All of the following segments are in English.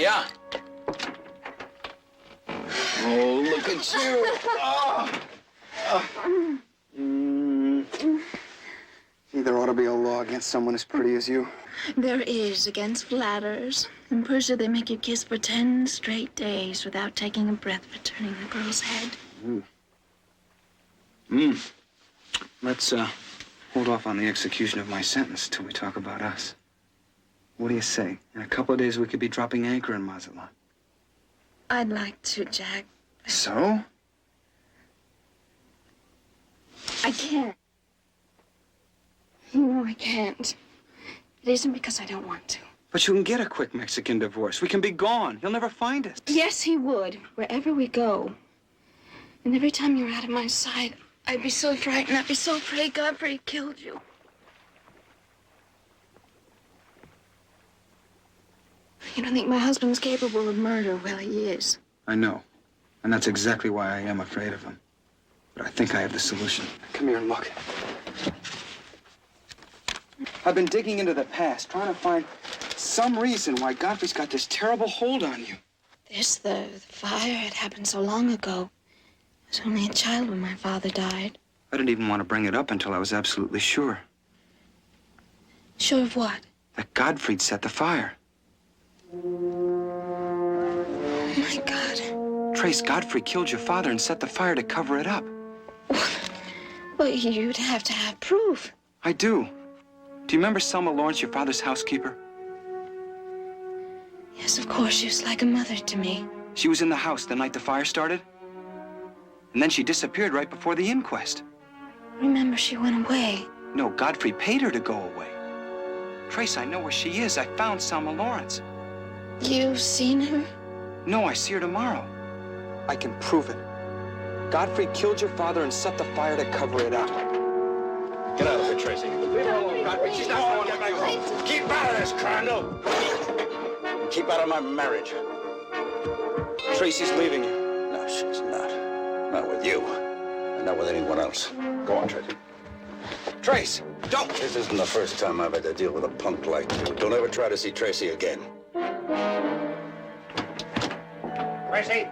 Yeah. Oh, look at you. Oh. There ought to be a law against someone as pretty as you. There is against flatterers. In Persia, they make you kiss for 10 straight days without taking a breath for turning the girl's head. Let's, hold off on the execution of my sentence till we talk about us. What do you say? In a couple of days, we could be dropping anchor in Mazatlan. I'd like to, Jack. So? I can't. No, I can't. It isn't because I don't want to. But you can get a quick Mexican divorce. We can be gone. He'll never find us. Yes, he would, wherever we go. And every time you're out of my sight, I'd be so frightened. I'd be so afraid Godfrey killed you. You don't think my husband's capable of murder? Well, he is. I know. And that's exactly why I am afraid of him. But I think I have the solution. Come here and look. I've been digging into the past, trying to find some reason why Godfrey's got this terrible hold on you. The fire, it happened so long ago. I was only a child when my father died. I didn't even want to bring it up until I was absolutely sure. Sure of what? That Godfrey'd set the fire. Oh, my God. Trace, Godfrey killed your father and set the fire to cover it up. Well, you'd have to have proof. I do. Do you remember Selma Lawrence, your father's housekeeper? Yes, of course. She was like a mother to me. She was in the house the night the fire started. And then she disappeared right before the inquest. Remember, she went away. No, Godfrey paid her to go away. Trace, I know where she is. I found Selma Lawrence. You've seen her? No, I see her tomorrow. I can prove it. Godfrey killed your father and set the fire to cover it up. Get out of here, Tracy. Leave her alone, Godfrey. She's not going to get home. Keep out of this, Crandall. Keep out of my marriage. Tracy's leaving you. No, she's not. Not with you. And not with anyone else. Go on, Tracy. Trace, don't! This isn't the first time I've had to deal with a punk like you. Don't ever try to see Tracy again. Tracy!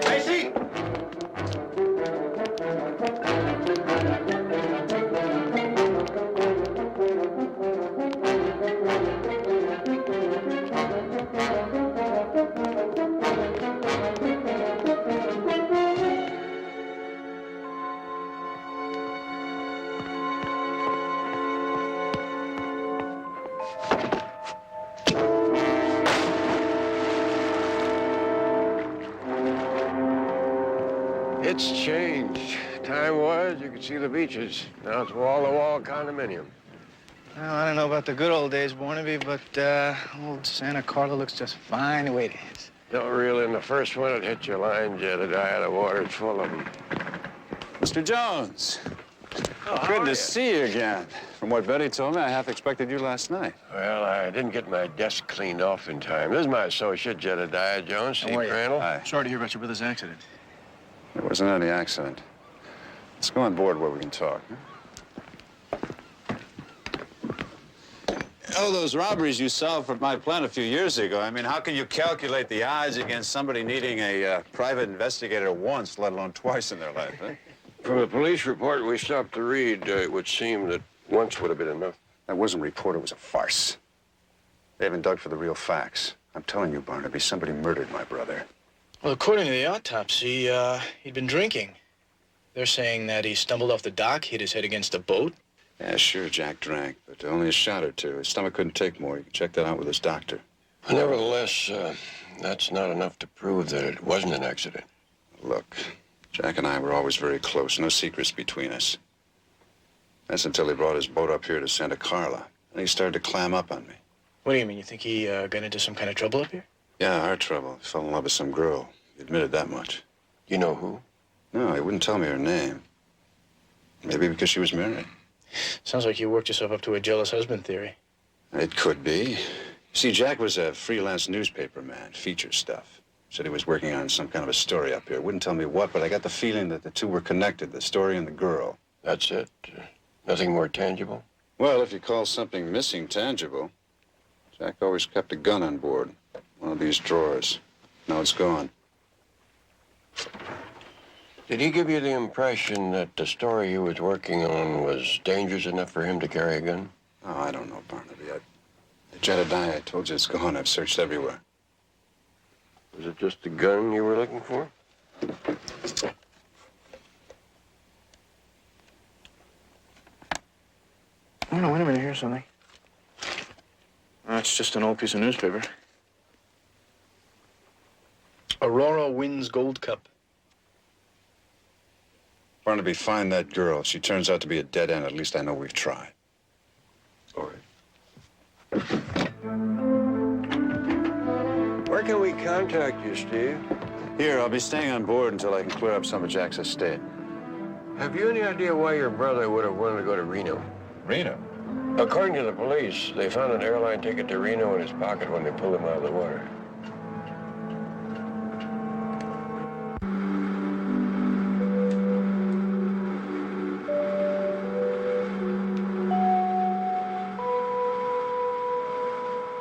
Tracy! It's changed. Time was, you could see the beaches. Now it's wall-to-wall condominium. Well, I don't know about the good old days, Barnaby, but old Santa Carla looks just fine the way it is. Don't reel in the first one that hit your line, Jedediah. The water's full of them. Mr. Jones. Oh, Good to see you again. From what Betty told me, I half expected you last night. Well, I didn't get my desk cleaned off in time. This is my associate, Jedediah Jones. Steve Crandall. Hi. Sorry to hear about your brother's accident. It wasn't any accident. Let's go on board where we can talk. Oh, those robberies you solved for my plant a few years ago. I mean, how can you calculate the odds against somebody needing a private investigator once, let alone twice in their life, huh? From the police report we stopped to read, it would seem that once would have been enough. That wasn't a report, it was a farce. They haven't dug for the real facts. I'm telling you, Barnaby, somebody murdered my brother. Well, according to the autopsy, he'd been drinking. They're saying that he stumbled off the dock, hit his head against a boat. Yeah, sure, Jack drank, but only a shot or two. His stomach couldn't take more. You can check that out with his doctor. Nevertheless, that's not enough to prove that it wasn't an accident. Look, Jack and I were always very close. No secrets between us. That's until he brought his boat up here to Santa Carla. And he started to clam up on me. What do you mean? You think he got into some kind of trouble up here? Yeah, our trouble. He fell in love with some girl. He admitted that much. You know who? No, he wouldn't tell me her name. Maybe because she was married. Sounds like you worked yourself up to a jealous husband theory. It could be. See, Jack was a freelance newspaper man, feature stuff. Said he was working on some kind of a story up here. Wouldn't tell me what, but I got the feeling that the two were connected, the story and the girl. That's it? Nothing more tangible? Well, if you call something missing tangible, Jack always kept a gun on board. One of these drawers. Now it's gone. Did he give you the impression that the story he was working on was dangerous enough for him to carry a gun? Oh, I don't know, Barnaby. Jedediah, I told you it's gone. I've searched everywhere. Was it just the gun you were looking for? Oh, no, wait a minute. Here's something. That's just an old piece of newspaper. Aurora wins Gold Cup. Barnaby, find that girl. If she turns out to be a dead end, at least I know we've tried. All right. Where can we contact you, Steve? Here, I'll be staying on board until I can clear up some of Jack's estate. Have you any idea why your brother would have wanted to go to Reno? Reno? According to the police, they found an airline ticket to Reno in his pocket when they pulled him out of the water.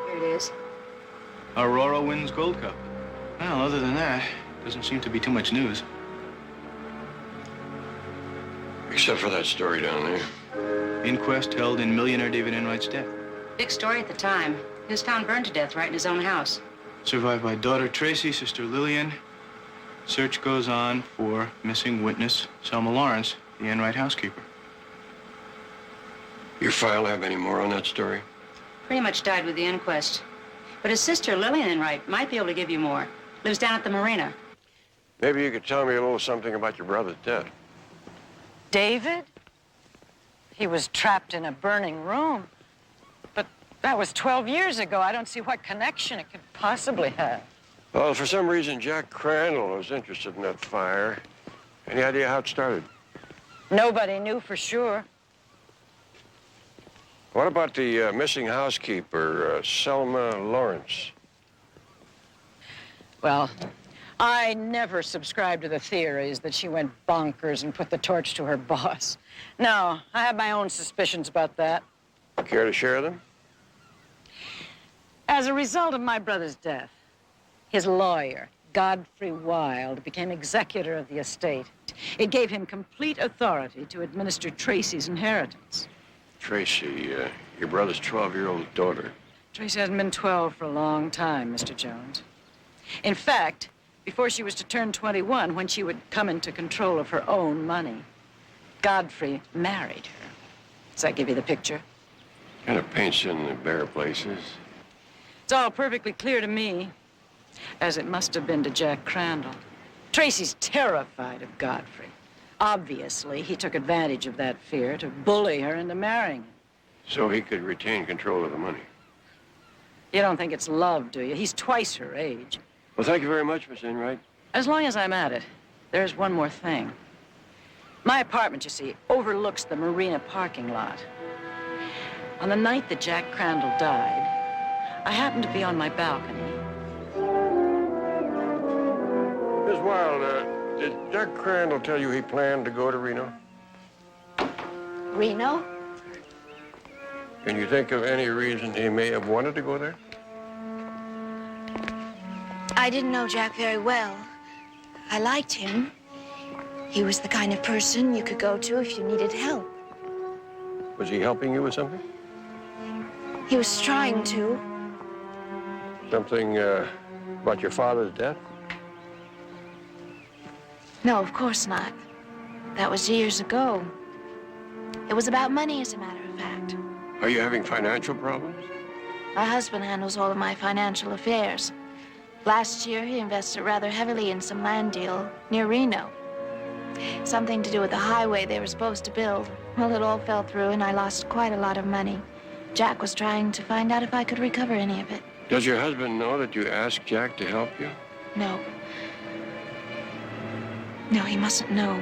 Here it is. Aurora wins Gold Cup. Well, other than that, doesn't seem to be too much news. Except for that story down there. Inquest held in millionaire David Enright's death. Big story at the time. He was found burned to death right in his own house. Survived by daughter Tracy, sister Lillian. Search goes on for missing witness Selma Lawrence, the Enright housekeeper. Your file have any more on that story? Pretty much died with the inquest. But his sister, Lillian Enright, might be able to give you more. Lives down at the marina. Maybe you could tell me a little something about your brother's death. David? He was trapped in a burning room. But that was 12 years ago. I don't see what connection it could possibly have. Well, for some reason, Jack Crandall was interested in that fire. Any idea how it started? Nobody knew for sure. What about the missing housekeeper, Selma Lawrence? Well, I never subscribed to the theories that she went bonkers and put the torch to her boss. No, I have my own suspicions about that. Care to share them? As a result of my brother's death, his lawyer, Godfrey Wilde, became executor of the estate. It gave him complete authority to administer Tracy's inheritance. Tracy, your brother's 12-year-old daughter. Tracy hasn't been 12 for a long time, Mr. Jones. In fact, before she was to turn 21, when she would come into control of her own money, Godfrey married her. Does that give you the picture? Kind of paints in the bare places. It's all perfectly clear to me, as it must have been to Jack Crandall. Tracy's terrified of Godfrey. Obviously, he took advantage of that fear to bully her into marrying him. So he could retain control of the money. You don't think it's love, do you? He's twice her age. Well, thank you very much, Miss Enright. As long as I'm at it, there's one more thing. My apartment, you see, overlooks the marina parking lot. On the night that Jack Crandall died, I happened to be on my balcony. Miss Wilde, did Jack Crandall tell you he planned to go to Reno? Reno? Can you think of any reason he may have wanted to go there? I didn't know Jack very well. I liked him. He was the kind of person you could go to if you needed help. Was he helping you with something? He was trying to. Something about your father's death? No, of course not. That was years ago. It was about money, as a matter of fact. Are you having financial problems? My husband handles all of my financial affairs. Last year, he invested rather heavily in some land deal near Reno. Something to do with the highway they were supposed to build. Well, it all fell through, and I lost quite a lot of money. Jack was trying to find out if I could recover any of it. Does your husband know that you asked Jack to help you? No. No, he mustn't know.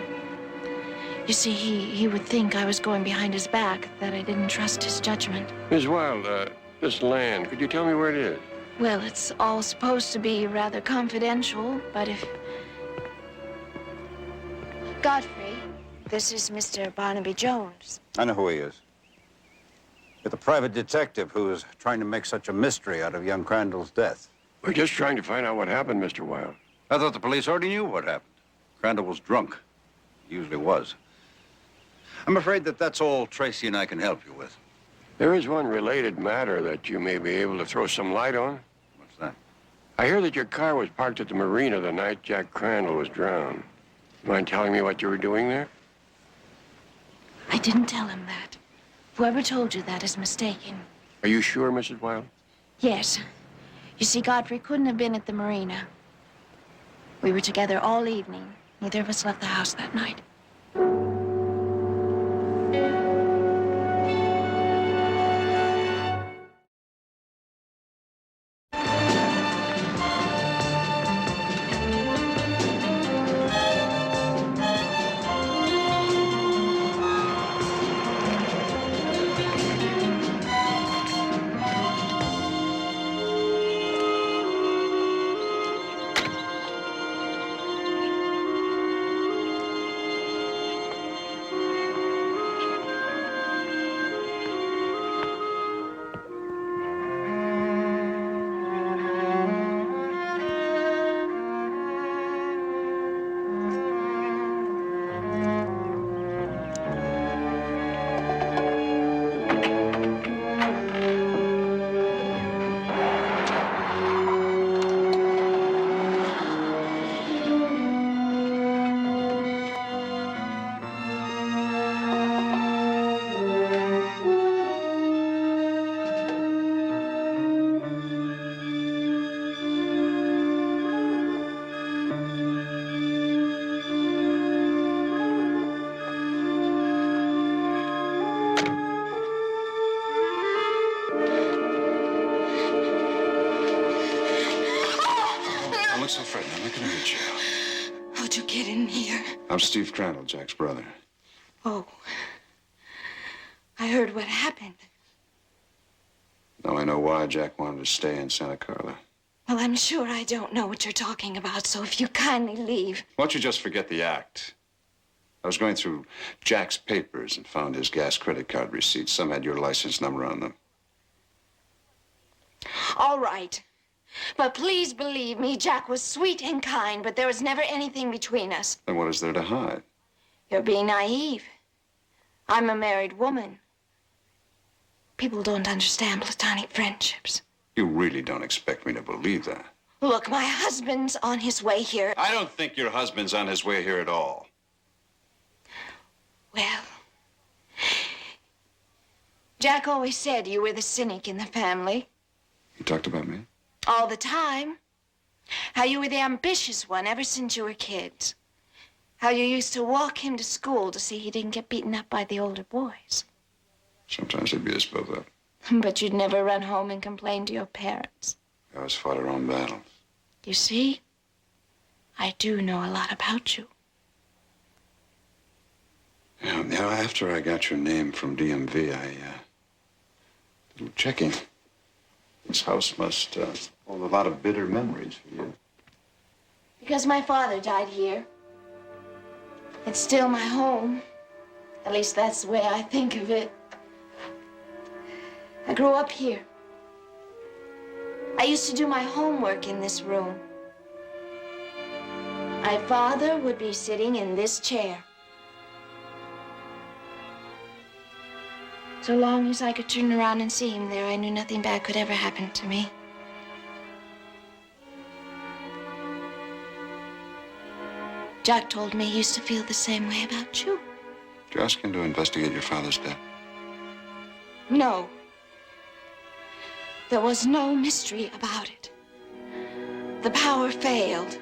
You see, he would think I was going behind his back, that I didn't trust his judgment. Miss Wilde, this land, could you tell me where it is? Well, it's all supposed to be rather confidential, but if... Godfrey, this is Mr. Barnaby Jones. I know who he is. You're the private detective who is trying to make such a mystery out of young Crandall's death. We're just trying to find out what happened, Mr. Wilde. I thought the police already knew what happened. Crandall was drunk. He usually was. I'm afraid that that's all Tracy and I can help you with. There is one related matter that you may be able to throw some light on. What's that? I hear that your car was parked at the marina the night Jack Crandall was drowned. Mind telling me what you were doing there? I didn't tell him that. Whoever told you that is mistaken. Are you sure, Mrs. Wilde? Yes. You see, Godfrey couldn't have been at the marina. We were together all evening. Neither of us left the house that night. Don't look so frightened. I'm not going to hurt you. How'd you get in here? I'm Steve Crandall, Jack's brother. Oh. I heard what happened. Now I know why Jack wanted to stay in Santa Carla. Well, I'm sure I don't know what you're talking about, so if you kindly leave. Why don't you just forget the act? I was going through Jack's papers and found his gas credit card receipts. Some had your license number on them. All right. But please believe me, Jack was sweet and kind, but there was never anything between us. Then what is there to hide? You're being naive. I'm a married woman. People don't understand platonic friendships. You really don't expect me to believe that? Look, my husband's on his way here. I don't think your husband's on his way here at all. Well, Jack always said you were the cynic in the family. You talked about me? All the time. How you were the ambitious one ever since you were kids. How you used to walk him to school to see he didn't get beaten up by the older boys. Sometimes they beat us both up. But you'd never run home and complain to your parents. We always fought our own battles. You see, I do know a lot about you. Now, after I got your name from DMV, I did checking. This house must hold a lot of bitter memories for you. Because my father died here. It's still my home. At least that's the way I think of it. I grew up here. I used to do my homework in this room. My father would be sitting in this chair. So long as I could turn around and see him there, I knew nothing bad could ever happen to me. Jack told me he used to feel the same way about you. Did you ask him to investigate your father's death? No. There was no mystery about it. The power failed.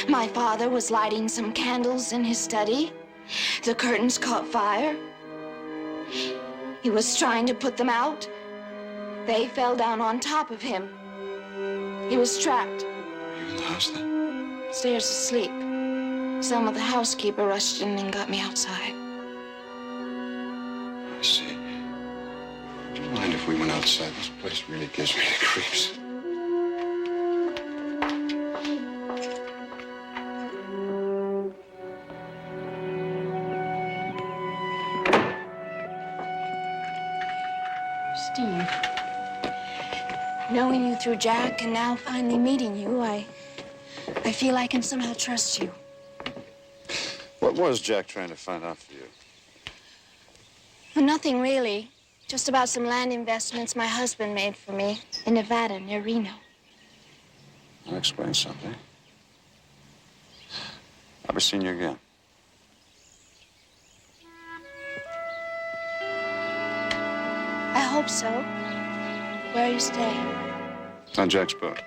My father was lighting some candles in his study. The curtains caught fire. He was trying to put them out. They fell down on top of him. He was trapped. Were you in the house then? Upstairs asleep. Selma, the housekeeper, rushed in and got me outside. I see. Do you mind if we went outside? This place really gives me the creeps. Steve. Knowing you through Jack and now finally meeting you, I feel I can somehow trust you. What was Jack trying to find out for you? Well, nothing really. Just about some land investments my husband made for me in Nevada near Reno. That explains something. I'll be seeing you again. I hope so. Where are you staying? On Jack's boat.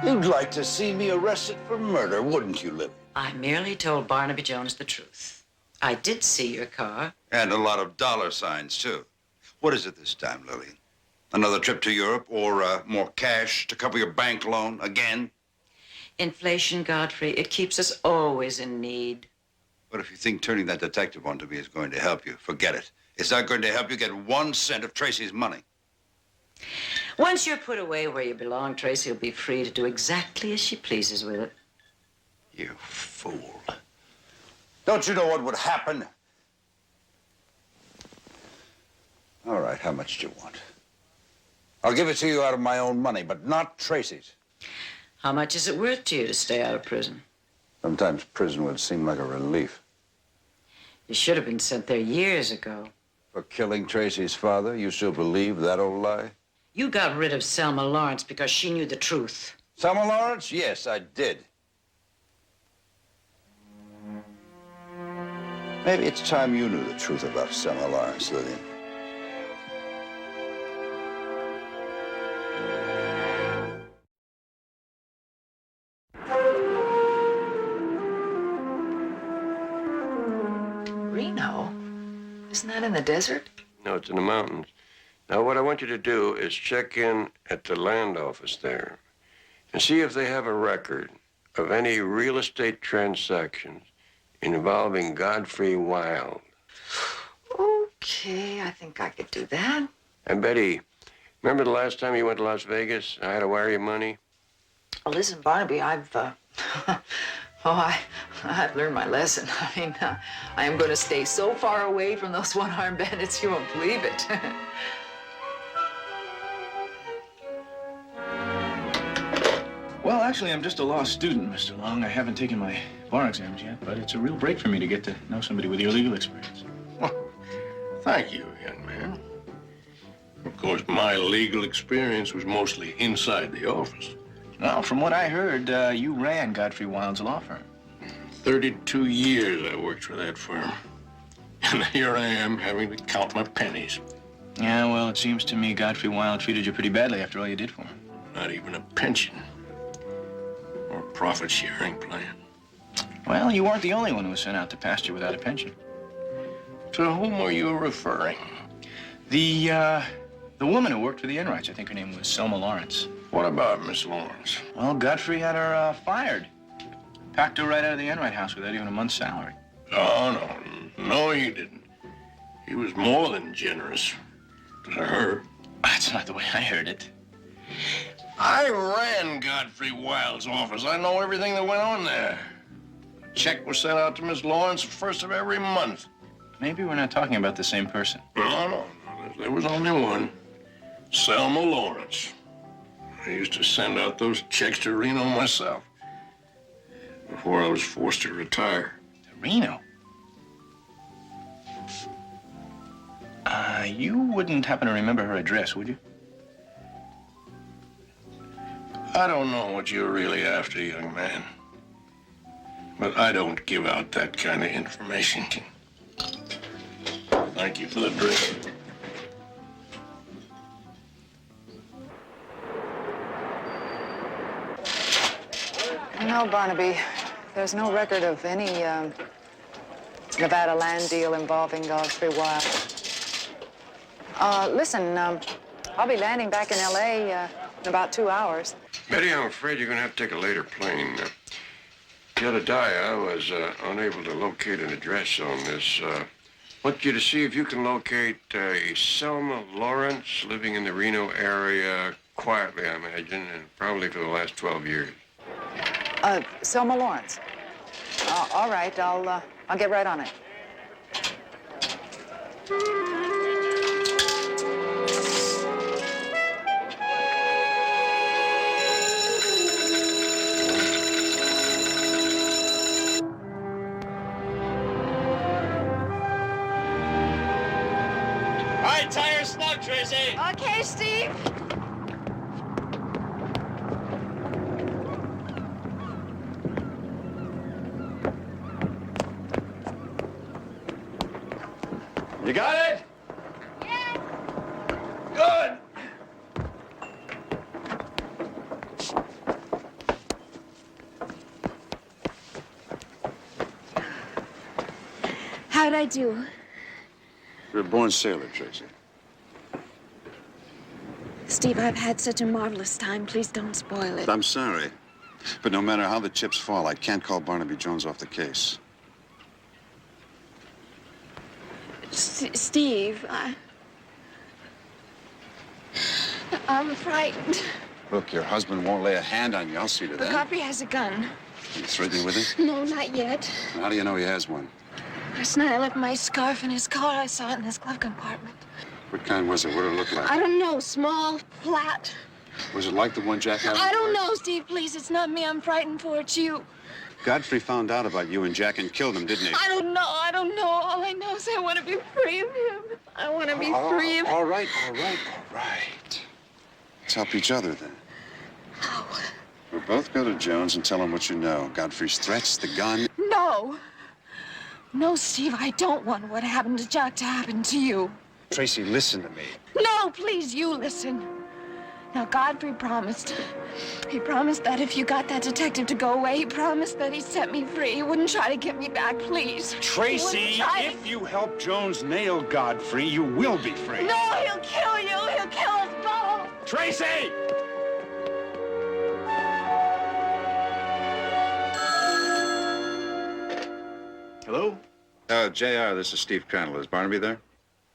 You'd like to see me arrested for murder, wouldn't you, Libby? I merely told Barnaby Jones the truth. I did see your car. And a lot of dollar signs, too. What is it this time, Lillian? Another trip to Europe or more cash to cover your bank loan again? Inflation, Godfrey, it keeps us always in need. But if you think turning that detective onto me is going to help you, forget it. It's not going to help you get 1 cent of Tracy's money. Once you're put away where you belong, Tracy will be free to do exactly as she pleases with it. You fool. Don't you know what would happen? All right, how much do you want? I'll give it to you out of my own money, but not Tracy's. How much is it worth to you to stay out of prison? Sometimes prison would seem like a relief. You should have been sent there years ago. For killing Tracy's father, you still believe that old lie? You got rid of Selma Lawrence because she knew the truth. Selma Lawrence? Yes, I did. Maybe it's time you knew the truth about Selma Lawrence, Lillian. Reno? Isn't that in the desert? No, it's in the mountains. Now, what I want you to do is check in at the land office there and see if they have a record of any real estate transactions involving Godfrey Wilde. Okay, I think I could do that. And Betty, remember the last time you went to Las Vegas? I had to wire you money. Oh, listen, Barnaby, I've learned my lesson. I mean, I am going to stay so far away from those one-armed bandits, you won't believe it. Well, actually, I'm just a law student, Mr. Long. I haven't taken my bar exams yet, but it's a real break for me to get to know somebody with your legal experience. Well, thank you, young man. Of course, my legal experience was mostly inside the office. Well, from what I heard, you ran Godfrey Wilde's law firm. 32 years I worked for that firm. And here I am having to count my pennies. Yeah, well, it seems to me Godfrey Wilde treated you pretty badly after all you did for him. Not even a pension or profit-sharing plan. Well, you weren't the only one who was sent out to pasture without a pension. To whom are you referring? The woman who worked for the Enrights, I think her name was Selma Lawrence. What about Miss Lawrence? Well, Godfrey had her fired. Packed her right out of the Enright house without even a month's salary. Oh, no, he didn't. He was more than generous to her. That's not the way I heard it. I ran Godfrey Wilde's office. I know everything that went on there. A check was sent out to Miss Lawrence the first of every month. Maybe we're not talking about the same person. No. There was only one. Selma Lawrence. I used to send out those checks to Reno myself before I was forced to retire. To Reno? You wouldn't happen to remember her address, would you? I don't know what you're really after, young man. But I don't give out that kind of information. Thank you for the drink. No, Barnaby, there's no record of any Nevada land deal involving Godfrey Wilde. Listen, I'll be landing back in L.A. In about 2 hours. Betty, I'm afraid you're going to have to take a later plane. Jedediah was unable to locate an address on this. Want you to see if you can locate a Selma Lawrence living in the Reno area, quietly, I imagine, and probably for the last 12 years. Selma Lawrence. All right, I'll get right on it. All right, tire snug, Tracy. Okay, Steve. You got it? Good. How'd I do? You're a born sailor, Tracy. Steve, I've had such a marvelous time. Please don't spoil it. I'm sorry. But no matter how the chips fall, I can't call Barnaby Jones off the case. Steve, I'm frightened. Look, your husband won't lay a hand on you. I'll see to The that. copy has a gun. You threatening with it? No, not yet. How do you know he has one? Last night I left my scarf in his car. I saw it in his glove compartment. What kind was it? What did it look like? I don't know. Small, flat. Was it like the one Jack had? I don't know, Steve. Please, it's not me. I'm frightened for. It's you. Godfrey found out about you and Jack and killed him, didn't he? I don't know. All I know is I want to be free of him. I want to be free of him. All right. Let's help each other then. How? We'll both go to Jones and tell him what you know. Godfrey's threats, the gun. No. No, Steve, I don't want what happened to Jack to happen to you. Tracy, listen to me. No, please, you listen. Now, Godfrey promised. He promised that if you got that detective to go away, he promised that he'd set me free. He wouldn't try to get me back, please. Tracy, if you help Jones nail Godfrey, you will be free. No, he'll kill you. He'll kill us both. Tracy! Hello? JR, this is Steve Crandall. Is Barnaby there?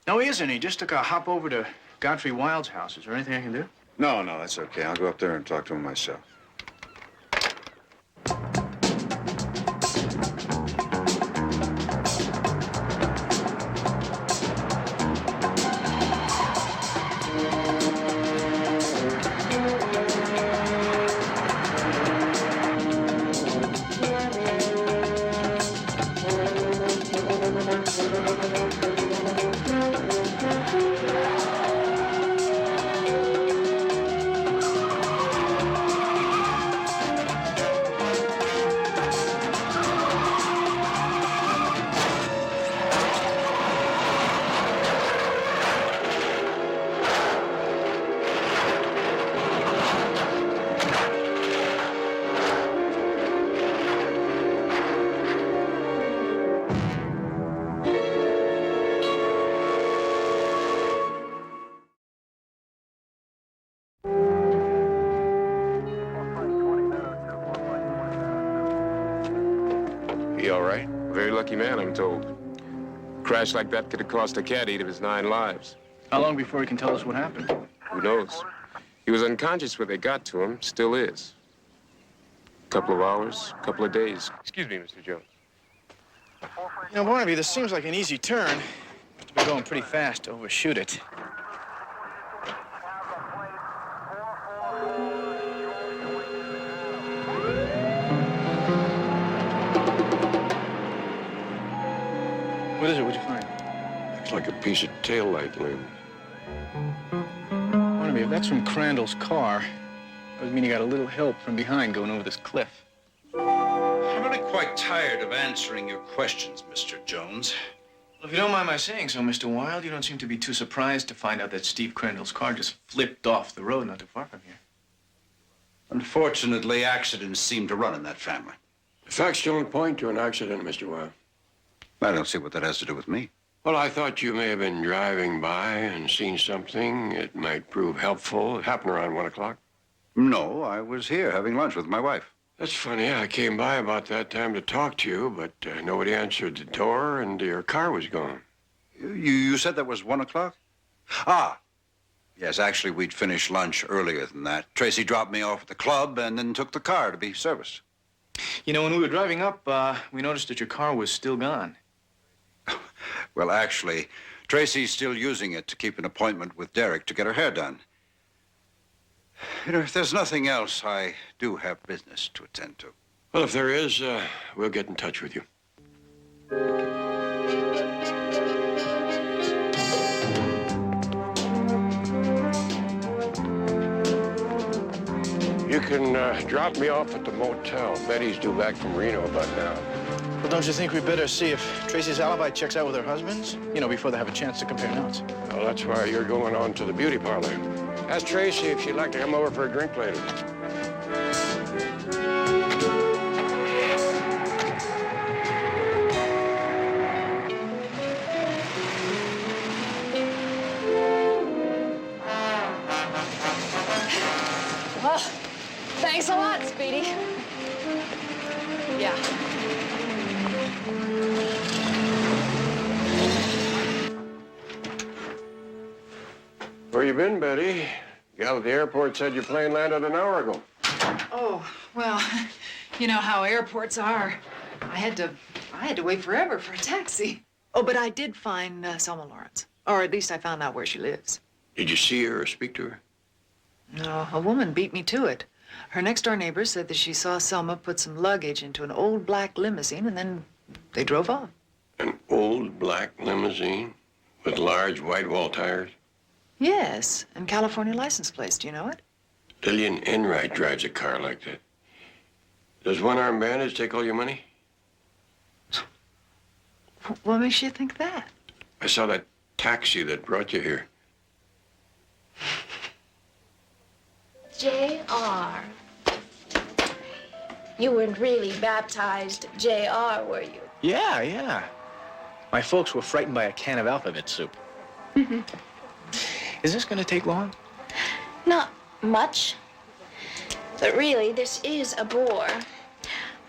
No, he isn't. He just took a hop over to Godfrey Wilde's house. Is there anything I can do? No, that's okay. I'll go up there and talk to him myself. He all right? Very lucky man, I'm told. A crash like that could have cost a cat 8 of his 9 lives. How long before he can tell us what happened? Who knows? He was unconscious when they got to him, still is. Couple of hours, couple of days. Excuse me, Mr. Jones. You know, Barnaby, this seems like an easy turn. But we're going pretty fast to overshoot it. What is it? What'd you find? Looks like a piece of taillight limb. Barnaby, if that's from Crandall's car, that would mean he got a little help from behind going over this cliff. I'm really quite tired of answering your questions, Mr. Jones. Well, if you don't mind my saying so, Mr. Wilde, you don't seem to be too surprised to find out that Steve Crandall's car just flipped off the road not too far from here. Unfortunately, accidents seem to run in that family. The facts don't point to an accident, Mr. Wilde. I don't see what that has to do with me. Well, I thought you may have been driving by and seen something. It might prove helpful. It happened around 1 o'clock. No, I was here having lunch with my wife. That's funny. I came by about that time to talk to you, but nobody answered the door, and your car was gone. You said that was 1 o'clock? Ah, Yes, actually, we'd finished lunch earlier than that. Tracy dropped me off at the club and then took the car to be serviced. You know, when we were driving up, we noticed that your car was still gone. Well, actually, Tracy's still using it to keep an appointment with Derek to get her hair done. You know, if there's nothing else, I do have business to attend to. Well, if there is, we'll get in touch with you. You can drop me off at the motel. Betty's due back from Reno about now. Well, don't you think we better see if Tracy's alibi checks out with her husband's? You know, before they have a chance to compare notes. Well, that's why you're going on to the beauty parlor. Ask Tracy if she'd like to come over for a drink later. Well, thanks a lot, Speedy. Yeah. Where you been, Betty? Gal at the airport said your plane landed an hour ago. Oh, well, you know how airports are. I had to wait forever for a taxi. Oh, but I did find Selma Lawrence. Or at least I found out where she lives. Did you see her or speak to her? No, a woman beat me to it. Her next-door neighbor said that she saw Selma put some luggage into an old black limousine, and then they drove off. An old black limousine with large white wall tires? Yes, and California license plates. Do you know it? Lillian Enright drives a car like that. Does one-armed bandage take all your money? What makes you think that? I saw that taxi that brought you here. J.R. You weren't really baptized J.R., were you? Yeah. My folks were frightened by a can of alphabet soup. Is this gonna take long? Not much. But really, this is a bore.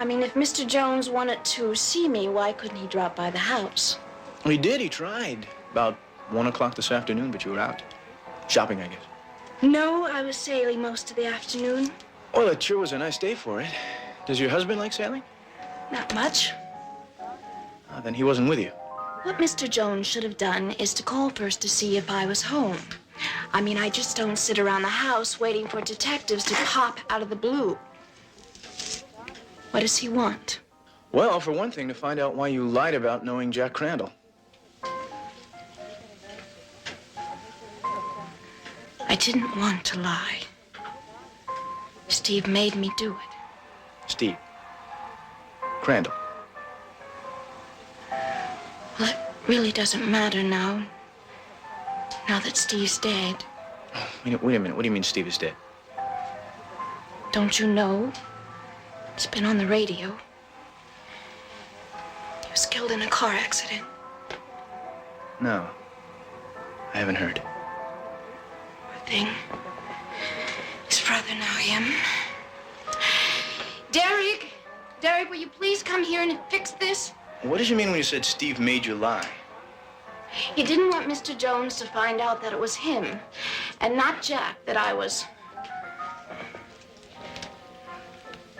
I mean, if Mr. Jones wanted to see me, why couldn't he drop by the house? He did, he tried. About 1 o'clock this afternoon, but you were out. Shopping, I guess. No, I was sailing most of the afternoon. Well, it sure was a nice day for it. Does your husband like sailing? Not much. Then he wasn't with you. What Mr. Jones should have done is to call first to see if I was home. I mean, I just don't sit around the house waiting for detectives to pop out of the blue. What does he want? Well, for one thing, to find out why you lied about knowing Jack Crandall. I didn't want to lie. Steve made me do it. Steve. Crandall. Well, it really doesn't matter now. Now that Steve's dead. Oh, wait a minute. What do you mean Steve is dead? Don't you know? It's been on the radio. He was killed in a car accident. No. I haven't heard. Poor thing. His brother now, him. Derek, will you please come here and fix this? What did you mean when you said Steve made you lie? He didn't want Mr. Jones to find out that it was him, and not Jack, that I was...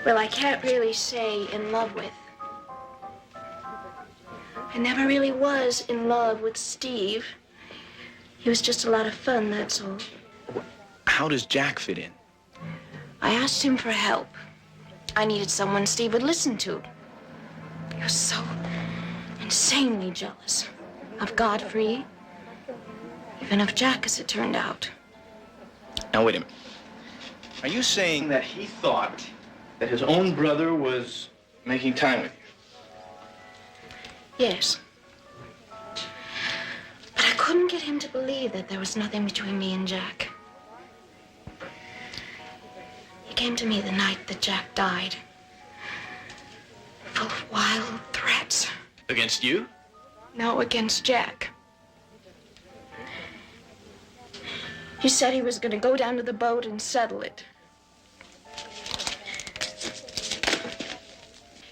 Well, I can't really say in love with. I never really was in love with Steve. He was just a lot of fun, that's all. How does Jack fit in? I asked him for help. I needed someone Steve would listen to. He was so insanely jealous of Godfrey, even of Jack, as it turned out. Now, wait a minute. Are you saying that he thought that his own brother was making time with you? Yes. But I couldn't get him to believe that there was nothing between me and Jack. He came to me the night that Jack died, full of wild threats. Against you? No, against Jack. He said he was going to go down to the boat and settle it.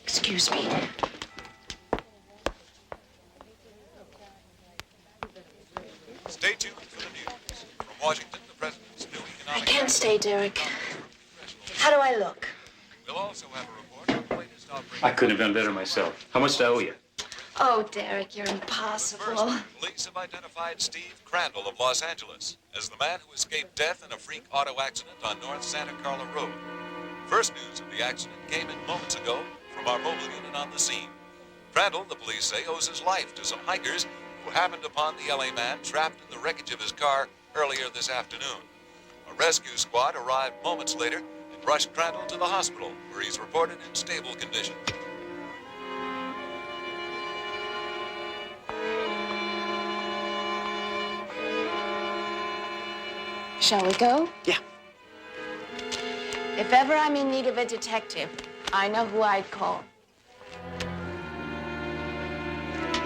Excuse me. Stay tuned for the news. From Washington. can stay, Derek. How do I look? We'll also have a report on the latest outbreak. I couldn't have done better myself. How much do I owe you? Oh, Derek, you're impossible. Police have identified Steve Crandall of Los Angeles as the man who escaped death in a freak auto accident on North Santa Carla Road. First news of the accident came in moments ago from our mobile unit on the scene. Crandall, the police say, owes his life to some hikers who happened upon the LA man trapped in the wreckage of his car earlier this afternoon. A rescue squad arrived moments later and rushed Crandall to the hospital, where he's reported in stable condition. Shall we go? Yeah. If ever I'm in need of a detective, I know who I'd call.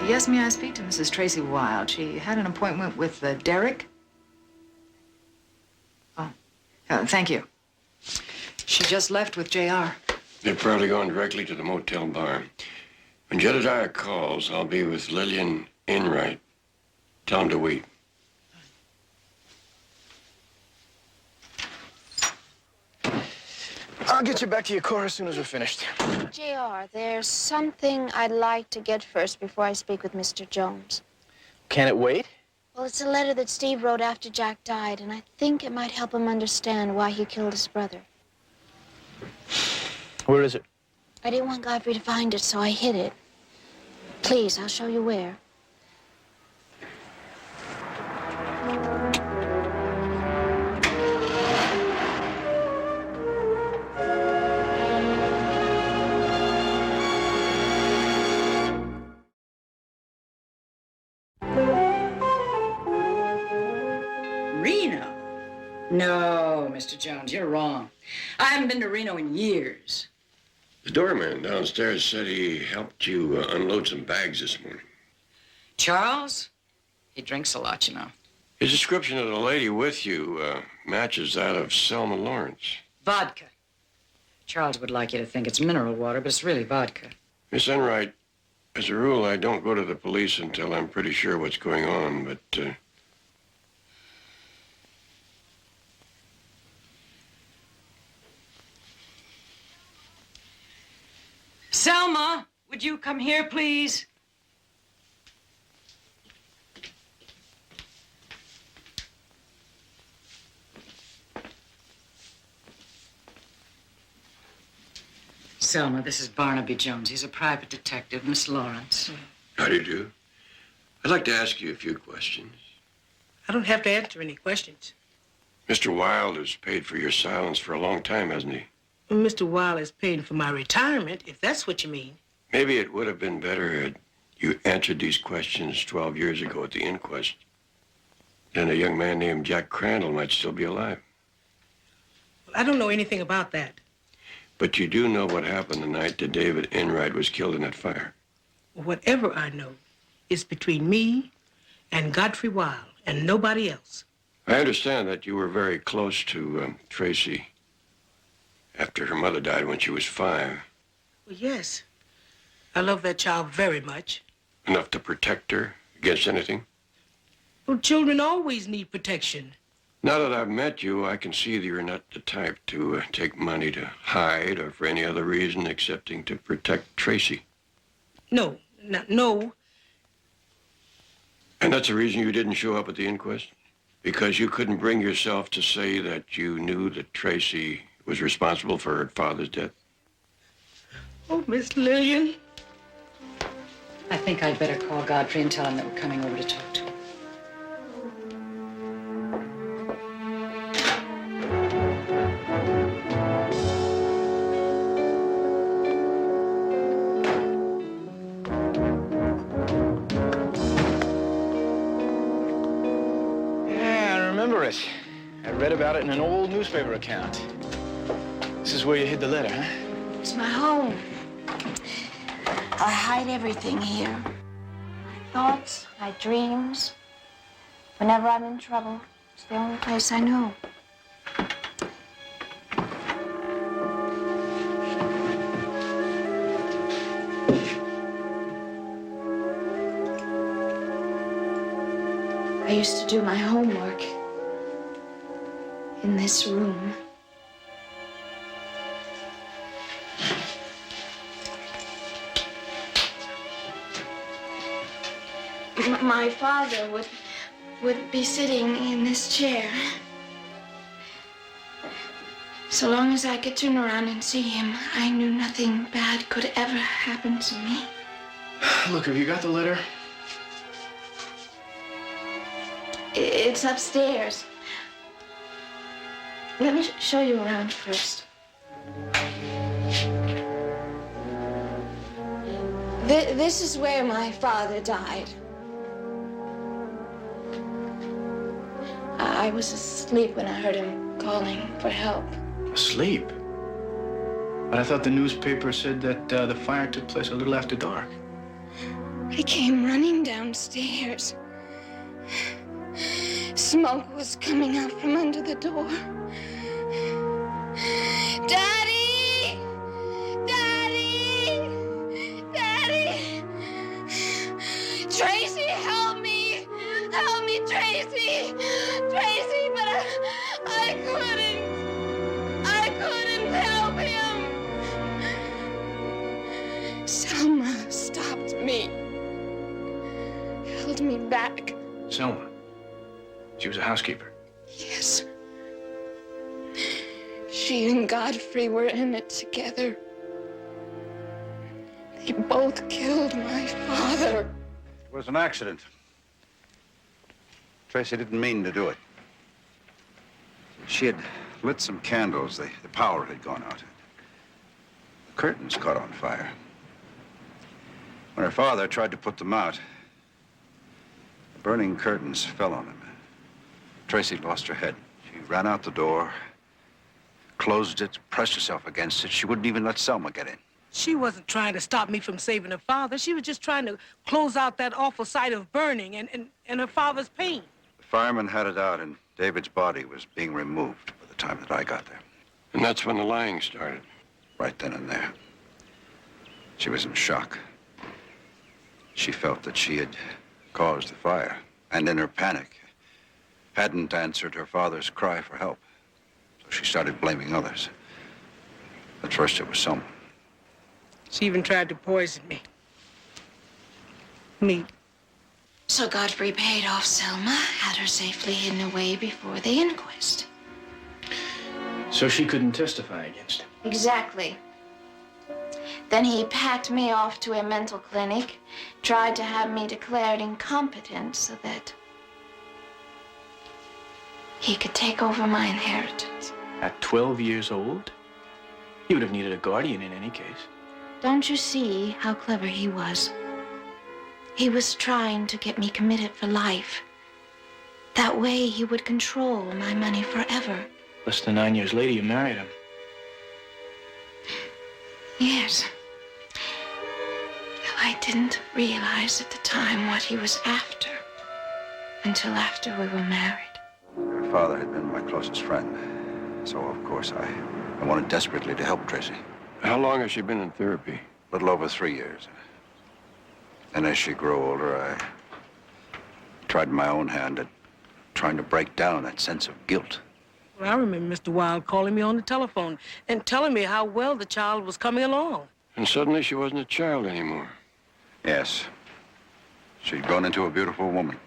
Yes, may I speak to Mrs. Tracy Wilde? She had an appointment with Derek. Oh, thank you. She just left with J.R. They're probably going directly to the motel bar. When Jedediah calls, I'll be with Lillian Enright. Tell him to wait. I'll get you back to your car as soon as we're finished. JR, there's something I'd like to get first before I speak with Mr. Jones. Can it wait? Well, it's a letter that Steve wrote after Jack died, and I think it might help him understand why he killed his brother. Where is it? I didn't want Godfrey to find it, so I hid it. Please, I'll show you where. Reno? No, Mr. Jones, you're wrong. I haven't been to Reno in years. The doorman downstairs said he helped you unload some bags this morning. Charles? He drinks a lot, you know. His description of the lady with you matches that of Selma Lawrence. Vodka. Charles would like you to think it's mineral water, but it's really vodka. Miss Enright, as a rule, I don't go to the police until I'm pretty sure what's going on, but Selma, would you come here, please? Selma, this is Barnaby Jones. He's a private detective, Miss Lawrence. how do you do? I'd like to ask you a few questions. I don't have to answer any questions. Mr. Wilde has paid for your silence for a long time, hasn't he? Mr. Wilde is paying for my retirement, if that's what you mean. Maybe it would have been better had you answered these questions 12 years ago at the inquest. Then a young man named Jack Crandall might still be alive. Well, I don't know anything about that. But you do know what happened the night that David Enright was killed in that fire. Whatever I know is between me and Godfrey Wilde and nobody else. I understand that you were very close to Tracy after her mother died when she was 5. Well, yes. I love that child very much. Enough to protect her against anything? Well, children always need protection. Now that I've met you, I can see that you're not the type to take money to hide or for any other reason excepting to protect Tracy. No. And that's the reason you didn't show up at the inquest? Because you couldn't bring yourself to say that you knew that Tracy was responsible for her father's death? Oh, Miss Lillian. I think I'd better call Godfrey and tell him that we're coming over to talk to him. I read about it in an old newspaper account. This is where you hid the letter, huh? It's my home. I hide everything here. My thoughts, my dreams. Whenever I'm in trouble, it's the only place I know. I used to do my homework. in this room. My father would be sitting in this chair. So long as I could turn around and see him, I knew nothing bad could ever happen to me. Look, have you got the letter? It's upstairs. Let me show you around first. This is where my father died. I was asleep when I heard him calling for help. Asleep? But I thought the newspaper said that the fire took place a little after dark. I came running downstairs. Smoke was coming out from under the door. Daddy! Daddy! Daddy! Tracy, help me! Help me, Tracy! Tracy, but I couldn't help him. Selma stopped me. Held me back. Selma. She was a housekeeper. Yes. She and Godfrey were in it together. They both killed my father. It was an accident. Tracy didn't mean to do it. She had lit some candles. The power had gone out. The curtains caught on fire. When her father tried to put them out, the burning curtains fell on him. Tracy lost her head. She ran out the door, closed it, pressed herself against it. She wouldn't even let Selma get in. She wasn't trying to stop me from saving her father. She was just trying to close out that awful sight of burning and her father's pain. The firemen had it out, and David's body was being removed by the time that I got there. And that's when the lying started. Right then and there. She was in shock. She felt that she had caused the fire, and in her panic, hadn't answered her father's cry for help. So she started blaming others. At first, it was Selma. She even tried to poison me. Me. So Godfrey paid off Selma, had her safely hidden away before the inquest. So she couldn't testify against him. Exactly. Then he packed me off to a mental clinic, tried to have me declared incompetent so that he could take over my inheritance. At 12 years old? He would have needed a guardian in any case. Don't you see how clever he was? He was trying to get me committed for life. That way he would control my money forever. Less than 9 years later, you married him. Yes. I didn't realize at the time what he was after until after we were married. Her father had been my closest friend. So, of course, I wanted desperately to help Tracy. How long has she been in therapy? A little over 3 years. And as she grew older, I tried my own hand at trying to break down that sense of guilt. Well, I remember Mr. Wilde calling me on the telephone and telling me how well the child was coming along. And suddenly she wasn't a child anymore. Yes. She'd grown into a beautiful woman.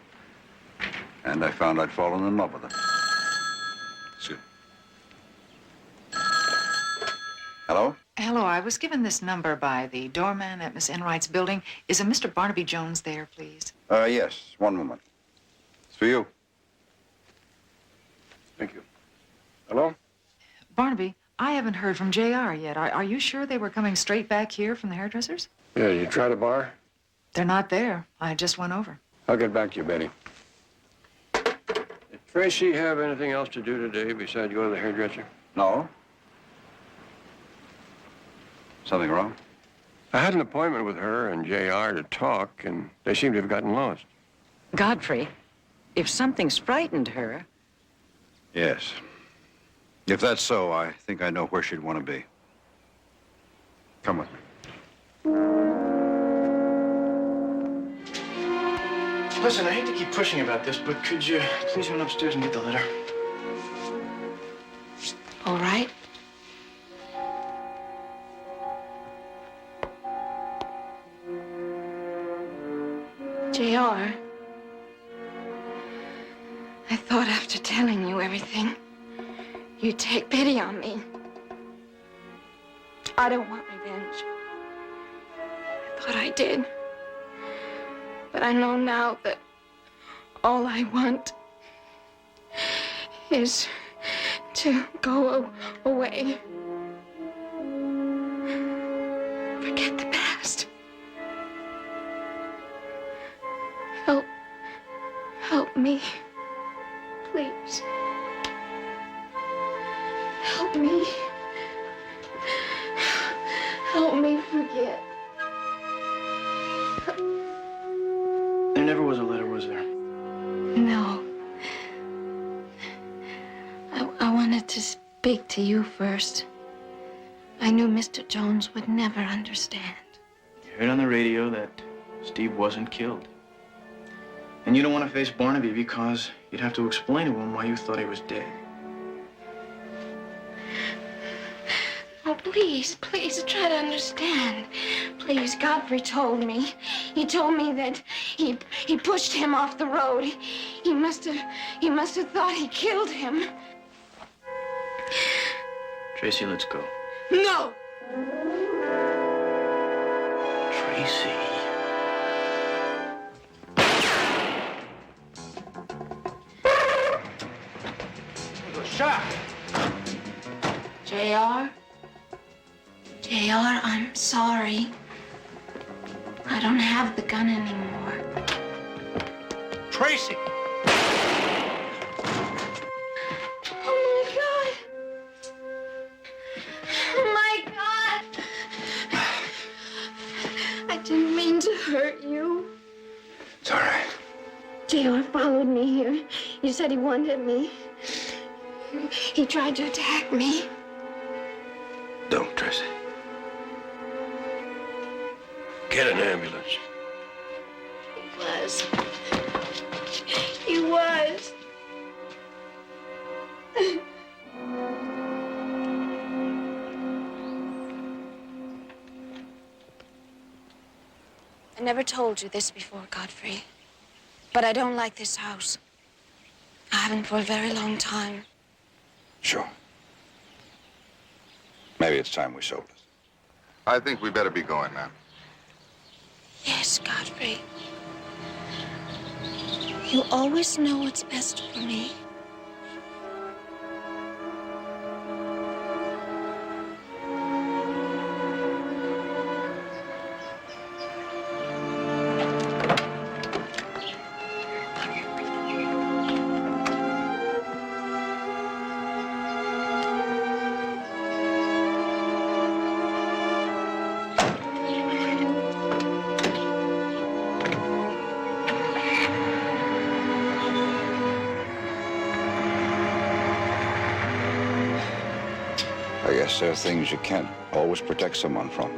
And I found I'd fallen in love with her. Excuse me. Hello? Hello, I was given this number by the doorman at Miss Enright's building. Is a Mr. Barnaby Jones there, please? Yes. One moment. It's for you. Thank you. Hello? Barnaby, I haven't heard from J.R. yet. Are you sure they were coming straight back here from the hairdressers? Yeah, you try the bar? They're not there. I just went over. I'll get back to you, Betty. Did Tracy have anything else to do today besides go to the hairdresser? No. Something wrong? I had an appointment with her and J.R. to talk, and they seem to have gotten lost. Godfrey, if something's frightened her... Yes. If that's so, I think I know where she'd want to be. Come with me. Listen, I hate to keep pushing about this, but could you please run upstairs and get the letter? you take pity on me. I don't want revenge. I thought I did. But I know now that all I want is to go away. Forget the past. Help me, please. Help me. Help me forget. There never was a letter, was there? No. I wanted to speak to you first. I knew Mr. Jones would never understand. You heard on the radio that Steve wasn't killed. And you don't want to face Barnaby because you'd have to explain to him why you thought he was dead. Oh, please, please try to understand. Please, Godfrey told me. He told me that he pushed him off the road. He must have thought he killed him. Tracy, let's go. No! Tracy. Shot! JR? JR, I'm sorry. I don't have the gun anymore. Tracy! Oh, my God. Oh, my God. I didn't mean to hurt you. It's all right. JR followed me here. He said he wanted me. He tried to attack me. Don't, Tracy. Get an ambulance. He was. I never told you this before, Godfrey, but I don't like this house. I haven't for a very long time. Sure. Maybe it's time we sold it. I think we better be going now. Yes, Godfrey. You always know what's best for me. I guess there are things you can't always protect someone from,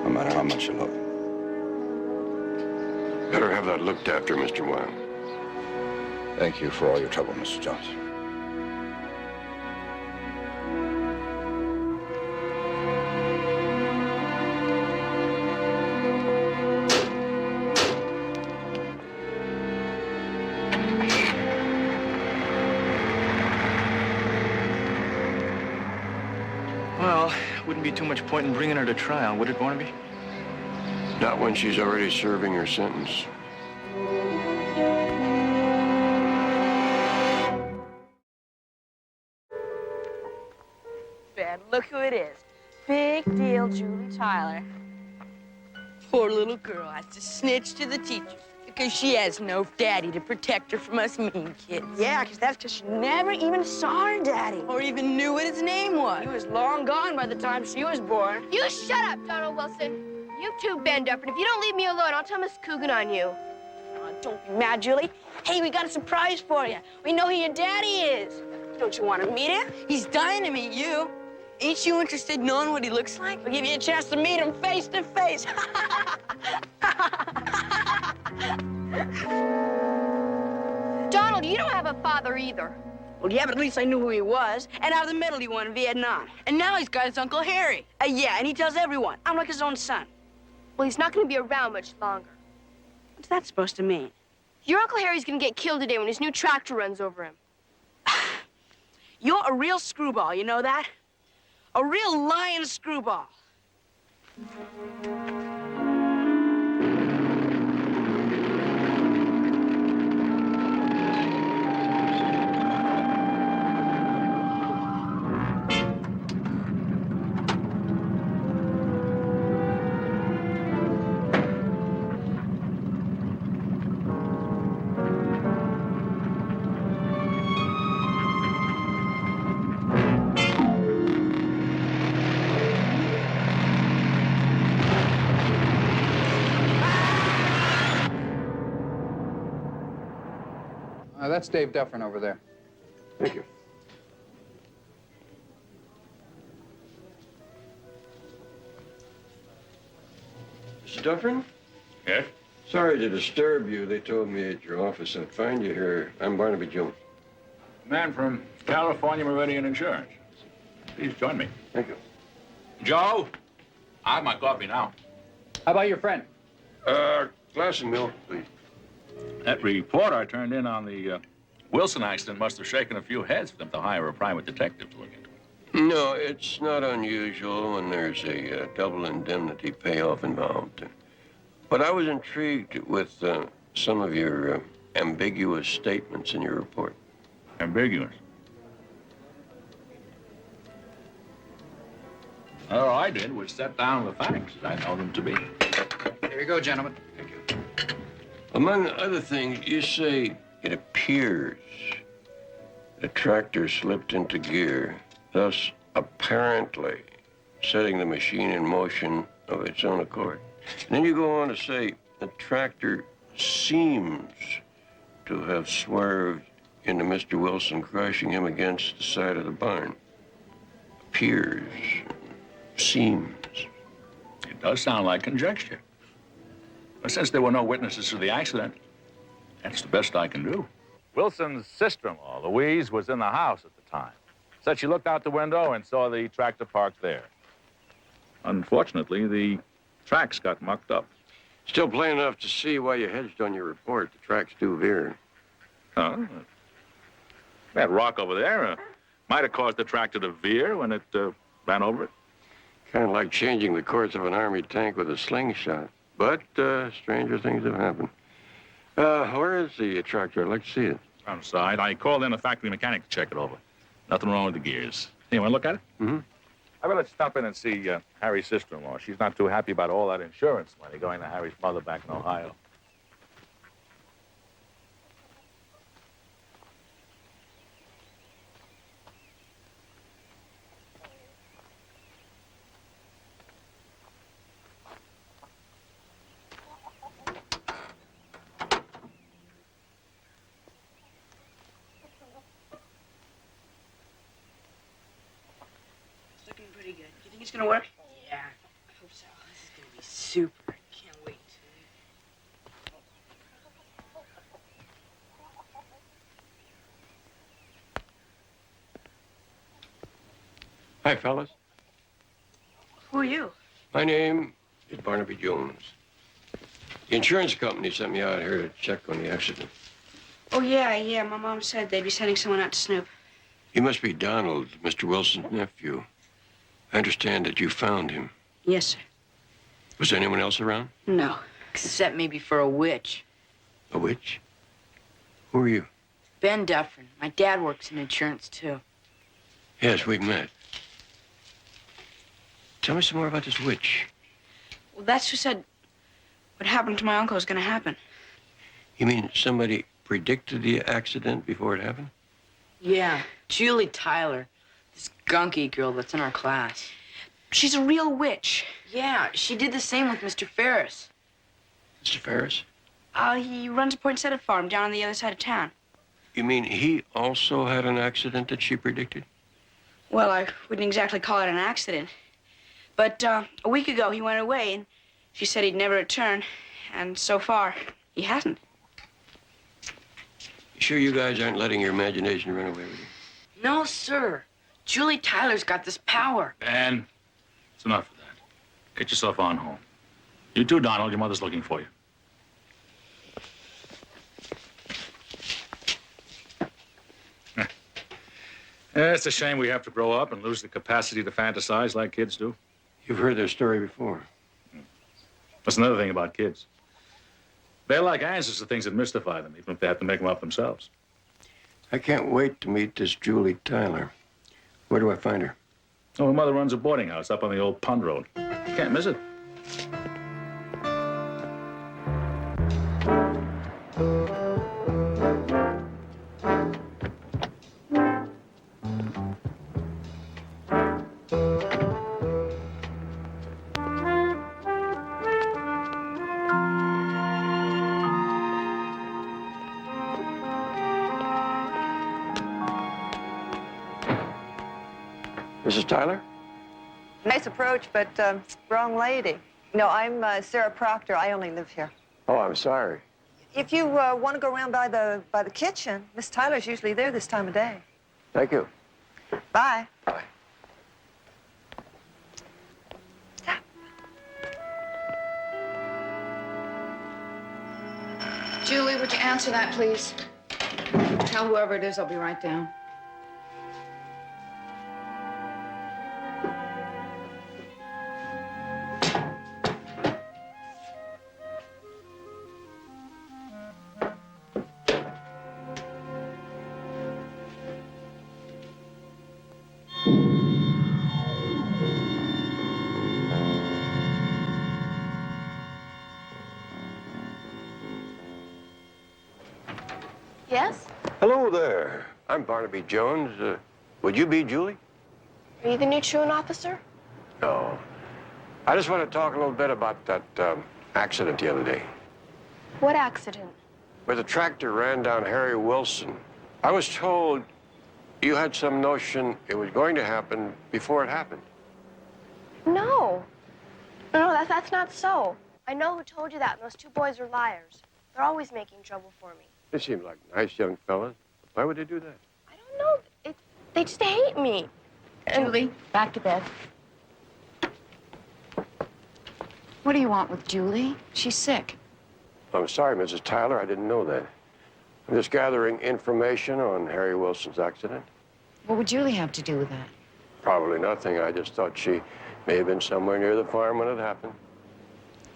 no matter how much you love them. Better have that looked after, Mr. Wang. Thank you for all your trouble, Mr. Jones. Well, wouldn't be too much point in bringing her to trial, would it, Barnaby? Not when she's already serving her sentence. Ben, look who it is. Big deal, Julie Tyler. Poor little girl has to snitch to the teacher because she has no daddy to protect her from us mean kids. Yeah, that's because she never even saw her daddy. Or even knew what his name was. He was long gone by the time she was born. You shut up, Donald Wilson. You two bend up, and if you don't leave me alone, I'll tell Miss Coogan on you. Oh, don't be mad, Julie. Hey, we got a surprise for you. We know who your daddy is. Don't you want to meet him? He's dying to meet you. Ain't you interested in knowing what he looks like? We'll give you a chance to meet him face to face. Donald, you don't have a father either. Well, yeah, but at least I knew who he was. And out of the middle, he won in Vietnam. And now he's got his Uncle Harry. Yeah, and he tells everyone. I'm like his own son. Well, he's not going to be around much longer. What's that supposed to mean? Your Uncle Harry's going to get killed today when his new tractor runs over him. You're a real screwball, you know that? A real lying screwball. That's Dave Dufferin over there. Thank you. Mr. Dufferin? Yes? Sorry to disturb you. They told me at your office I'd find you here. I'm Barnaby Jones. Man from California Meridian Insurance. Please join me. Thank you. Joe, I have my coffee now. How about your friend? Glass and milk, please. That report I turned in on the Wilson accident must have shaken a few heads for them to hire a private detective to look into it. No, it's not unusual when there's a double indemnity payoff involved. But I was intrigued with some of your ambiguous statements in your report. Ambiguous? All I did was set down the facts as I know them to be. Here you go, gentlemen. Thank you. Among other things, you say it appears the tractor slipped into gear, thus apparently setting the machine in motion of its own accord. And then you go on to say the tractor seems to have swerved into Mr. Wilson, crashing him against the side of the barn. Appears, seems. It does sound like conjecture. But since there were no witnesses to the accident, that's the best I can do. Wilson's sister-in-law, Louise, was in the house at the time. Said she looked out the window and saw the tractor parked there. Unfortunately, the tracks got mucked up. Still plain enough to see why you hedged on your report. The tracks do veer. Huh? That rock over there might have caused the tractor to veer when it ran over it. Kind of like changing the course of an army tank with a slingshot. But stranger things have happened. Where is the tractor? I'd like to see it. Outside. I called in a factory mechanic to check it over. Nothing wrong with the gears. You want to look at it? Mm-hmm. I better stop in and see Harry's sister-in-law. She's not too happy about all that insurance money going to Harry's mother back in Ohio. Looking pretty good. You think it's gonna work? Yeah, I hope so. This is gonna be super. Can't wait. Hi, fellas. Who are you? My name is Barnaby Jones. The insurance company sent me out here to check on the accident. Oh, yeah. My mom said they'd be sending someone out to snoop. You must be Donald, Mr. Wilson's nephew. I understand that you found him. Yes, sir. Was there anyone else around? No, except maybe for a witch. A witch? Who are you? Ben Dufferin. My dad works in insurance, too. Yes, we've met. Tell me some more about this witch. Well, that's who said what happened to my uncle was gonna happen. You mean somebody predicted the accident before it happened? Yeah, Julie Tyler. This gunky girl that's in our class. She's a real witch. Yeah, she did the same with Mr. Ferris. Mr. Ferris? He runs a poinsettia farm down on the other side of town. You mean he also had an accident that she predicted? Well, I wouldn't exactly call it an accident. But a week ago, he went away, and she said he'd never return. And so far, he hasn't. You sure you guys aren't letting your imagination run away with you? No, sir. Julie Tyler's got this power. Ben, it's enough of that. Get yourself on home. You too, Donald. Your mother's looking for you. Yeah, it's a shame we have to grow up and lose the capacity to fantasize like kids do. You've heard their story before. That's another thing about kids. They like answers to things that mystify them, even if they have to make them up themselves. I can't wait to meet this Julie Tyler. Where do I find her? Oh, her mother runs a boarding house up on the old Pond Road. You can't miss it. Mrs. Tyler? Nice approach, but wrong lady. No, I'm Sarah Proctor. I only live here. Oh, I'm sorry. If you want to go around by the kitchen, Miss Tyler's usually there this time of day. Thank you. Bye. Bye. Julie, would you answer that, please? Tell whoever it is I'll be right down. Yes? Hello there. I'm Barnaby Jones. Would you be Julie? Are you the new truant officer? No. I just want to talk a little bit about that accident the other day, What accident? where the tractor ran down Harry Wilson. I was told you had some notion it was going to happen before it happened. No. No, that's not so. I know who told you that, and those two boys are liars. They're always making trouble for me. They seem like nice young fellas. Why would they do that? I don't know. They just hate me. Julie, back to bed. What do you want with Julie? She's sick. I'm sorry, Mrs. Tyler. I didn't know that. I'm just gathering information on Harry Wilson's accident. What would Julie have to do with that? Probably nothing. I just thought she may have been somewhere near the farm when it happened.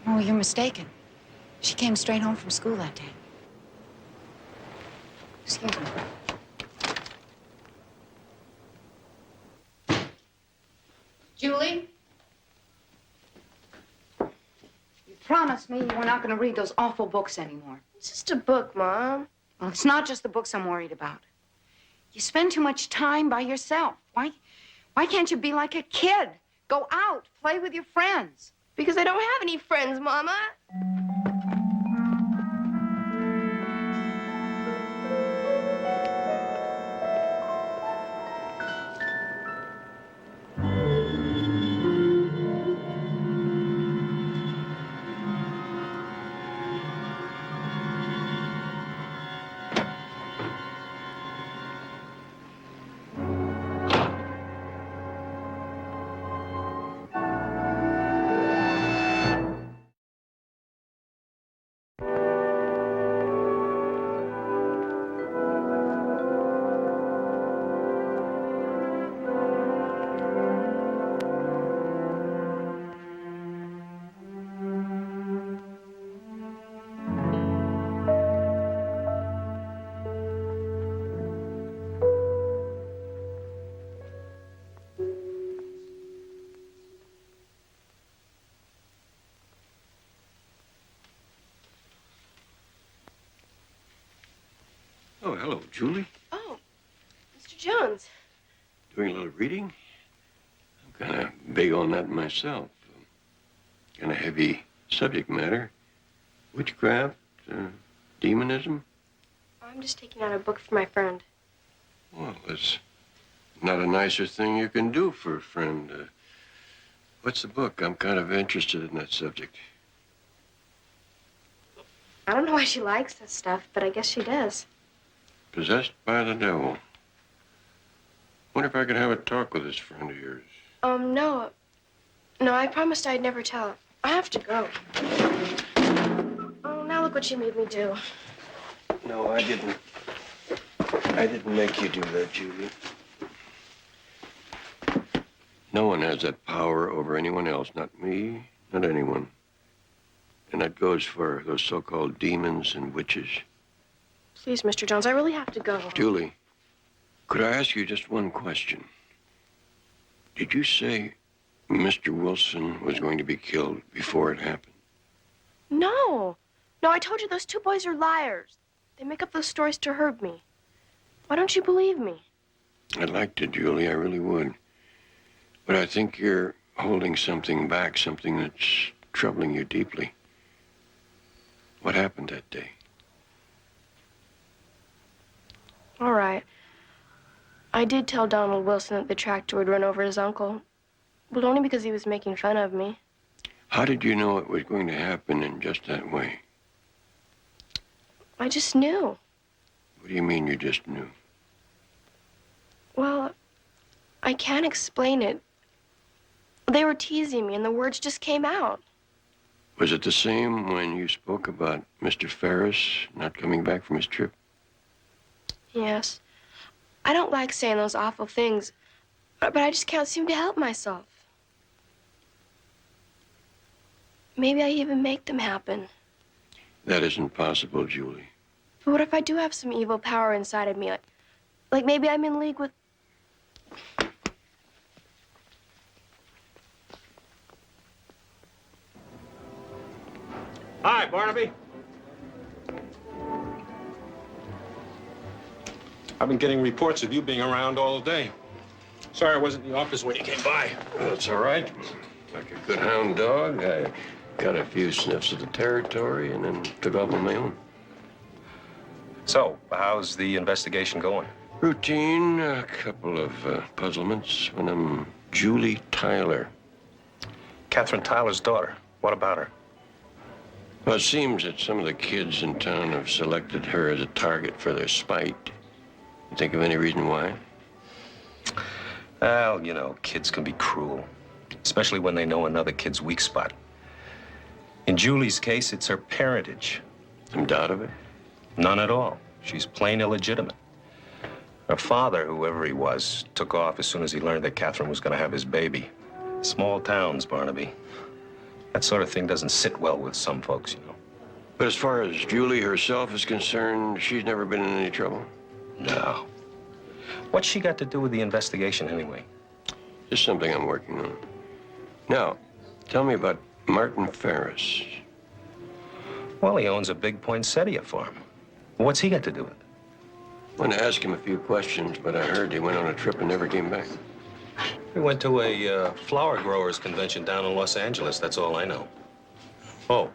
Oh, you're mistaken. She came straight home from school that day. Excuse me. Julie? You promised me you were not going to read those awful books anymore. It's just a book, Mom. Well, it's not just the books I'm worried about. You spend too much time by yourself. Why can't you be like a kid? Go out, play with your friends. Because I don't have any friends, Mama. Oh, hello, Julie. Oh, Mr. Jones. Doing a little reading? I'm kind of big on that myself. Kind of heavy subject matter. Witchcraft, demonism. I'm just taking out a book for my friend. Well, it's not a nicer thing you can do for a friend. What's the book? I'm kind of interested in that subject. I don't know why she likes this stuff, but I guess she does. Possessed by the devil. Wonder if I could have a talk with this friend of yours. No. No, I promised I'd never tell her. I have to go. Oh, now look what she made me do. No, I didn't. I didn't make you do that, Julie. No one has that power over anyone else. Not me, not anyone. And that goes for those so-called demons and witches. Please, Mr. Jones, I really have to go. Julie, could I ask you just one question? Did you say Mr. Wilson was going to be killed before it happened? No. No, I told you those two boys are liars. They make up those stories to hurt me. Why don't you believe me? I'd like to, Julie, I really would. But I think you're holding something back, something that's troubling you deeply. What happened that day? All right. I did tell Donald Wilson that the tractor would run over his uncle, but only because he was making fun of me. How did you know it was going to happen in just that way? I just knew. What do you mean you just knew? Well, I can't explain it. They were teasing me, and the words just came out. Was it the same when you spoke about Mr. Ferris not coming back from his trip? Yes. I don't like saying those awful things, but I just can't seem to help myself. Maybe I even make them happen. That isn't possible, Julie. But what if I do have some evil power inside of me? Like maybe I'm in league with... Hi, Barnaby. I've been getting reports of you being around all day. Sorry I wasn't in the office when you came by. That's all right. Like a good hound dog, I got a few sniffs of the territory and then took off on my own. So, how's the investigation going? Routine, a couple of puzzlements. One of them, Julie Tyler. Catherine Tyler's daughter. What about her? Well, it seems that some of the kids in town have selected her as a target for their spite. You think of any reason why? Well, you know, kids can be cruel, especially when they know another kid's weak spot. In Julie's case, it's her parentage. Some doubt of it? None at all. She's plain illegitimate. Her father, whoever he was, took off as soon as he learned that Catherine was going to have his baby. Small towns, Barnaby. That sort of thing doesn't sit well with some folks, you know. But as far as Julie herself is concerned, she's never been in any trouble? No. What's she got to do with the investigation, anyway? Just something I'm working on. Now, tell me about Martin Ferris. Well, he owns a big poinsettia farm. What's he got to do with it? I want to ask him a few questions, but I heard he went on a trip and never came back. We went to a flower growers convention down in Los Angeles. That's all I know. Oh,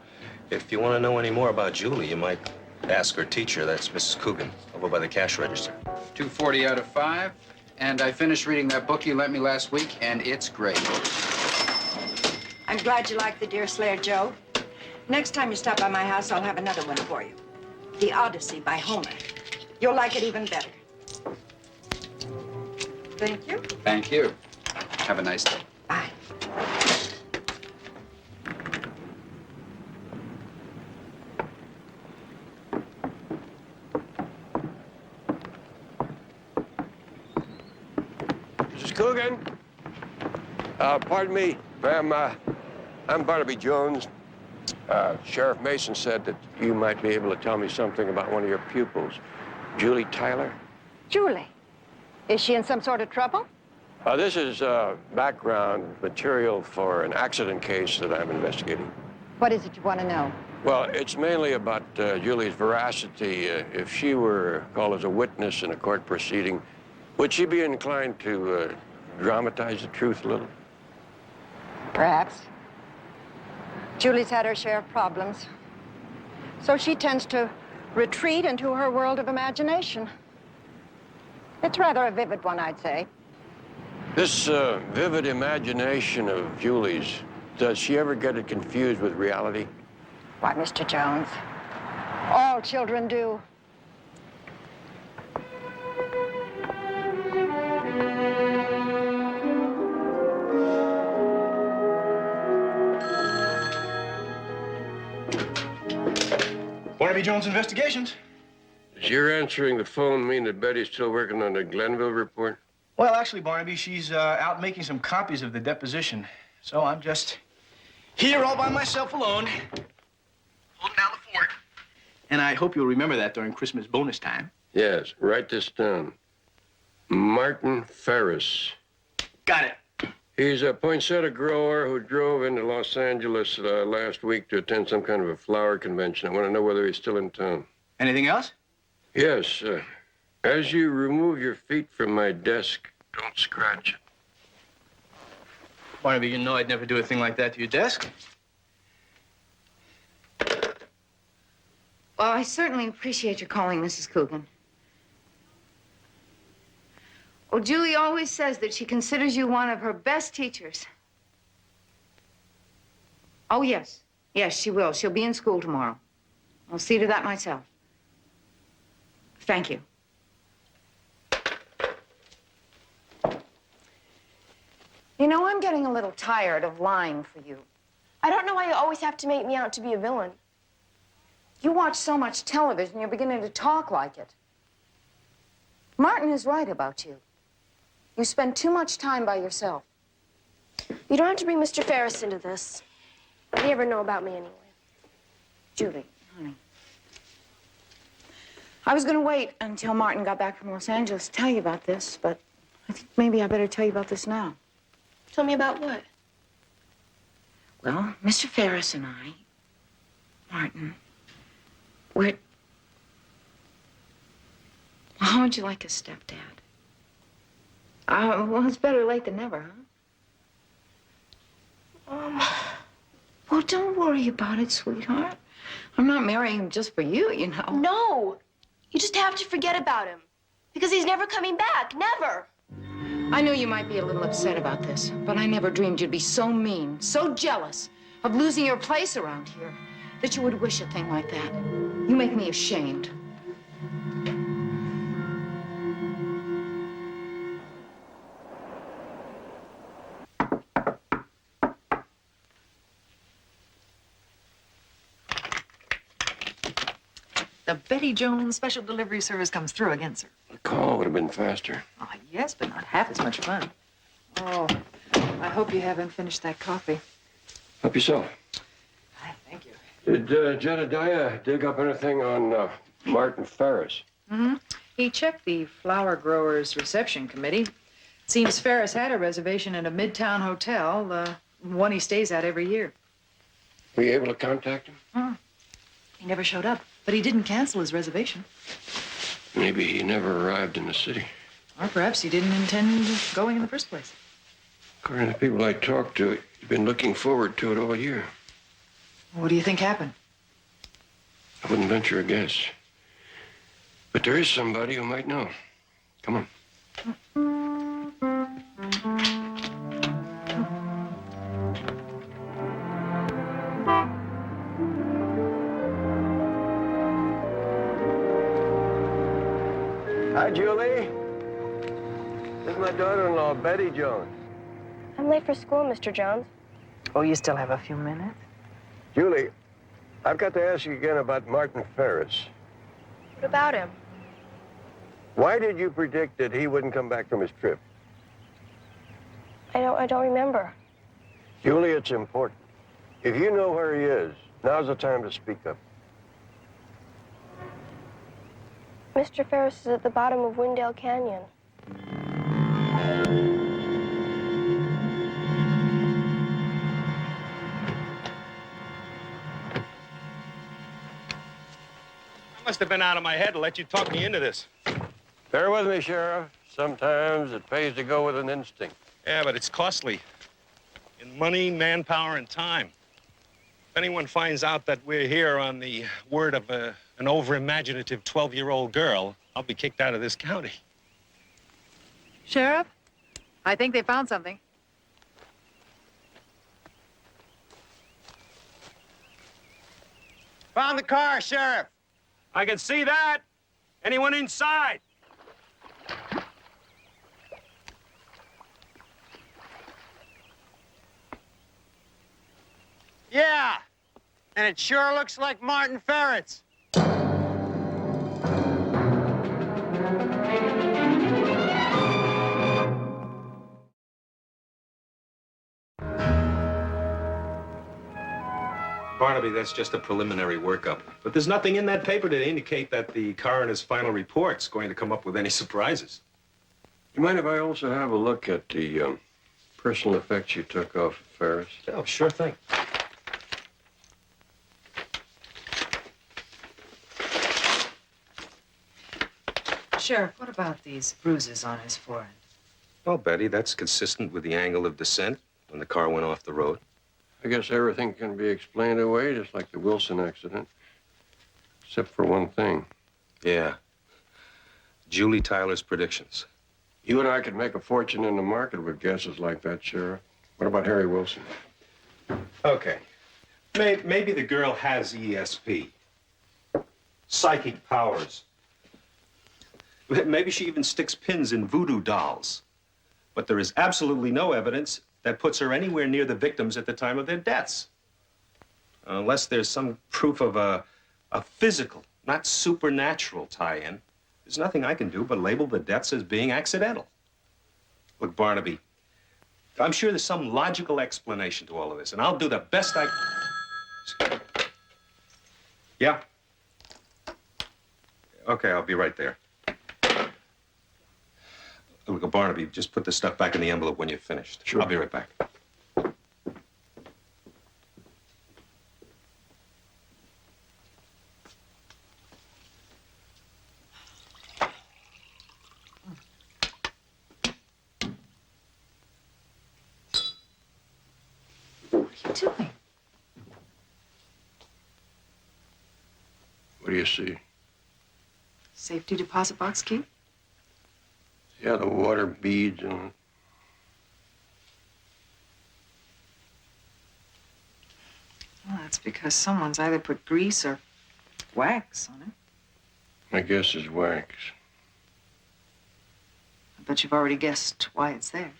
if you want to know any more about Julie, you might ask her teacher. That's Mrs. Coogan, over by the cash register. 240 out of 5. And I finished reading that book you lent me last week, and it's great. I'm glad you like the Deer Slayer, Joe. Next time you stop by my house, I'll have another one for you. The Odyssey by Homer. You'll like it even better. Thank you. Thank you. Have a nice day. Bye. Mrs. Coogan? Pardon me, ma'am. I'm Barnaby Jones. Sheriff Mason said that you might be able to tell me something about one of your pupils, Julie Tyler. Julie, is she in some sort of trouble? This is background material for an accident case that I'm investigating. What is it you want to know? Well, it's mainly about Julie's veracity. If she were called as a witness in a court proceeding, would she be inclined to dramatize the truth a little? Perhaps. Julie's had her share of problems. So she tends to retreat into her world of imagination. It's rather a vivid one, I'd say. This vivid imagination of Julie's, does she ever get it confused with reality? Why, Mr. Jones, all children do. Barnaby Jones Investigations. Does your answering the phone mean that Betty's still working on the Glenville report? Well, actually, actually, Barnaby, she's out making some copies of the deposition. So I'm just here all by myself alone, holding down the fort. And I hope you'll remember that during Christmas bonus time. Yes, write this down. Martin Ferris. Got it. He's a poinsettia grower who drove into Los Angeles last week to attend some kind of a flower convention. I want to know whether he's still in town. Anything else? Yes. As you remove your feet from my desk, don't scratch it. Barnaby, you know I'd never do a thing like that to your desk. Well, I certainly appreciate your calling, Mrs. Coogan. Well, Julie always says that she considers you one of her best teachers. Oh, yes. Yes, she will. She'll be in school tomorrow. I'll see to that myself. Thank you. You know, I'm getting a little tired of lying for you. I don't know why you always have to make me out to be a villain. You watch so much television, you're beginning to talk like it. Martin is right about you. You spend too much time by yourself. You don't have to bring Mr. Ferris into this. He never know about me anyway. Julie, honey. I was going to wait until Martin got back from Los Angeles to tell you about this, but I think maybe I better tell you about this now. Tell me about what? Well, Mr. Ferris and I, Martin, we're... Well, how would you like a stepdad? Well, it's better late than never, huh? Well, don't worry about it, sweetheart. I'm not marrying him just for you, you know. No! You just have to forget about him. Because he's never coming back. Never! I know you might be a little upset about this, but I never dreamed you'd be so mean, so jealous of losing your place around here that you would wish a thing like that. You make me ashamed. The Betty Jones special delivery service comes through again, sir. The call would have been faster. Oh, yes, but not half as much fun. Oh, I hope you haven't finished that coffee. Help yourself. Thank you. Did Jedediah dig up anything on Martin Ferris? Mm-hmm. He checked the flower growers' reception committee. Seems Ferris had a reservation at a midtown hotel, the one he stays at every year. Were you able to contact him? He never showed up, but he didn't cancel his reservation. Maybe he never arrived in the city. Or perhaps he didn't intend going in the first place. According to the people I talked to, he'd been looking forward to it all year. What do you think happened? I wouldn't venture a guess. But there is somebody who might know. Come on. Hi, Julie. This is my daughter-in-law, Betty Jones. I'm late for school, Mr. Jones. Oh, you still have a few minutes? Julie, I've got to ask you again about Martin Ferris. What about him? Why did you predict that he wouldn't come back from his trip? I don't remember. Julie, it's important. If you know where he is, now's the time to speak up. Mr. Ferris is at the bottom of Windale Canyon. I must have been out of my head to let you talk me into this. Bear with me, Sheriff. Sometimes it pays to go with an instinct. Yeah, but it's costly. In money, manpower, and time. If anyone finds out that we're here on the word of an over-imaginative 12-year-old girl, I'll be kicked out of this county. Sheriff, I think they found something. Found the car, Sheriff. I can see that. Anyone inside? Yeah, and it sure looks like Martin Ferris. Barnaby, that's just a preliminary workup. But there's nothing in that paper to indicate that the coroner's final report's going to come up with any surprises. You mind if I also have a look at the personal effects you took off of Ferris? Oh, sure thing. Sheriff, what about these bruises on his forehead? Well, Betty, that's consistent with the angle of descent when the car went off the road. I guess everything can be explained away, just like the Wilson accident. Except for one thing. Yeah. Julie Tyler's predictions. You and I could make a fortune in the market with guesses like that, Sheriff. What about Harry Wilson? Okay. Maybe the girl has ESP. Psychic powers. Maybe she even sticks pins in voodoo dolls. But there is absolutely no evidence that puts her anywhere near the victims at the time of their deaths. Unless there's some proof of a physical, not supernatural tie-in, there's nothing I can do but label the deaths as being accidental. Look, Barnaby, I'm sure there's some logical explanation to all of this, and I'll do the best I can. Yeah? Okay, I'll be right there. Look, Barnaby, just put this stuff back in the envelope when you're finished. Sure. I'll be right back. What are you doing? What do you see? Safety deposit box key? Yeah, the water beads and... Well, that's because someone's either put grease or wax on it. My guess is wax. I bet you've already guessed why it's there.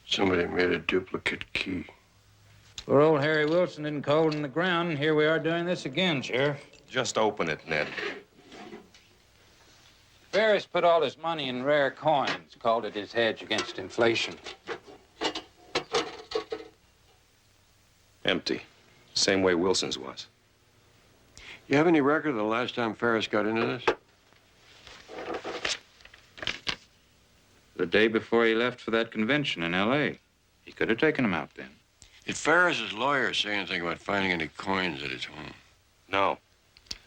Somebody made a duplicate key. Poor old Harry Wilson didn't cold in the ground, and here we are doing this again, Sheriff. Just open it, Ned. Ferris put all his money in rare coins, called it his hedge against inflation. Empty. Same way Wilson's was. You have any record of the last time Ferris got into this? The day before he left for that convention in L.A. He could have taken him out then. Did Ferris's lawyer say anything about finding any coins at his home? No.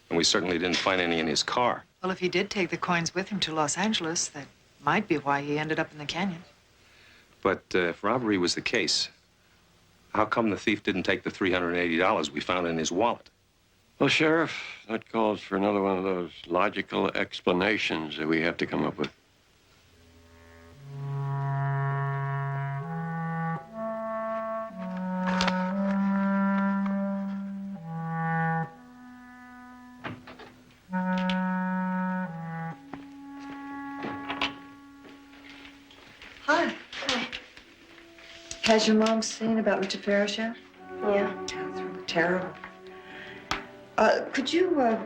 And we certainly didn't find any in his car. Well, if he did take the coins with him to Los Angeles, that might be why he ended up in the canyon. But if robbery was the case, how come the thief didn't take the $380 we found in his wallet? Well, Sheriff, that calls for another one of those logical explanations that we have to come up with. Hi. Hi. Has your mom seen about Mr. Ferris yet? Yeah. It's really terrible. Could you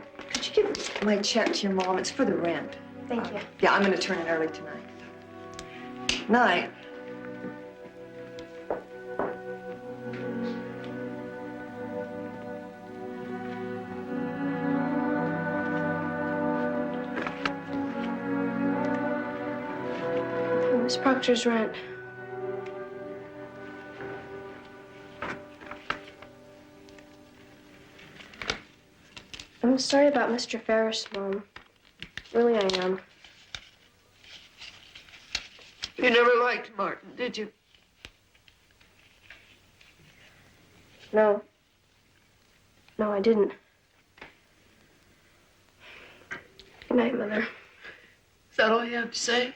give my check to your mom? It's for the rent. Thank you. Yeah, I'm gonna turn in early tonight. Night. Miss Proctor's rent. I'm sorry about Mr. Ferris, Mom. Really, I am. You never liked Martin, did you? No. No, I didn't. Good night, Mother. Is that all you have to say?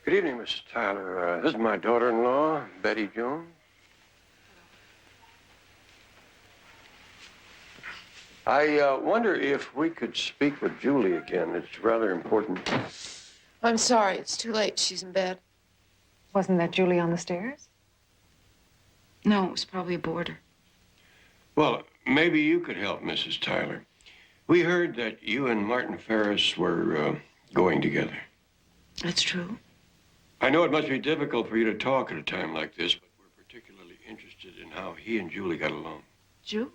Good evening, Mrs. Tyler. This is my daughter-in-law, Betty Jones. I wonder if we could speak with Julie again. It's rather important. I'm sorry. It's too late. She's in bed. Wasn't that Julie on the stairs? No, it was probably a boarder. Well, maybe you could help, Mrs. Tyler. We heard that you and Martin Ferris were going together. That's true. I know it must be difficult for you to talk at a time like this, but we're particularly interested in how he and Julie got along. Julie?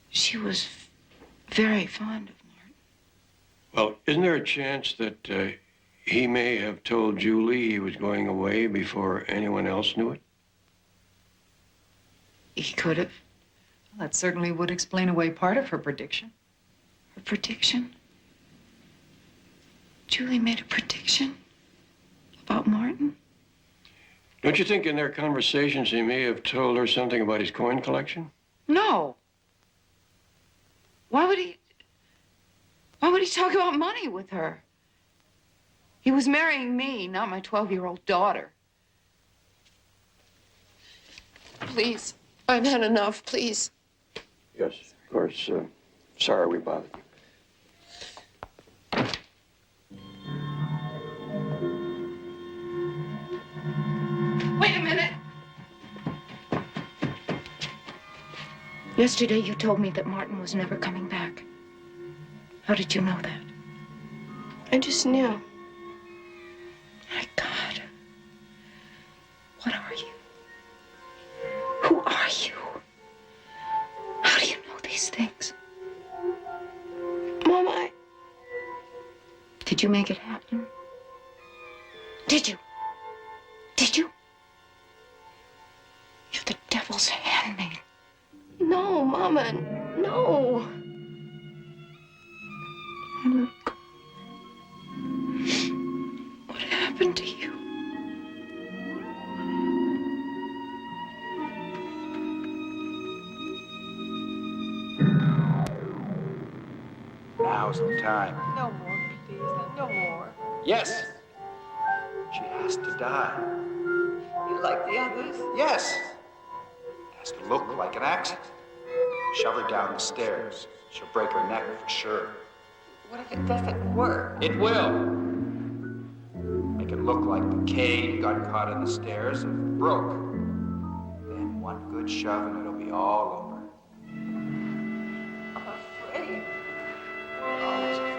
She was very fond of Martin. Well, isn't there a chance that he may have told Julie he was going away before anyone else knew it? He could have. Well, that certainly would explain away part of her prediction. Her prediction? Julie made a prediction about Martin? Don't you think in their conversations he may have told her something about his coin collection? No. Why would he talk about money with her? He was marrying me, not my 12-year-old daughter. Please, I've had enough, please. Yes, of course. Sorry we bothered you. Wait a minute. Yesterday, you told me that Martin was never coming back. How did you know that? I just knew. My God. What are you? Who are you? How do you know these things? Mama, Did you make it happen? Did you? Did you? You're the devil's handmaid. No, Mama, no. Look. What happened to you? Now's the time. No more, please. No more. Yes. She has to die. You like the others? Yes. It has to look like an accident. Shove her down the stairs. She'll break her neck for sure. What if it doesn't work? It will. Make it look like the cane got caught in the stairs and broke. Then one good shove and it'll be all over. I'm afraid. Always afraid.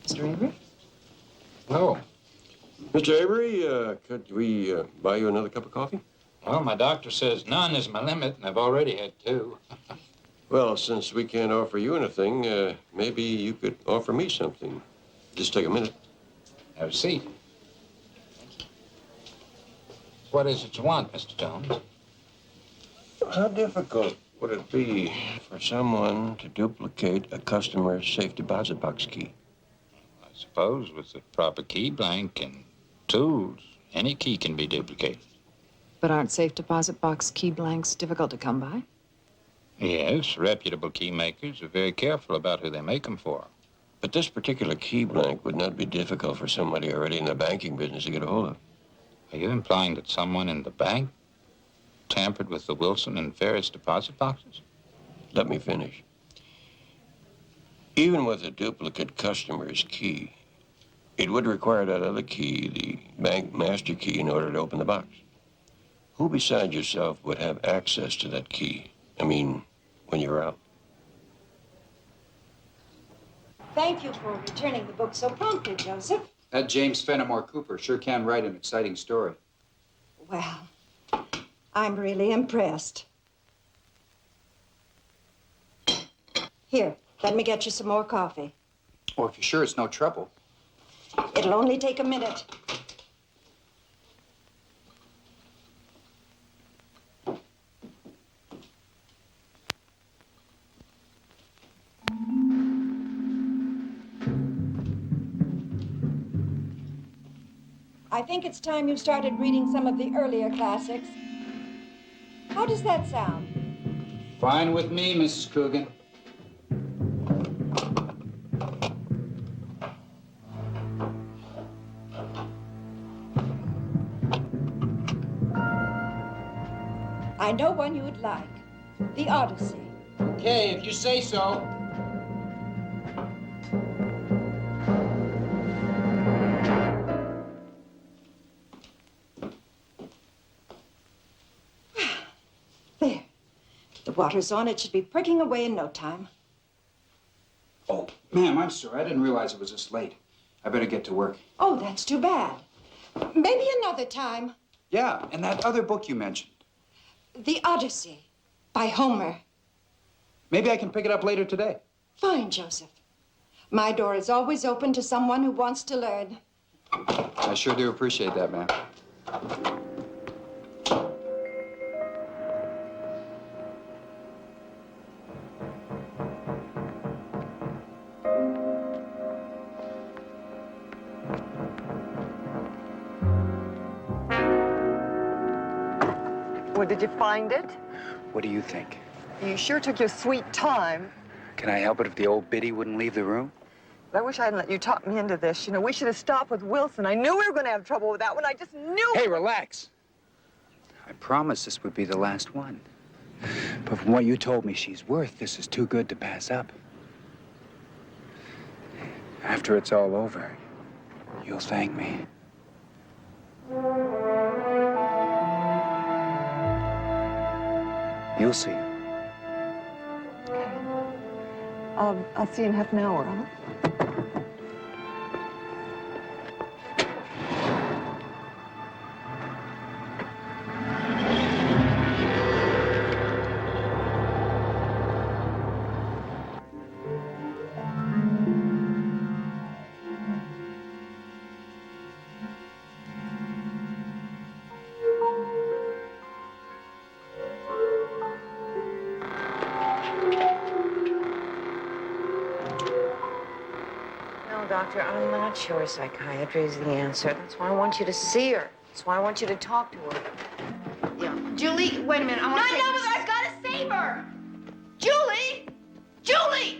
Mr. Avery? Oh, Mr. Avery, could we buy you another cup of coffee? well, my doctor says none is my limit, and I've already had 2. Well, since we can't offer you anything, maybe you could offer me something. Just take a minute. Have a seat. What is it you want, Mr. Jones? How difficult would it be for someone to duplicate a customer's safe deposit box key? I suppose with the proper key blank and tools, any key can be duplicated. But aren't safe deposit box key blanks difficult to come by? Yes, reputable key makers are very careful about who they make them for. But this particular key blank would not be difficult for somebody already in the banking business to get a hold of. Are you implying that someone in the bank tampered with the Wilson and Ferris deposit boxes? Let me finish. Even with a duplicate customer's key, it would require that other key, the bank master key, in order to open the box. Who besides yourself would have access to that key? I mean, when you're out. Thank you for returning the book so promptly, Joseph. That James Fenimore Cooper sure can write an exciting story. Well, I'm really impressed. Here, let me get you some more coffee. Oh, if you're sure it's no trouble. It'll only take a minute. I think it's time you started reading some of the earlier classics. How does that sound? Fine with me, Mrs. Coogan. I know one you would like. The Odyssey. Okay, if you say so. The water's on. It should be perking away in no time. Oh, ma'am, I'm sorry. I didn't realize it was this late. I better get to work. Oh, that's too bad. Maybe another time. Yeah, and that other book you mentioned. The Odyssey by Homer. Maybe I can pick it up later today. Fine, Joseph. My door is always open to someone who wants to learn. I sure do appreciate that, ma'am. Well, did you find it? What do you think? You sure took your sweet time. Can I help it if the old biddy wouldn't leave the room? I wish I hadn't let you talk me into this. You know, we should have stopped with Wilson. I knew we were going to have trouble with that one. I just knew. Hey, relax. I promised this would be the last one. But from what you told me she's worth, this is too good to pass up. After it's all over, you'll thank me. You'll see. Okay. I'll see you in half an hour, huh? Doctor, I'm not sure psychiatry is the answer. That's why I want you to see her. That's why I want you to talk to her. Yeah. Julie, wait a minute. I want to No, but I've got to save her. Julie! Julie!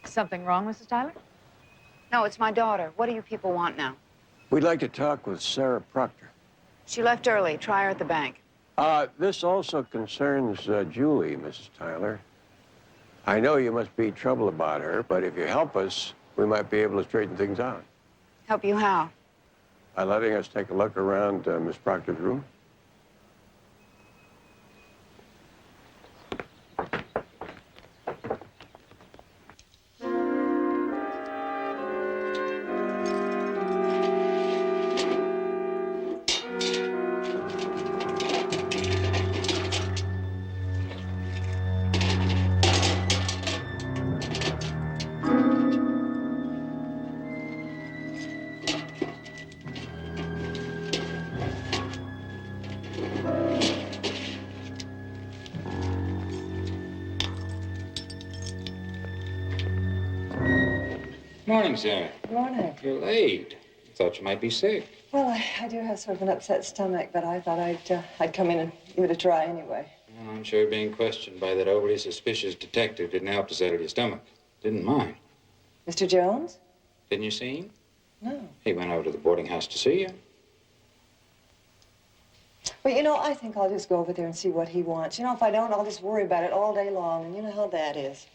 Something wrong, Mrs. Tyler? No, it's my daughter. What do you people want now? We'd like to talk with Sarah Proctor. She left early. Try her at the bank. This also concerns Julie, Mrs. Tyler. I know you must be troubled about her, but if you help us, we might be able to straighten things out. Help you how? By letting us take a look around Miss Proctor's room. Morning, Sarah. Morning. You're late. Thought you might be sick. Well, I do have sort of an upset stomach, but I thought I'd come in and give it a try anyway. Well, I'm sure being questioned by that overly suspicious detective didn't help to settle your stomach. Didn't mine. Mr. Jones? Didn't you see him? No. He went over to the boarding house to see you. Well, you know, I think I'll just go over there and see what he wants. You know, if I don't, I'll just worry about it all day long, and you know how that is.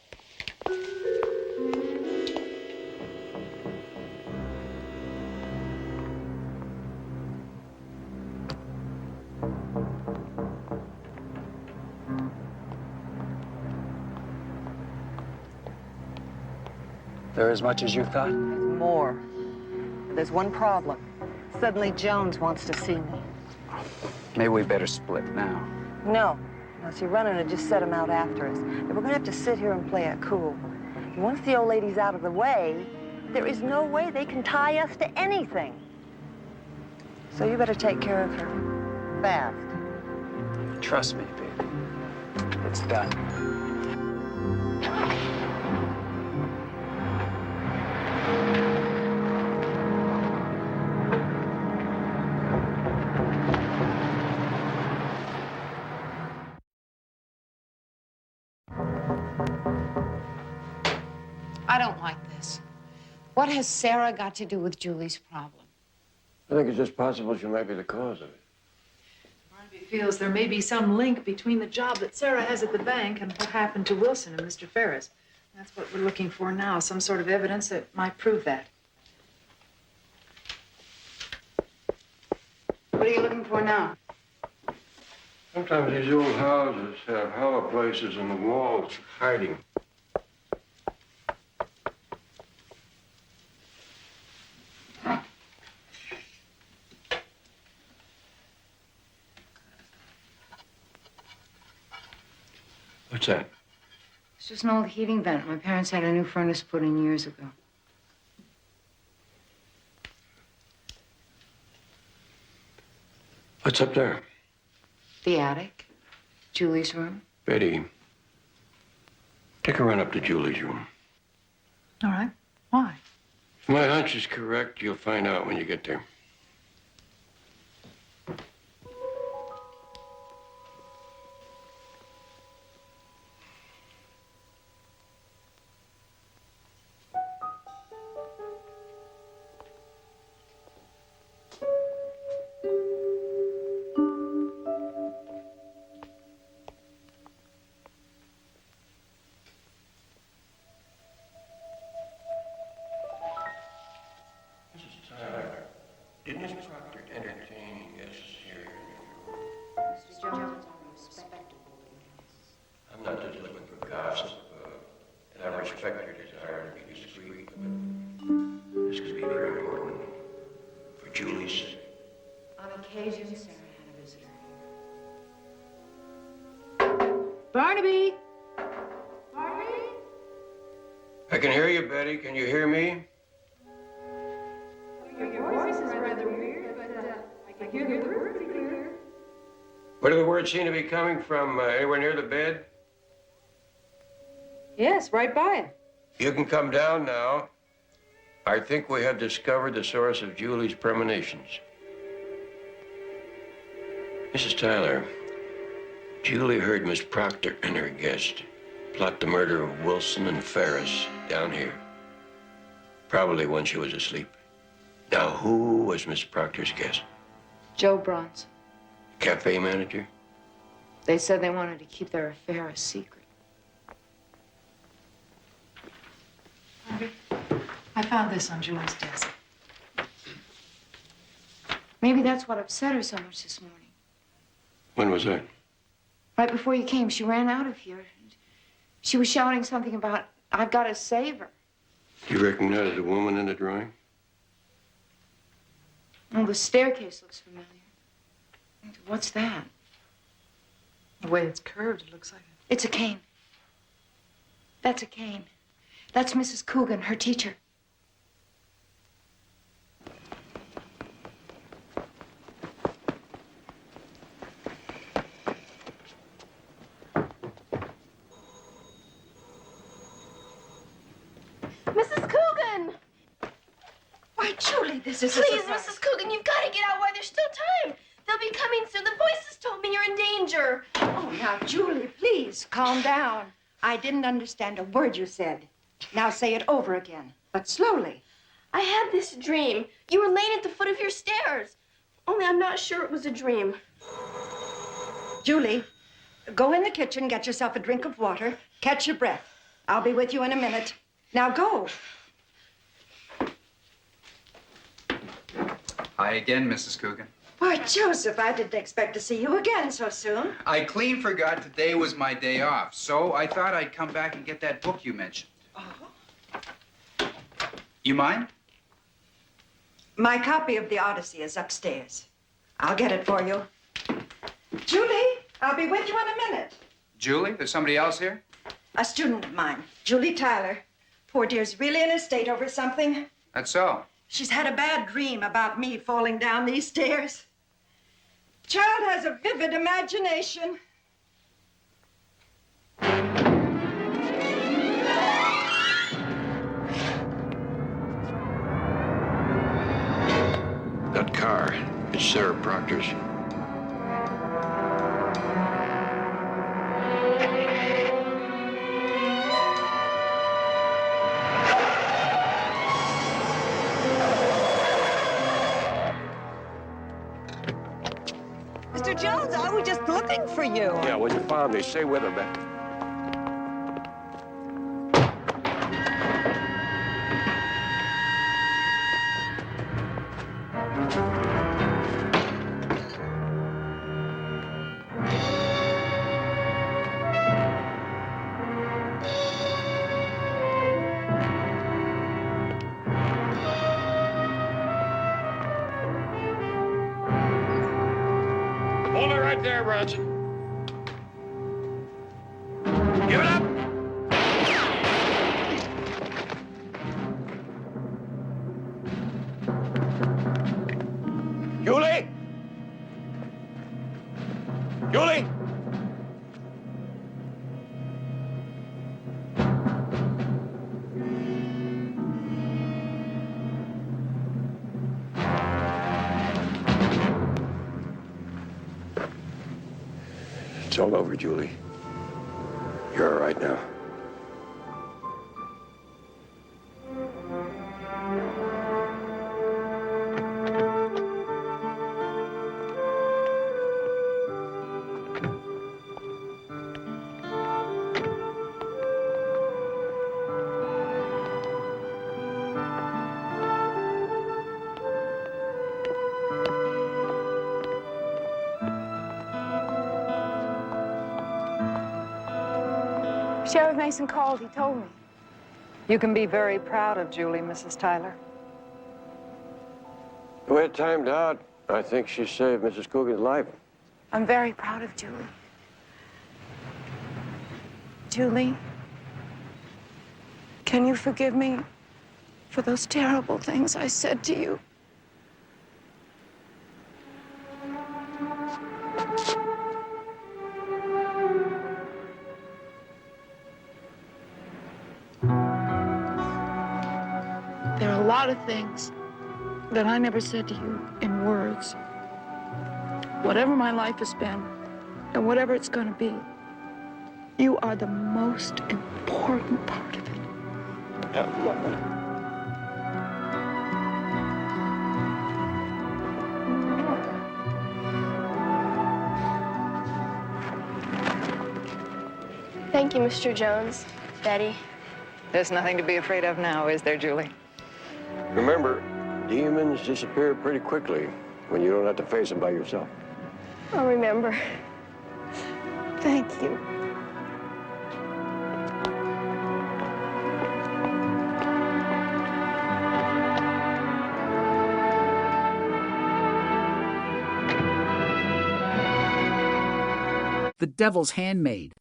They're as much as you thought? There's more. There's one problem. Suddenly Jones wants to see me. Maybe we better split now. No. Now, see, running to just set him out after us. And we're going to have to sit here and play it cool. And once the old lady's out of the way, there is no way they can tie us to anything. So you better take care of her fast. Trust me, baby. It's done. I don't like this. What has Sarah got to do with Julie's problem? I think it's just possible she might be the cause of it. Barnaby feels there may be some link between the job that Sarah has at the bank and what happened to Wilson and Mr. Ferris. That's what we're looking for now, some sort of evidence that might prove that. What are you looking for now? Sometimes these old houses have hollow places in the walls for hiding. What's that? It's just an old heating vent. My parents had a new furnace put in years ago. What's up there? The attic. Julie's room. Betty, take a run up to Julie's room. All right. Why? If my hunch is correct, you'll find out when you get there. Did Miss Proctor entertain guests here in your room? Mr. Jones are respectable. I'm not just looking for gossip, and I respect your desire to be discreet, but this could be very important for Julie's sake. On occasion, Sarah had a visitor here. Barnaby! Barnaby? I can hear you, Betty. Can you hear me? Your voice is rather weird, but I can hear the words pretty clear. Where do the words seem to be coming from? Anywhere near the bed? Yes, right by him. You can come down now. I think we have discovered the source of Julie's premonitions. Mrs. Tyler, Julie heard Miss Proctor and her guest plot the murder of Wilson and Ferris down here. Probably when she was asleep. Now, who was Miss Proctor's guest? Joe Bronson. Cafe manager? They said they wanted to keep their affair a secret. Barnaby, I found this on Julie's desk. Maybe that's what upset her so much this morning. When was that? Right before you came, she ran out of here. She was shouting something about, I've got to save her. Do you recognize the woman in the drawing? Oh, the staircase looks familiar. What's that? The way it's curved, it looks like it. It's a cane. That's a cane. That's Mrs. Coogan, her teacher. Mrs. Coogan! Why, Julie, this is Please, Mrs. Coogan, you've got to get out while there's still time. They'll be coming soon. The voices told me you're in danger. Oh, now, Julie, please, calm down. I didn't understand a word you said. Now say it over again, but slowly. I had this dream. You were laying at the foot of your stairs. Only I'm not sure it was a dream. Julie, go in the kitchen, get yourself a drink of water, catch your breath. I'll be with you in a minute. Now go. Hi again, Mrs. Coogan. Why, Joseph, I didn't expect to see you again so soon. I clean forgot today was my day off, so I thought I'd come back and get that book you mentioned. Oh. You mind? My copy of the Odyssey is upstairs. I'll get it for you. Julie, I'll be with you in a minute. Julie, there's somebody else here? A student of mine, Julie Tyler. Poor dear's really in a state over something. That's so. She's had a bad dream about me falling down these stairs. Child has a vivid imagination. That car, it's Sarah Proctor's. were just looking for you. Yeah, when you found me, stay with her, man. Hold it right there, Bronson. Give it up. Julie? Julie? It's all over, Julie. You're all right now. Sheriff Mason called, he told me. You can be very proud of Julie, Mrs. Tyler. The way it timed out, I think she saved Mrs. Coogan's life. I'm very proud of Julie. Julie, can you forgive me for those terrible things I said to you? There are a lot of things that I never said to you in words. Whatever my life has been, and whatever it's going to be, you are the most important part of it. Thank you, Mr. Jones. Betty. There's nothing to be afraid of now, is there, Julie? Remember, demons disappear pretty quickly when you don't have to face them by yourself. I'll remember. Thank you. The Devil's Handmaid.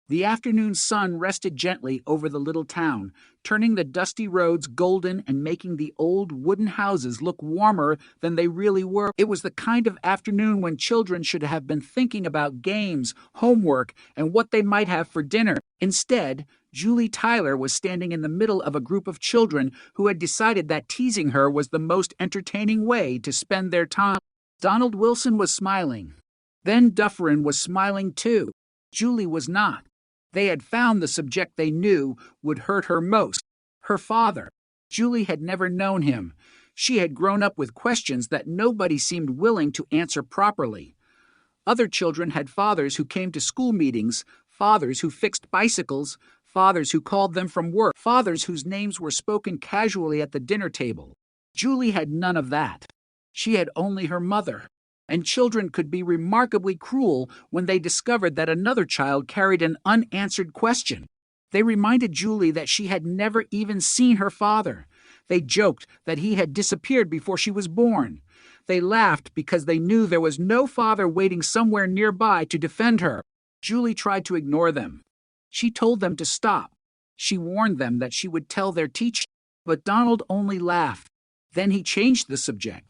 The afternoon sun rested gently over the little town, turning the dusty roads golden and making the old wooden houses look warmer than they really were. It was the kind of afternoon when children should have been thinking about games, homework, and what they might have for dinner. Instead, Julie Tyler was standing in the middle of a group of children who had decided that teasing her was the most entertaining way to spend their time. Donald Wilson was smiling. Then Dufferin was smiling too. Julie was not. They had found the subject they knew would hurt her most, her father. Julie had never known him. She had grown up with questions that nobody seemed willing to answer properly. Other children had fathers who came to school meetings, fathers who fixed bicycles, fathers who called them from work, fathers whose names were spoken casually at the dinner table. Julie had none of that. She had only her mother. And children could be remarkably cruel when they discovered that another child carried an unanswered question. They reminded Julie that she had never even seen her father. They joked that he had disappeared before she was born. They laughed because they knew there was no father waiting somewhere nearby to defend her. Julie tried to ignore them. She told them to stop. She warned them that she would tell their teacher, but Donald only laughed. Then he changed the subject.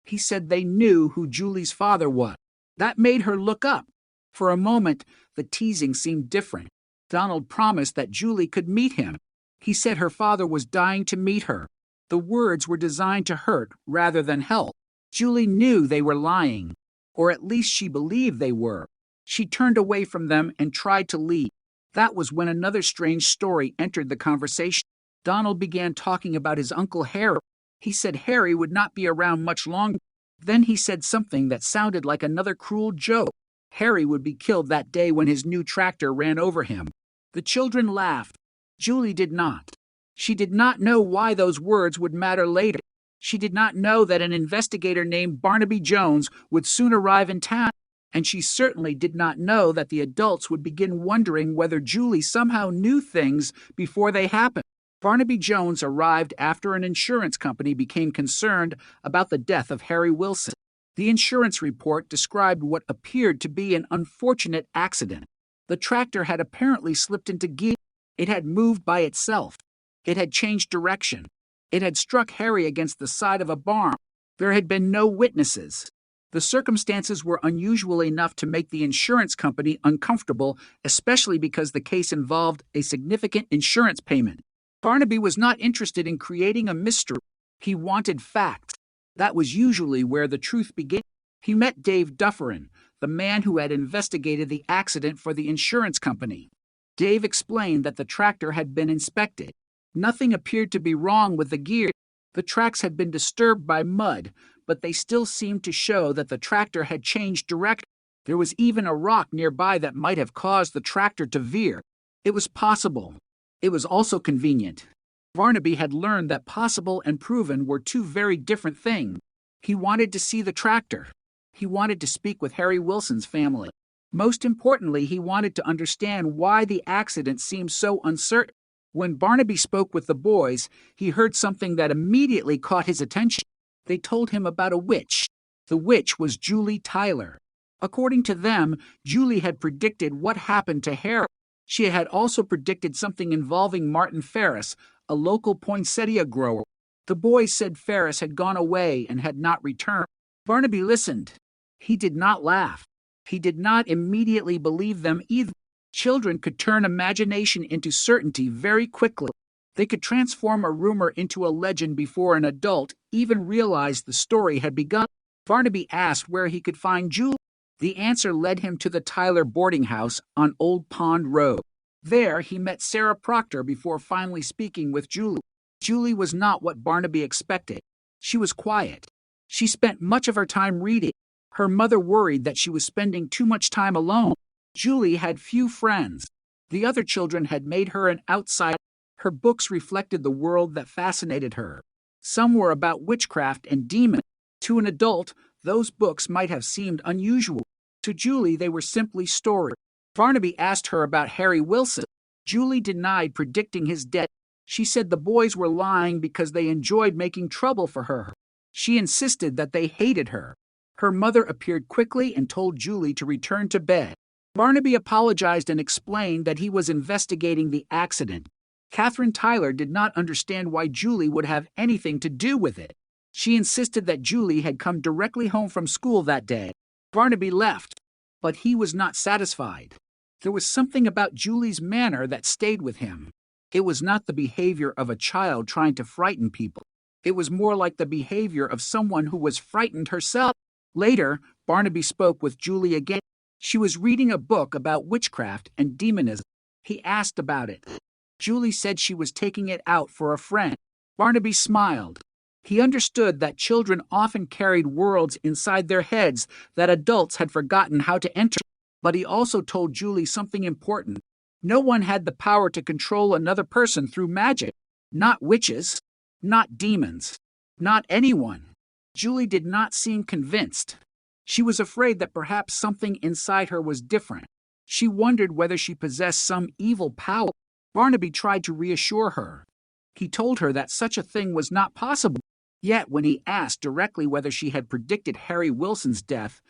He said they knew who Julie's father was. That made her look up. For a moment, the teasing seemed different. Donald promised that Julie could meet him. He said her father was dying to meet her. The words were designed to hurt rather than help. Julie knew they were lying, or at least she believed they were. She turned away from them and tried to leave. That was when another strange story entered the conversation. Donald began talking about his Uncle Harry. He said Harry would not be around much longer. Then he said something that sounded like another cruel joke. Harry would be killed that day when his new tractor ran over him. The children laughed. Julie did not. She did not know why those words would matter later. She did not know that an investigator named Barnaby Jones would soon arrive in town, and she certainly did not know that the adults would begin wondering whether Julie somehow knew things before they happened. Barnaby Jones arrived after an insurance company became concerned about the death of Harry Wilson. The insurance report described what appeared to be an unfortunate accident. The tractor had apparently slipped into gear. It had moved by itself. It had changed direction. It had struck Harry against the side of a barn. There had been no witnesses. The circumstances were unusual enough to make the insurance company uncomfortable, especially because the case involved a significant insurance payment. Barnaby was not interested in creating a mystery. He wanted facts. That was usually where the truth began. He met Dave Dufferin, the man who had investigated the accident for the insurance company. Dave explained that the tractor had been inspected. Nothing appeared to be wrong with the gear. The tracks had been disturbed by mud, but they still seemed to show that the tractor had changed direction. There was even a rock nearby that might have caused the tractor to veer. It was possible. It was also convenient. Barnaby had learned that possible and proven were two very different things. He wanted to see the tractor. He wanted to speak with Harry Wilson's family. Most importantly, he wanted to understand why the accident seemed so uncertain. When Barnaby spoke with the boys, he heard something that immediately caught his attention. They told him about a witch. The witch was Julie Tyler. According to them, Julie had predicted what happened to Harry. She had also predicted something involving Martin Ferris, a local poinsettia grower. The boys said Ferris had gone away and had not returned. Barnaby listened. He did not laugh. He did not immediately believe them either. Children could turn imagination into certainty very quickly. They could transform a rumor into a legend before an adult even realized the story had begun. Barnaby asked where he could find Julie. The answer led him to the Tyler boarding house on Old Pond Road. There, he met Sarah Proctor before finally speaking with Julie. Julie was not what Barnaby expected. She was quiet. She spent much of her time reading. Her mother worried that she was spending too much time alone. Julie had few friends. The other children had made her an outsider. Her books reflected the world that fascinated her. Some were about witchcraft and demons. To an adult, those books might have seemed unusual. To Julie, they were simply stories. Barnaby asked her about Harry Wilson. Julie denied predicting his death. She said the boys were lying because they enjoyed making trouble for her. She insisted that they hated her. Her mother appeared quickly and told Julie to return to bed. Barnaby apologized and explained that he was investigating the accident. Catherine Tyler did not understand why Julie would have anything to do with it. She insisted that Julie had come directly home from school that day. Barnaby left, but he was not satisfied. There was something about Julie's manner that stayed with him. It was not the behavior of a child trying to frighten people. It was more like the behavior of someone who was frightened herself. Later, Barnaby spoke with Julie again. She was reading a book about witchcraft and demonism. He asked about it. Julie said she was taking it out for a friend. Barnaby smiled. He understood that children often carried worlds inside their heads that adults had forgotten how to enter. But he also told Julie something important. No one had the power to control another person through magic. Not witches. Not demons. Not anyone. Julie did not seem convinced. She was afraid that perhaps something inside her was different. She wondered whether she possessed some evil power. Barnaby tried to reassure her. He told her that such a thing was not possible. Yet when he asked directly whether she had predicted Harry Wilson's death,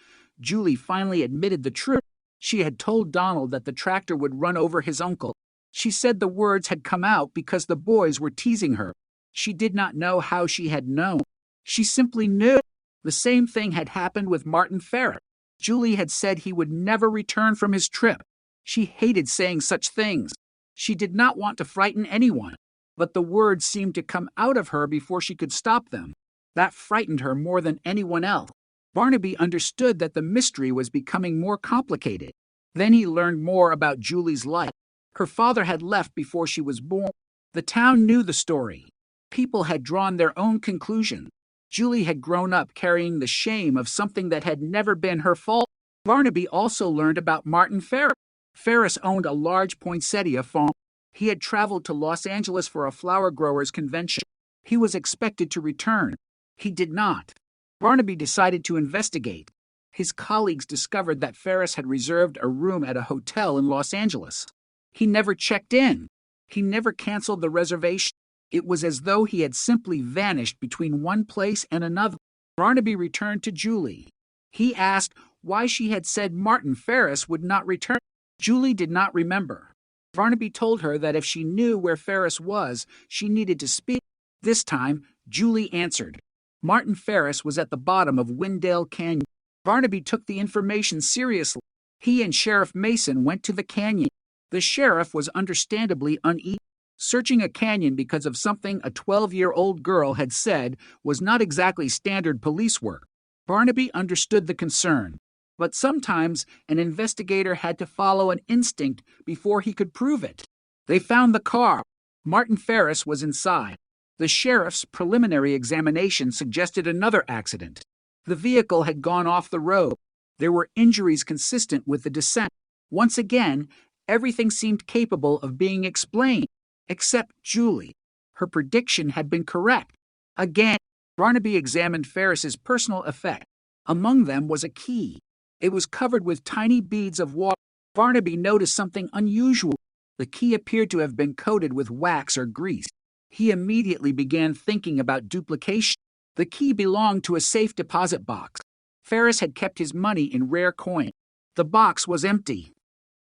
Julie finally admitted the truth. She had told Donald that the tractor would run over his uncle. She said the words had come out because the boys were teasing her. She did not know how she had known. She simply knew. The same thing had happened with Martin Ferris. Julie had said he would never return from his trip. She hated saying such things. She did not want to frighten anyone, but the words seemed to come out of her before she could stop them. That frightened her more than anyone else. Barnaby understood that the mystery was becoming more complicated. Then he learned more about Julie's life. Her father had left before she was born. The town knew the story. People had drawn their own conclusions. Julie had grown up carrying the shame of something that had never been her fault. Barnaby also learned about Martin Ferris. Ferris owned a large poinsettia farm. He had traveled to Los Angeles for a flower growers' convention. He was expected to return. He did not. Barnaby decided to investigate. His colleagues discovered that Ferris had reserved a room at a hotel in Los Angeles. He never checked in. He never canceled the reservation. It was as though he had simply vanished between one place and another. Barnaby returned to Julie. He asked why she had said Martin Ferris would not return. Julie did not remember. Barnaby told her that if she knew where Ferris was, she needed to speak. This time, Julie answered. Martin Ferris was at the bottom of Windale Canyon. Barnaby took the information seriously. He and Sheriff Mason went to the canyon. The sheriff was understandably uneasy. Searching a canyon because of something a 12-year-old girl had said was not exactly standard police work. Barnaby understood the concern. But sometimes an investigator had to follow an instinct before he could prove it. They found the car. Martin Ferris was inside. The sheriff's preliminary examination suggested another accident. The vehicle had gone off the road. There were injuries consistent with the descent. Once again, everything seemed capable of being explained, except Julie. Her prediction had been correct. Again, Barnaby examined Ferris's personal effects. Among them was a key. It was covered with tiny beads of water. Barnaby noticed something unusual. The key appeared to have been coated with wax or grease. He immediately began thinking about duplication. The key belonged to a safe deposit box. Ferris had kept his money in rare coin. The box was empty.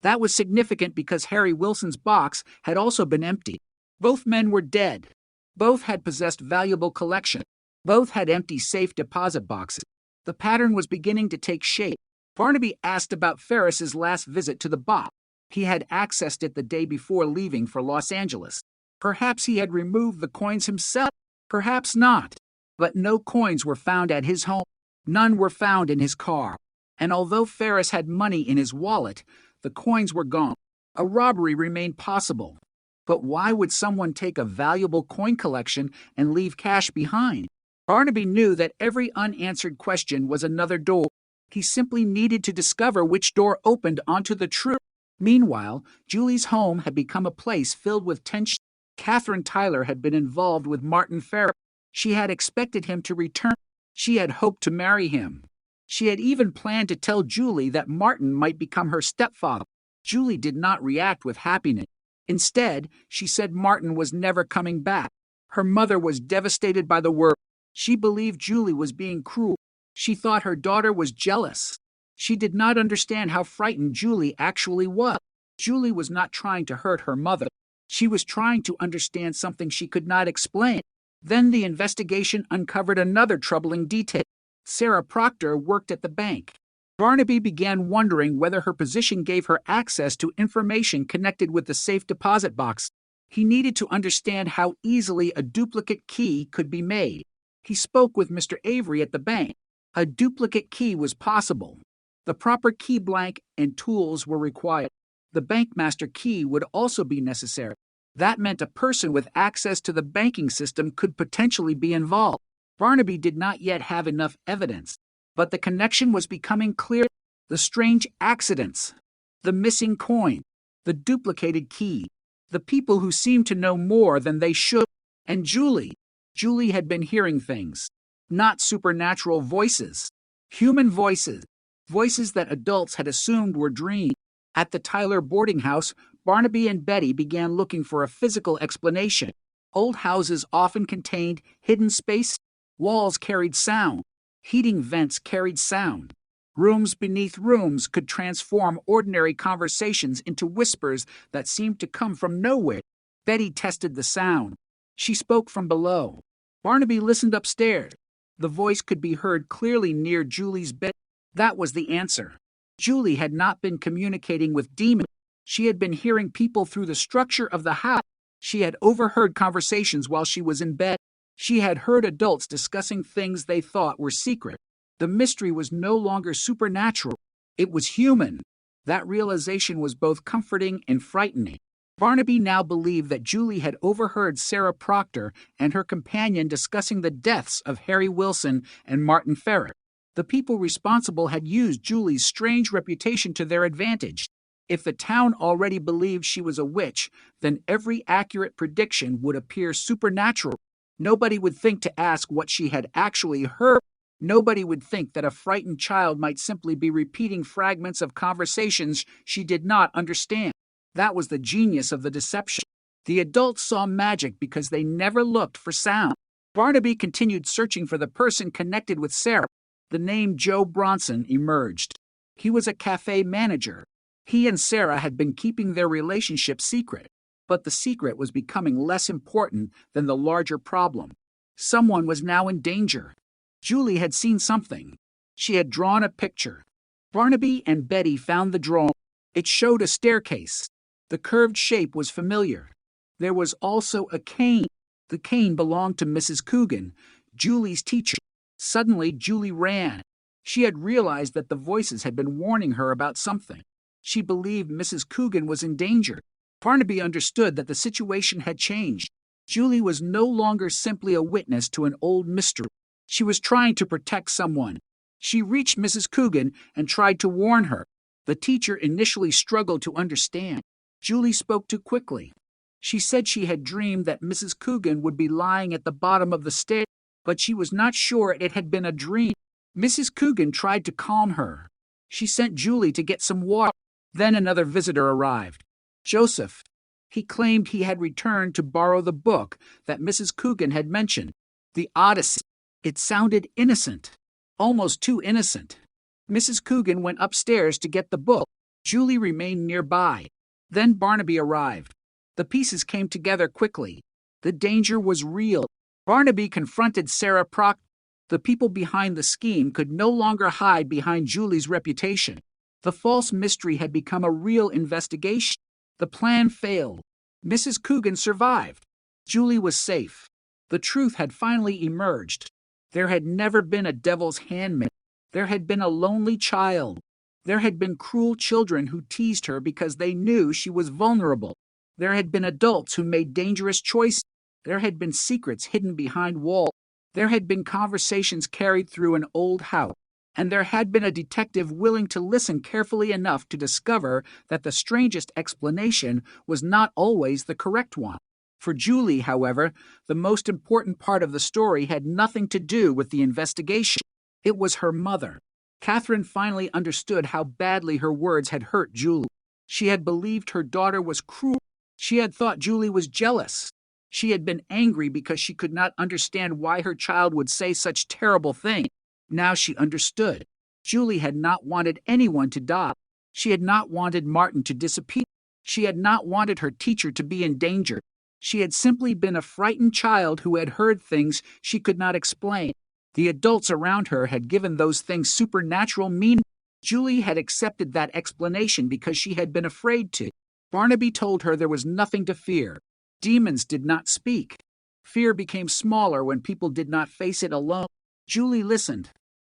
That was significant because Harry Wilson's box had also been empty. Both men were dead. Both had possessed valuable collections. Both had empty safe deposit boxes. The pattern was beginning to take shape. Barnaby asked about Ferris's last visit to the box. He had accessed it the day before leaving for Los Angeles. Perhaps he had removed the coins himself. Perhaps not. But no coins were found at his home. None were found in his car. And although Ferris had money in his wallet, the coins were gone. A robbery remained possible. But why would someone take a valuable coin collection and leave cash behind? Barnaby knew that every unanswered question was another door. He simply needed to discover which door opened onto the truth. Meanwhile, Julie's home had become a place filled with tension. Catherine Tyler had been involved with Martin Ferris. She had expected him to return. She had hoped to marry him. She had even planned to tell Julie that Martin might become her stepfather. Julie did not react with happiness. Instead, she said Martin was never coming back. Her mother was devastated by the word. She believed Julie was being cruel. She thought her daughter was jealous. She did not understand how frightened Julie actually was. Julie was not trying to hurt her mother. She was trying to understand something she could not explain. Then the investigation uncovered another troubling detail. Sarah Proctor worked at the bank. Barnaby began wondering whether her position gave her access to information connected with the safe deposit box. He needed to understand how easily a duplicate key could be made. He spoke with Mr. Avery at the bank. A duplicate key was possible. The proper key blank and tools were required. The bankmaster key would also be necessary. That meant a person with access to the banking system could potentially be involved. Barnaby did not yet have enough evidence, but the connection was becoming clear. The strange accidents, the missing coin, the duplicated key, the people who seemed to know more than they should, and Julie. Julie had been hearing things, not supernatural voices, human voices, voices that adults had assumed were dreams. At the Tyler boarding house, Barnaby and Betty began looking for a physical explanation. Old houses often contained hidden space. Walls carried sound. Heating vents carried sound. Rooms beneath rooms could transform ordinary conversations into whispers that seemed to come from nowhere. Betty tested the sound. She spoke from below. Barnaby listened upstairs. The voice could be heard clearly near Julie's bed. That was the answer. Julie had not been communicating with demons. She had been hearing people through the structure of the house. She had overheard conversations while she was in bed. She had heard adults discussing things they thought were secret. The mystery was no longer supernatural. It was human. That realization was both comforting and frightening. Barnaby now believed that Julie had overheard Sarah Proctor and her companion discussing the deaths of Harry Wilson and Martin Ferris. The people responsible had used Julie's strange reputation to their advantage. If the town already believed she was a witch, then every accurate prediction would appear supernatural. Nobody would think to ask what she had actually heard. Nobody would think that a frightened child might simply be repeating fragments of conversations she did not understand. That was the genius of the deception. The adults saw magic because they never looked for sound. Barnaby continued searching for the person connected with Sarah. The name Joe Bronson emerged. He was a cafe manager. He and Sarah had been keeping their relationship secret, but the secret was becoming less important than the larger problem. Someone was now in danger. Julie had seen something. She had drawn a picture. Barnaby and Betty found the drawing. It showed a staircase. The curved shape was familiar. There was also a cane. The cane belonged to Mrs. Coogan, Julie's teacher. Suddenly, Julie ran. She had realized that the voices had been warning her about something. She believed Mrs. Coogan was in danger. Barnaby understood that the situation had changed. Julie was no longer simply a witness to an old mystery. She was trying to protect someone. She reached Mrs. Coogan and tried to warn her. The teacher initially struggled to understand. Julie spoke too quickly. She said she had dreamed that Mrs. Coogan would be lying at the bottom of the stairs, but she was not sure it had been a dream. Mrs. Coogan tried to calm her. She sent Julie to get some water. Then another visitor arrived. Joseph. He claimed he had returned to borrow the book that Mrs. Coogan had mentioned, the Odyssey. It sounded innocent, almost too innocent. Mrs. Coogan went upstairs to get the book. Julie remained nearby. Then Barnaby arrived. The pieces came together quickly. The danger was real. Barnaby confronted Sarah Proctor. The people behind the scheme could no longer hide behind Julie's reputation. The false mystery had become a real investigation. The plan failed. Mrs. Coogan survived. Julie was safe. The truth had finally emerged. There had never been a devil's handmaid. There had been a lonely child. There had been cruel children who teased her because they knew she was vulnerable. There had been adults who made dangerous choices. There had been secrets hidden behind walls. There had been conversations carried through an old house. And there had been a detective willing to listen carefully enough to discover that the strangest explanation was not always the correct one. For Julie, however, the most important part of the story had nothing to do with the investigation. It was her mother. Catherine finally understood how badly her words had hurt Julie. She had believed her daughter was cruel. She had thought Julie was jealous. She had been angry because she could not understand why her child would say such terrible things. Now she understood. Julie had not wanted anyone to die. She had not wanted Martin to disappear. She had not wanted her teacher to be in danger. She had simply been a frightened child who had heard things she could not explain. The adults around her had given those things supernatural meaning. Julie had accepted that explanation because she had been afraid to. Barnaby told her there was nothing to fear. Demons did not speak. Fear became smaller when people did not face it alone. Julie listened.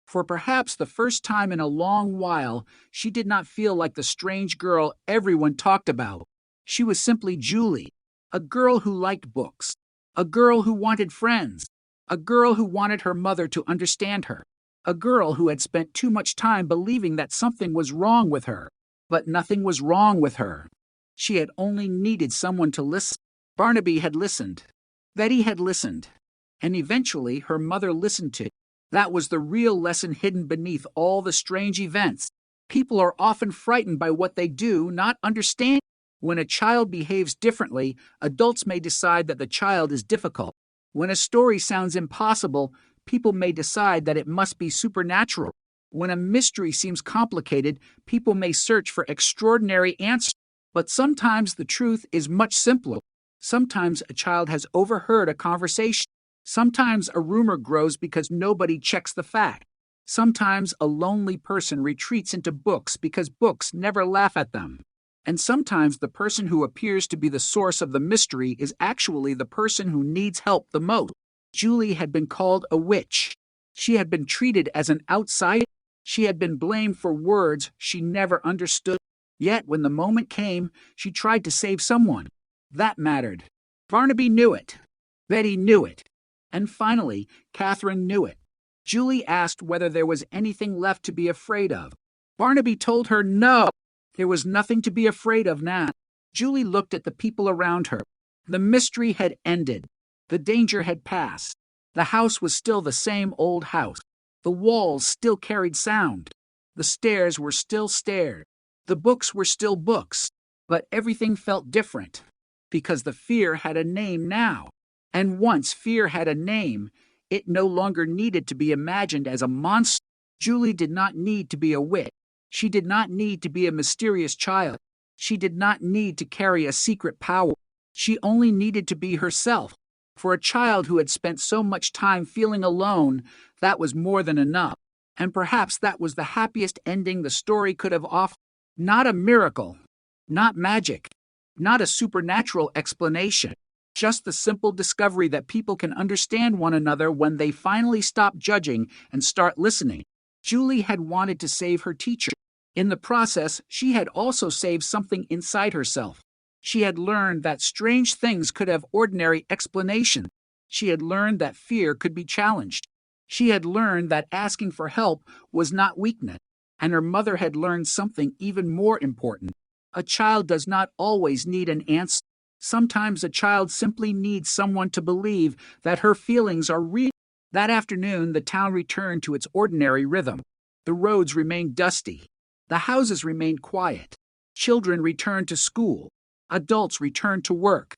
For perhaps the first time in a long while, she did not feel like the strange girl everyone talked about. She was simply Julie, a girl who liked books, a girl who wanted friends, a girl who wanted her mother to understand her, a girl who had spent too much time believing that something was wrong with her. But nothing was wrong with her. She had only needed someone to listen. Barnaby had listened. Betty had listened. And eventually her mother listened to. That was the real lesson hidden beneath all the strange events. People are often frightened by what they do, not understand. When a child behaves differently, adults may decide that the child is difficult. When a story sounds impossible, people may decide that it must be supernatural. When a mystery seems complicated, people may search for extraordinary answers. But sometimes the truth is much simpler. Sometimes a child has overheard a conversation. Sometimes a rumor grows because nobody checks the fact. Sometimes a lonely person retreats into books because books never laugh at them. And sometimes the person who appears to be the source of the mystery is actually the person who needs help the most. Julie had been called a witch. She had been treated as an outsider. She had been blamed for words she never understood. Yet when the moment came, she tried to save someone. That mattered. Barnaby knew it. Betty knew it. And finally, Catherine knew it. Julie asked whether there was anything left to be afraid of. Barnaby told her no, there was nothing to be afraid of now. Julie looked at the people around her. The mystery had ended. The danger had passed. The house was still the same old house. The walls still carried sound. The stairs were still stairs. The books were still books. But everything felt different, because the fear had a name now. And once fear had a name, it no longer needed to be imagined as a monster. Julie did not need to be a witch. She did not need to be a mysterious child. She did not need to carry a secret power. She only needed to be herself. For a child who had spent so much time feeling alone, that was more than enough. And perhaps that was the happiest ending the story could have offered. Not a miracle, not magic, not a supernatural explanation. Just the simple discovery that people can understand one another when they finally stop judging and start listening. Julie had wanted to save her teacher. In the process, she had also saved something inside herself. She had learned that strange things could have ordinary explanation. She had learned that fear could be challenged. She had learned that asking for help was not weakness. And her mother had learned something even more important. A child does not always need an answer. Sometimes a child simply needs someone to believe that her feelings are real. That afternoon, the town returned to its ordinary rhythm. The roads remained dusty. The houses remained quiet. Children returned to school. Adults returned to work.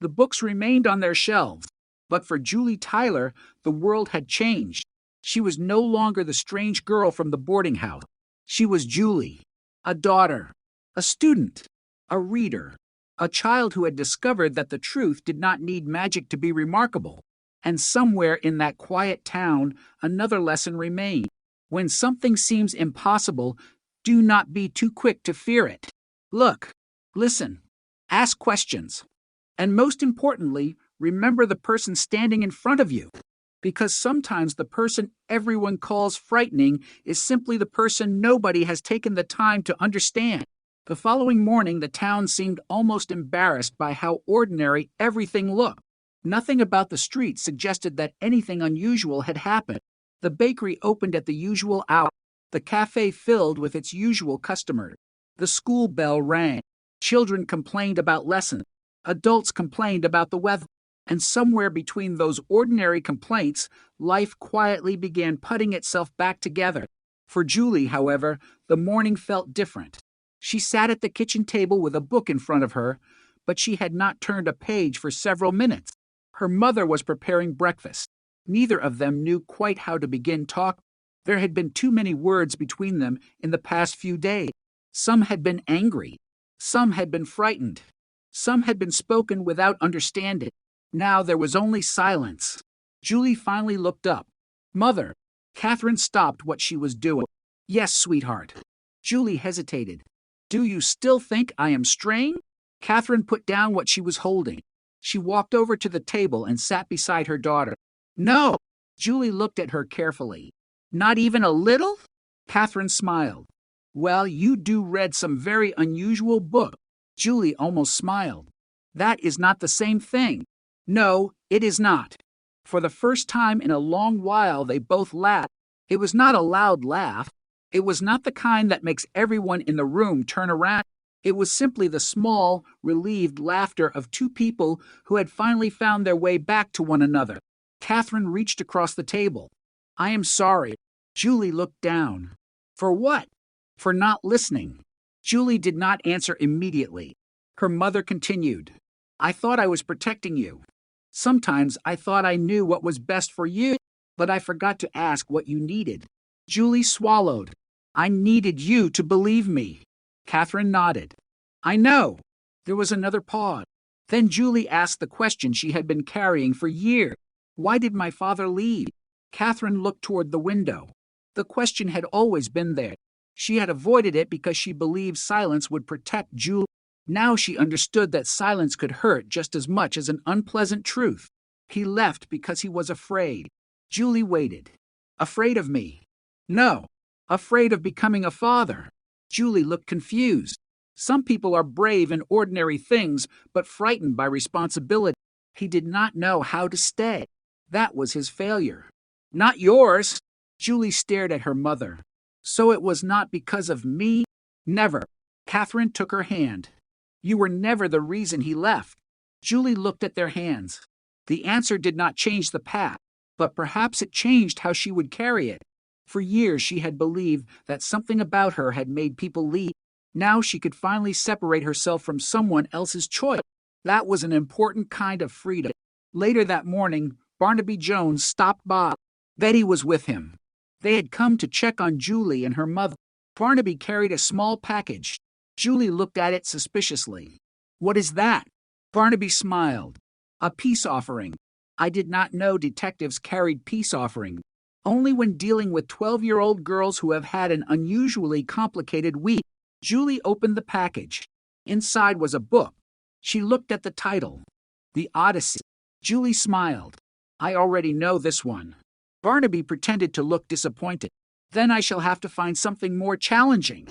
The books remained on their shelves. But for Julie Tyler, the world had changed. She was no longer the strange girl from the boarding house. She was Julie, a daughter, a student, a reader, a child who had discovered that the truth did not need magic to be remarkable. And somewhere in that quiet town, another lesson remained. When something seems impossible, do not be too quick to fear it. Look, listen, ask questions. And most importantly, remember the person standing in front of you. Because sometimes the person everyone calls frightening is simply the person nobody has taken the time to understand. The following morning, the town seemed almost embarrassed by how ordinary everything looked. Nothing about the street suggested that anything unusual had happened. The bakery opened at the usual hour. The cafe filled with its usual customers. The school bell rang. Children complained about lessons. Adults complained about the weather. And somewhere between those ordinary complaints, life quietly began putting itself back together. For Julie, however, the morning felt different. She sat at the kitchen table with a book in front of her, but she had not turned a page for several minutes. Her mother was preparing breakfast. Neither of them knew quite how to begin talking. There had been too many words between them in the past few days. Some had been angry. Some had been frightened. Some had been spoken without understanding. Now there was only silence. Julie finally looked up. Mother. Catherine stopped what she was doing. Yes, sweetheart. Julie hesitated. Do you still think I am strange? Catherine put down what she was holding. She walked over to the table and sat beside her daughter. No. Julie looked at her carefully. Not even a little? Catherine smiled. Well, you do read some very unusual book. Julie almost smiled. That is not the same thing. No, it is not. For the first time in a long while, they both laughed. It was not a loud laugh. It was not the kind that makes everyone in the room turn around. It was simply the small, relieved laughter of two people who had finally found their way back to one another. Catherine reached across the table. I am sorry. Julie looked down. For what? For not listening. Julie did not answer immediately. Her mother continued. I thought I was protecting you. Sometimes I thought I knew what was best for you, but I forgot to ask what you needed. Julie swallowed. I needed you to believe me. Catherine nodded. I know. There was another pause. Then Julie asked the question she had been carrying for years. Why did my father leave? Catherine looked toward the window. The question had always been there. She had avoided it because she believed silence would protect Julie. Now she understood that silence could hurt just as much as an unpleasant truth. He left because he was afraid. Julie waited. Afraid of me? No. Afraid of becoming a father. Julie looked confused. Some people are brave in ordinary things, but frightened by responsibility. He did not know how to stay. That was his failure. Not yours. Julie stared at her mother. So it was not because of me? Never. Catherine took her hand. You were never the reason he left. Julie looked at their hands. The answer did not change the path, but perhaps it changed how she would carry it. For years she had believed that something about her had made people leave. Now she could finally separate herself from someone else's choice. That was an important kind of freedom. Later that morning, Barnaby Jones stopped by. Betty was with him. They had come to check on Julie and her mother. Barnaby carried a small package. Julie looked at it suspiciously. What is that? Barnaby smiled. A peace offering. I did not know detectives carried peace offerings. Only when dealing with 12-year-old girls who have had an unusually complicated week. Julie opened the package. Inside was a book. She looked at the title. The Odyssey. Julie smiled. I already know this one. Barnaby pretended to look disappointed. Then I shall have to find something more challenging.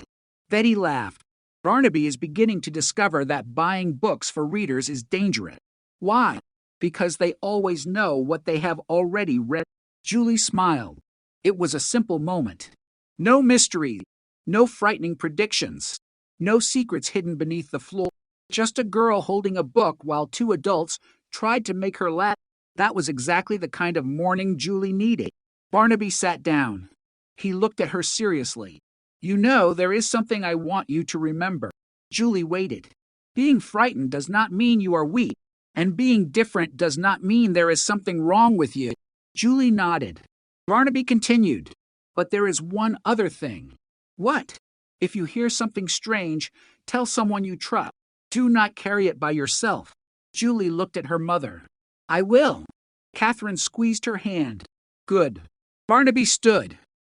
Betty laughed. Barnaby is beginning to discover that buying books for readers is dangerous. Why? Because they always know what they have already read. Julie smiled. It was a simple moment. No mystery, no frightening predictions, no secrets hidden beneath the floor. Just a girl holding a book while two adults tried to make her laugh. That was exactly the kind of morning Julie needed. Barnaby sat down. He looked at her seriously. You know, there is something I want you to remember. Julie waited. Being frightened does not mean you are weak, and being different does not mean there is something wrong with you. Julie nodded. Barnaby continued. But there is one other thing. What? If you hear something strange, tell someone you trust. Do not carry it by yourself. Julie looked at her mother. I will. Catherine squeezed her hand. Good. Barnaby stood.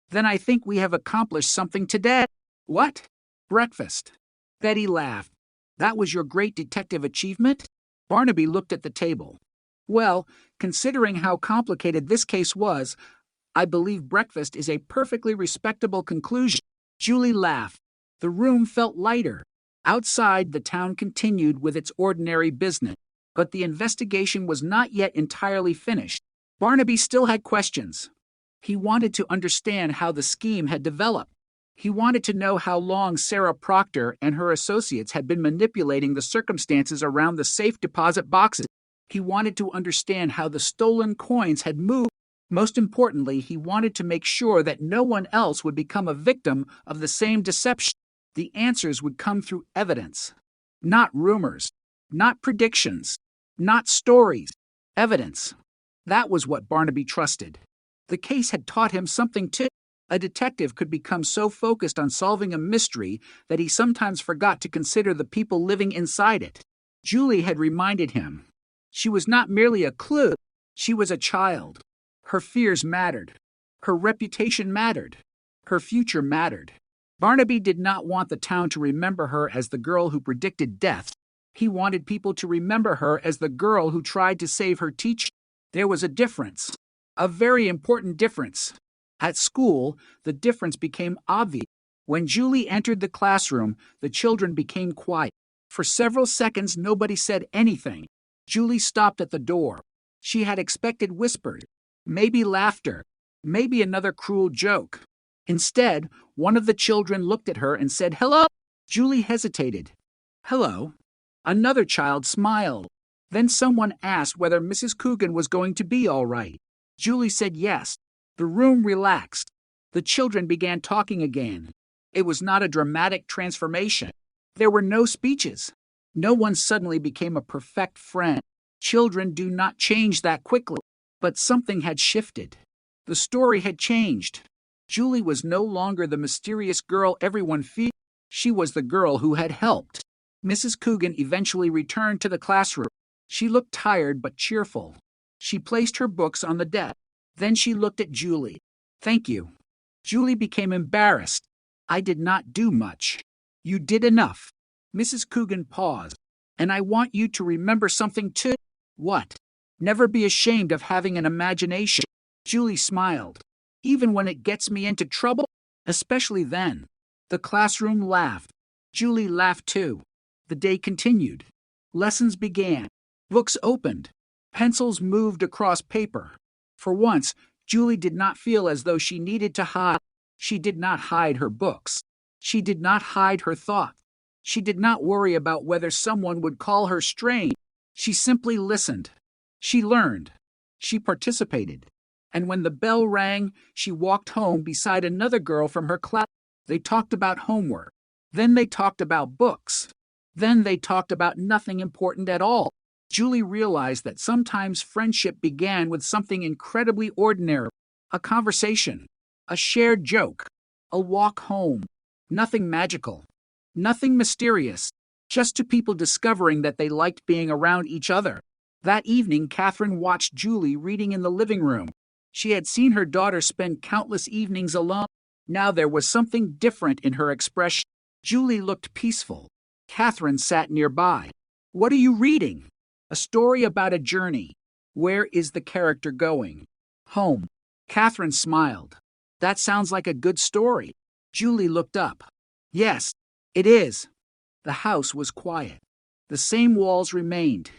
Then I think we have accomplished something today. What? Breakfast. Betty laughed. That was your great detective achievement? Barnaby looked at the table. Well, considering how complicated this case was, I believe breakfast is a perfectly respectable conclusion. Julie laughed. The room felt lighter. Outside, the town continued with its ordinary business, but the investigation was not yet entirely finished. Barnaby still had questions. He wanted to understand how the scheme had developed. He wanted to know how long Sarah Proctor and her associates had been manipulating the circumstances around the safe deposit boxes. He wanted to understand how the stolen coins had moved. Most importantly, he wanted to make sure that no one else would become a victim of the same deception. The answers would come through evidence, not rumors, not predictions, not stories. Evidence. That was what Barnaby trusted. The case had taught him something too. A detective could become so focused on solving a mystery that he sometimes forgot to consider the people living inside it. Julie had reminded him. She was not merely a clue. She was a child. Her fears mattered. Her reputation mattered. Her future mattered. Barnaby did not want the town to remember her as the girl who predicted death. He wanted people to remember her as the girl who tried to save her teacher. There was a difference. A very important difference. At school, the difference became obvious. When Julie entered the classroom, the children became quiet. For several seconds, nobody said anything. Julie stopped at the door. She had expected whispers, maybe laughter, maybe another cruel joke. Instead, one of the children looked at her and said, "Hello." Julie hesitated. "Hello." Another child smiled. Then someone asked whether Mrs. Coogan was going to be all right. Julie said yes. The room relaxed. The children began talking again. It was not a dramatic transformation. There were no speeches. No one suddenly became a perfect friend. Children do not change that quickly. But something had shifted. The story had changed. Julie was no longer the mysterious girl everyone feared. She was the girl who had helped. Mrs. Coogan eventually returned to the classroom. She looked tired but cheerful. She placed her books on the desk. Then she looked at Julie. "Thank you." Julie became embarrassed. "I did not do much." "You did enough." Mrs. Coogan paused. "And I want you to remember something too." "What?" "Never be ashamed of having an imagination." Julie smiled. "Even when it gets me into trouble?" "Especially then." The classroom laughed. Julie laughed too. The day continued. Lessons began. Books opened. Pencils moved across paper. For once, Julie did not feel as though she needed to hide. She did not hide her books. She did not hide her thoughts. She did not worry about whether someone would call her strange. She simply listened. She learned. She participated. And when the bell rang, she walked home beside another girl from her class. They talked about homework. Then they talked about books. Then they talked about nothing important at all. Julie realized that sometimes friendship began with something incredibly ordinary. A conversation. A shared joke. A walk home. Nothing magical. Nothing mysterious. Just two people discovering that they liked being around each other. That evening, Catherine watched Julie reading in the living room. She had seen her daughter spend countless evenings alone. Now there was something different in her expression. Julie looked peaceful. Catherine sat nearby. What are you reading? A story about a journey. Where is the character going? Home. Catherine smiled. That sounds like a good story. Julie looked up. Yes, it is. The house was quiet. The same walls remained.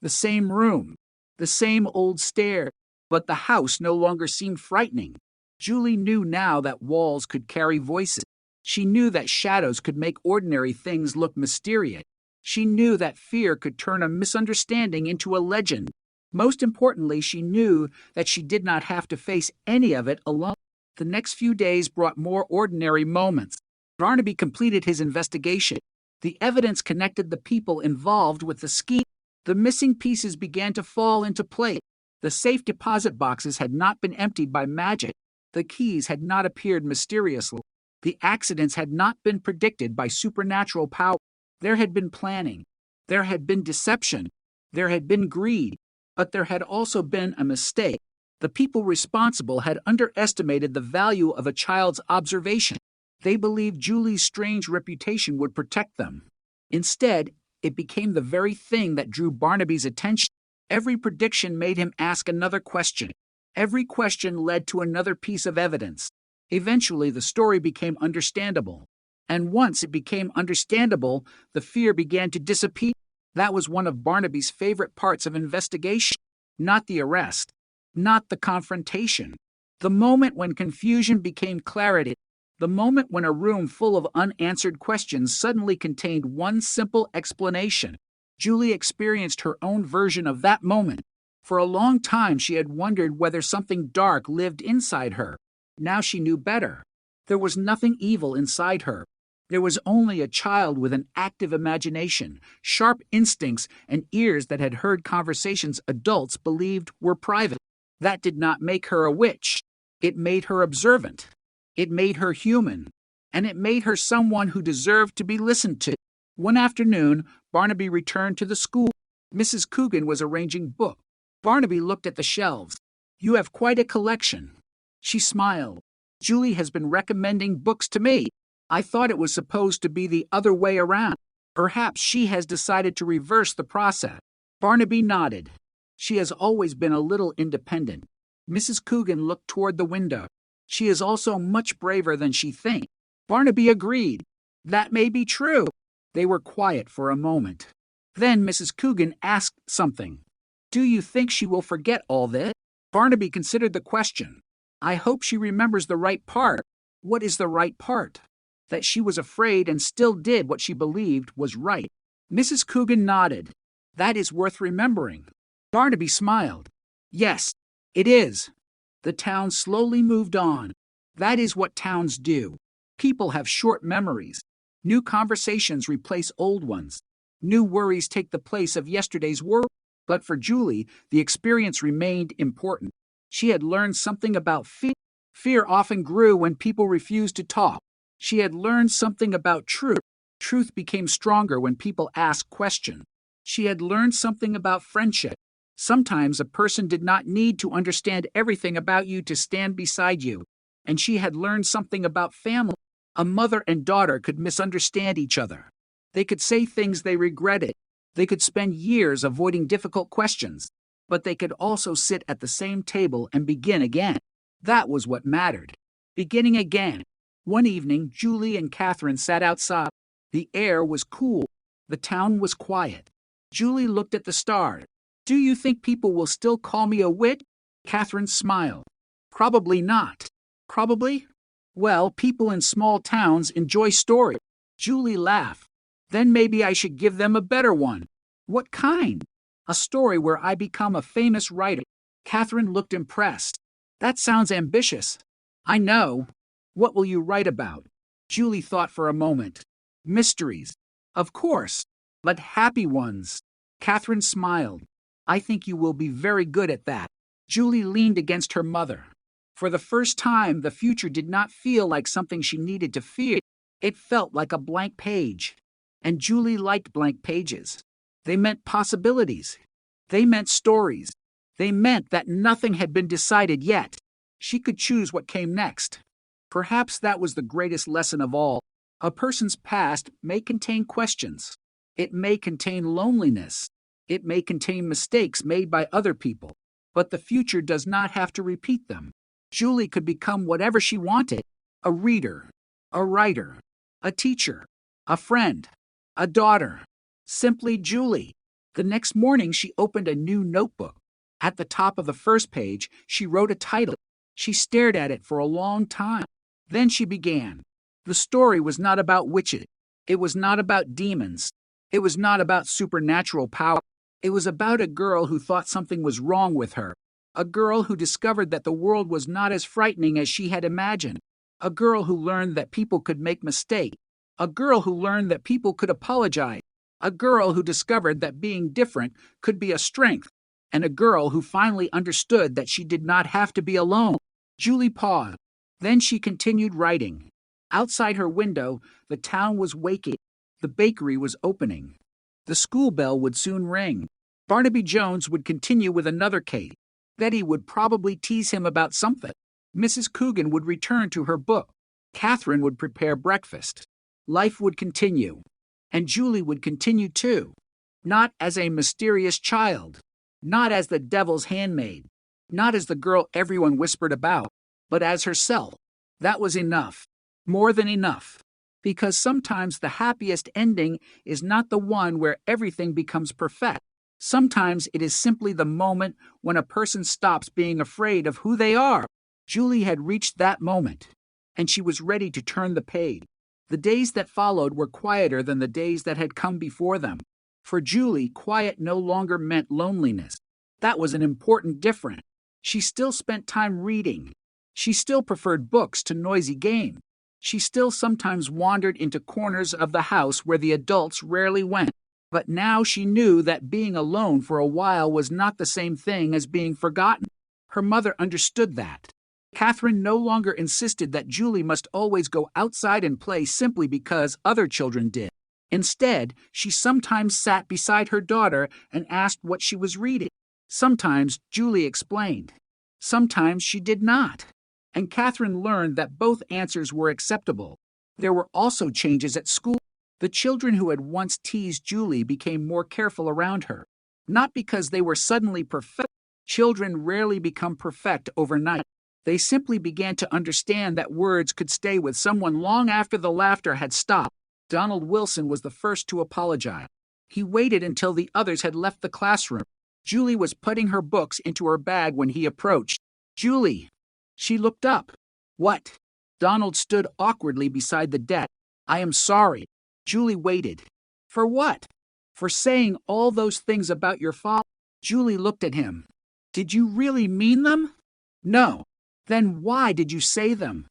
The same room. The same old stair. But the house no longer seemed frightening. Julie knew now that walls could carry voices. She knew that shadows could make ordinary things look mysterious. She knew that fear could turn a misunderstanding into a legend. Most importantly, she knew that she did not have to face any of it alone. The next few days brought more ordinary moments. Barnaby completed his investigation. The evidence connected the people involved with the scheme. The missing pieces began to fall into place. The safe deposit boxes had not been emptied by magic. The keys had not appeared mysteriously. The accidents had not been predicted by supernatural power. There had been planning. There had been deception. There had been greed. But there had also been a mistake. The people responsible had underestimated the value of a child's observation. They believed Julie's strange reputation would protect them. Instead, it became the very thing that drew Barnaby's attention. Every prediction made him ask another question. Every question led to another piece of evidence. Eventually, the story became understandable. And once it became understandable, the fear began to disappear. That was one of Barnaby's favorite parts of investigation. Not the arrest. Not the confrontation. The moment when confusion became clarity. The moment when a room full of unanswered questions suddenly contained one simple explanation. Julie experienced her own version of that moment. For a long time, she had wondered whether something dark lived inside her. Now she knew better. There was nothing evil inside her. There was only a child with an active imagination, sharp instincts, and ears that had heard conversations adults believed were private. That did not make her a witch. It made her observant. It made her human. And it made her someone who deserved to be listened to. One afternoon, Barnaby returned to the school. Mrs. Coogan was arranging books. Barnaby looked at the shelves. "You have quite a collection." She smiled. "Julie has been recommending books to me. I thought it was supposed to be the other way around. Perhaps she has decided to reverse the process." Barnaby nodded. "She has always been a little independent." Mrs. Coogan looked toward the window. "She is also much braver than she thinks." Barnaby agreed. "That may be true." They were quiet for a moment. Then Mrs. Coogan asked something. "Do you think she will forget all this?" Barnaby considered the question. "I hope she remembers the right part." "What is the right part?" "That she was afraid and still did what she believed was right." Mrs. Coogan nodded. "That is worth remembering." Barnaby smiled. "Yes, it is." The town slowly moved on. That is what towns do. People have short memories. New conversations replace old ones. New worries take the place of yesterday's worry. But for Julie, the experience remained important. She had learned something about fear. Fear often grew when people refused to talk. She had learned something about truth. Truth became stronger when people asked questions. She had learned something about friendship. Sometimes a person did not need to understand everything about you to stand beside you. And she had learned something about family. A mother and daughter could misunderstand each other. They could say things they regretted. They could spend years avoiding difficult questions. But they could also sit at the same table and begin again. That was what mattered. Beginning again. One evening, Julie and Catherine sat outside. The air was cool. The town was quiet. Julie looked at the stars. "Do you think people will still call me a witch?" Catherine smiled. Probably not. Probably? Well, people in small towns enjoy stories. Julie laughed. Then maybe I should give them a better one. What kind? A story where I become a famous writer. Catherine looked impressed. That sounds ambitious. I know. What will you write about? Julie thought for a moment. Mysteries. Of course, but happy ones. Catherine smiled. I think you will be very good at that. Julie leaned against her mother. For the first time, the future did not feel like something she needed to fear. It felt like a blank page. And Julie liked blank pages. They meant possibilities. They meant stories. They meant that nothing had been decided yet. She could choose what came next. Perhaps that was the greatest lesson of all. A person's past may contain questions. It may contain loneliness. It may contain mistakes made by other people. But the future does not have to repeat them. Julie could become whatever she wanted. A reader, a writer, a teacher, a friend, a daughter. Simply Julie. The next morning she opened a new notebook. At the top of the first page, she wrote a title. She stared at it for a long time. Then she began. The story was not about witches. It was not about demons. It was not about supernatural power. It was about a girl who thought something was wrong with her. A girl who discovered that the world was not as frightening as she had imagined. A girl who learned that people could make mistakes. A girl who learned that people could apologize. A girl who discovered that being different could be a strength. And a girl who finally understood that she did not have to be alone. Julie paused. Then she continued writing. Outside her window, the town was waking. The bakery was opening. The school bell would soon ring. Barnaby Jones would continue with another case. Betty would probably tease him about something. Mrs. Coogan would return to her book. Catherine would prepare breakfast. Life would continue. And Julie would continue too. Not as a mysterious child. Not as the devil's handmaid. Not as the girl everyone whispered about. But as herself. That was enough. More than enough. Because sometimes the happiest ending is not the one where everything becomes perfect. Sometimes it is simply the moment when a person stops being afraid of who they are. Julie had reached that moment, and she was ready to turn the page. The days that followed were quieter than the days that had come before them. For Julie, quiet no longer meant loneliness. That was an important difference. She still spent time reading. She still preferred books to noisy games. She still sometimes wandered into corners of the house where the adults rarely went. But now she knew that being alone for a while was not the same thing as being forgotten. Her mother understood that. Catherine no longer insisted that Julie must always go outside and play simply because other children did. Instead, she sometimes sat beside her daughter and asked what she was reading. Sometimes Julie explained. Sometimes she did not. And Catherine learned that both answers were acceptable. There were also changes at school. The children who had once teased Julie became more careful around her. Not because they were suddenly perfect. Children rarely become perfect overnight. They simply began to understand that words could stay with someone long after the laughter had stopped. Donald Wilson was the first to apologize. He waited until the others had left the classroom. Julie was putting her books into her bag when he approached. Julie. She looked up. What? Donald stood awkwardly beside the desk. I am sorry. Julie waited. For what? For saying all those things about your father? Julie looked at him. Did you really mean them? No. Then why did you say them?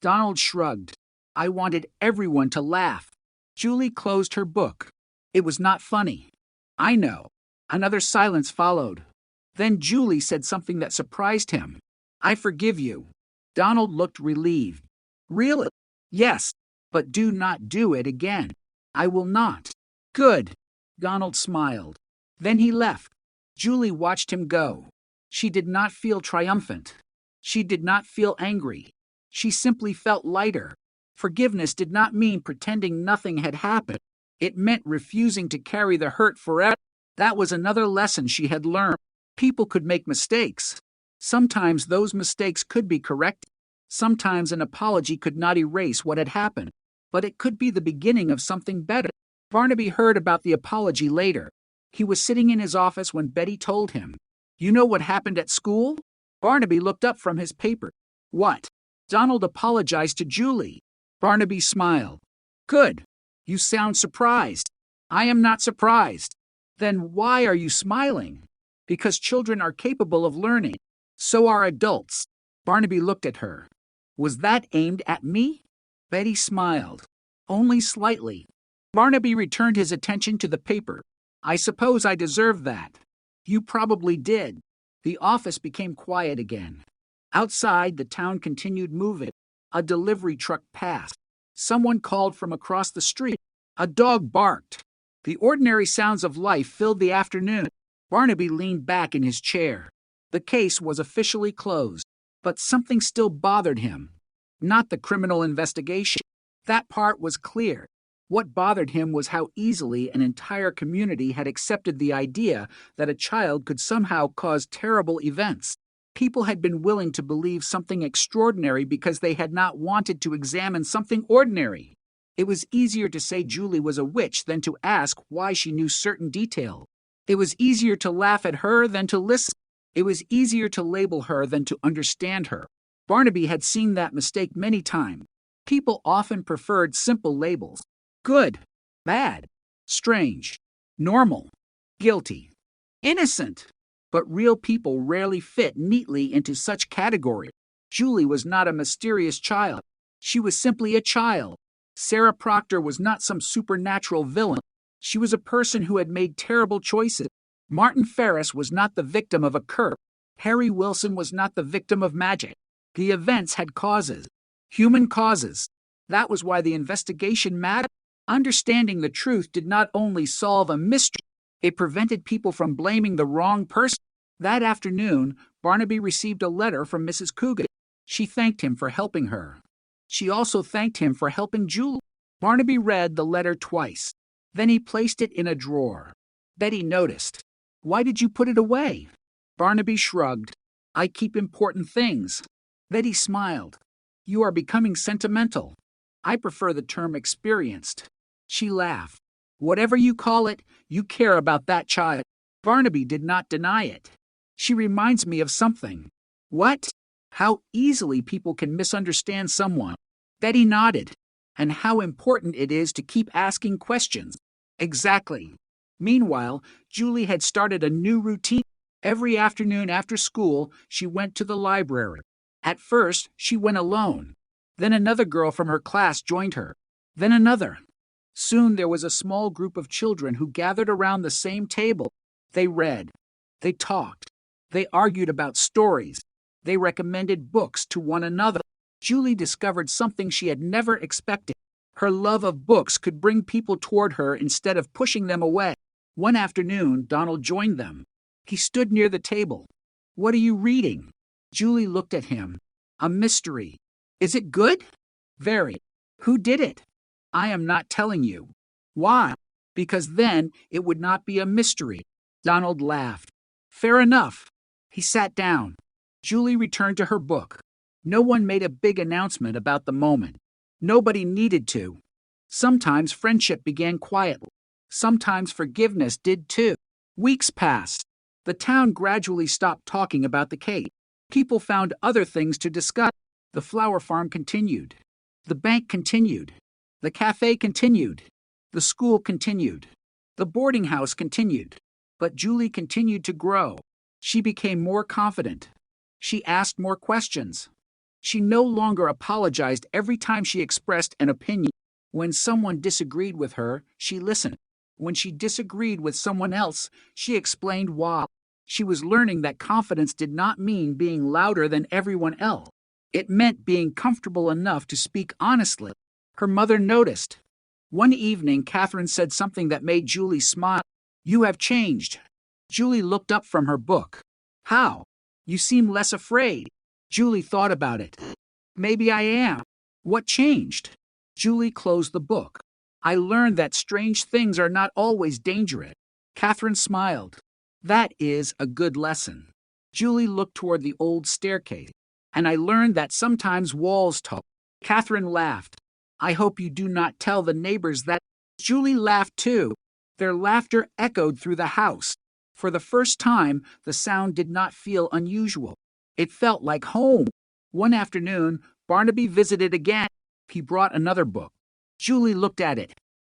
Donald shrugged. I wanted everyone to laugh. Julie closed her book. It was not funny. I know. Another silence followed. Then Julie said something that surprised him. I forgive you. Donald looked relieved. Really? Yes, but do not do it again. I will not. Good. Donald smiled. Then he left. Julie watched him go. She did not feel triumphant. She did not feel angry. She simply felt lighter. Forgiveness did not mean pretending nothing had happened. It meant refusing to carry the hurt forever. That was another lesson she had learned. People could make mistakes. Sometimes those mistakes could be corrected. Sometimes an apology could not erase what had happened. But it could be the beginning of something better. Barnaby heard about the apology later. He was sitting in his office when Betty told him. You know what happened at school? Barnaby looked up from his paper. What? Donald apologized to Julie. Barnaby smiled. Good. You sound surprised. I am not surprised. Then why are you smiling? Because children are capable of learning. So are adults. Barnaby looked at her. Was that aimed at me? Betty smiled. Only slightly. Barnaby returned his attention to the paper. I suppose I deserve that. You probably did. The office became quiet again. Outside, the town continued moving. A delivery truck passed. Someone called from across the street. A dog barked. The ordinary sounds of life filled the afternoon. Barnaby leaned back in his chair. The case was officially closed, but something still bothered him. Not the criminal investigation. That part was clear. What bothered him was how easily an entire community had accepted the idea that a child could somehow cause terrible events. People had been willing to believe something extraordinary because they had not wanted to examine something ordinary. It was easier to say Julie was a witch than to ask why she knew certain details. It was easier to laugh at her than to listen. It was easier to label her than to understand her. Barnaby had seen that mistake many times. People often preferred simple labels. Good, bad, strange, normal, guilty, innocent. But real people rarely fit neatly into such categories. Julie was not a mysterious child. She was simply a child. Sarah Proctor was not some supernatural villain. She was a person who had made terrible choices. Martin Ferris was not the victim of a curse. Harry Wilson was not the victim of magic. The events had causes. Human causes. That was why the investigation mattered. Understanding the truth did not only solve a mystery, it prevented people from blaming the wrong person. That afternoon, Barnaby received a letter from Mrs. Coogan. She thanked him for helping her. She also thanked him for helping Julie. Barnaby read the letter twice. Then he placed it in a drawer. Betty noticed. Why did you put it away? Barnaby shrugged. I keep important things. Betty smiled. You are becoming sentimental. I prefer the term experienced. She laughed. Whatever you call it, you care about that child. Barnaby did not deny it. She reminds me of something. What? How easily people can misunderstand someone. Betty nodded. And how important it is to keep asking questions. Exactly. Meanwhile, Julie had started a new routine. Every afternoon after school, she went to the library. At first, she went alone. Then another girl from her class joined her. Then another. Soon there was a small group of children who gathered around the same table. They read. They talked. They argued about stories. They recommended books to one another. Julie discovered something she had never expected. Her love of books could bring people toward her instead of pushing them away. One afternoon, Donald joined them. He stood near the table. What are you reading? Julie looked at him. A mystery. Is it good? Very. Who did it? I am not telling you. Why? Because then it would not be a mystery. Donald laughed. Fair enough. He sat down. Julie returned to her book. No one made a big announcement about the moment. Nobody needed to. Sometimes friendship began quietly. Sometimes forgiveness did too. Weeks passed. The town gradually stopped talking about the case. People found other things to discuss. The flower farm continued. The bank continued. The cafe continued. The school continued. The boarding house continued. But Julie continued to grow. She became more confident. She asked more questions. She no longer apologized every time she expressed an opinion. When someone disagreed with her, she listened. When she disagreed with someone else, she explained why. She was learning that confidence did not mean being louder than everyone else. It meant being comfortable enough to speak honestly. Her mother noticed. One evening, Catherine said something that made Julie smile. You have changed. Julie looked up from her book. How? You seem less afraid. Julie thought about it. Maybe I am. What changed? Julie closed the book. I learned that strange things are not always dangerous. Catherine smiled. That is a good lesson. Julie looked toward the old staircase. And I learned that sometimes walls talk. Catherine laughed. I hope you do not tell the neighbors that. Julie laughed too. Their laughter echoed through the house. For the first time, the sound did not feel unusual. It felt like home. One afternoon, Barnaby visited again. He brought another book. Julie looked at it.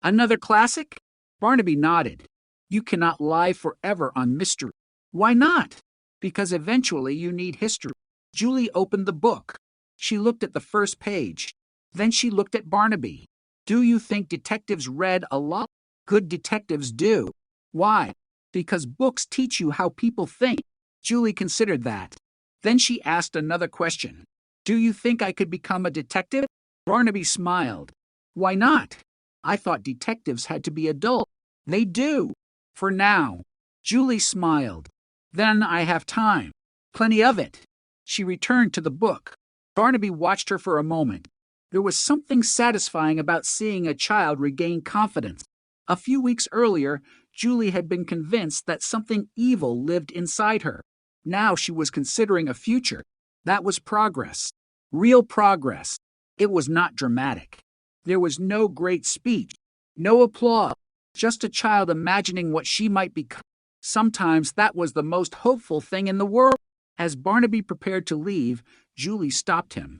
Another classic? Barnaby nodded. You cannot lie forever on mystery. Why not? Because eventually you need history. Julie opened the book. She looked at the first page. Then she looked at Barnaby. Do you think detectives read a lot? Good detectives do. Why? Because books teach you how people think. Julie considered that. Then she asked another question. Do you think I could become a detective? Barnaby smiled. Why not? I thought detectives had to be adult. They do. For now. Julie smiled. Then I have time. Plenty of it. She returned to the book. Barnaby watched her for a moment. There was something satisfying about seeing a child regain confidence. A few weeks earlier, Julie had been convinced that something evil lived inside her. Now she was considering a future. That was progress. Real progress. It was not dramatic. There was no great speech, no applause, just a child imagining what she might become. Sometimes that was the most hopeful thing in the world. As Barnaby prepared to leave, Julie stopped him.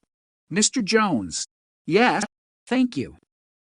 Mr. Jones. Yes, thank you.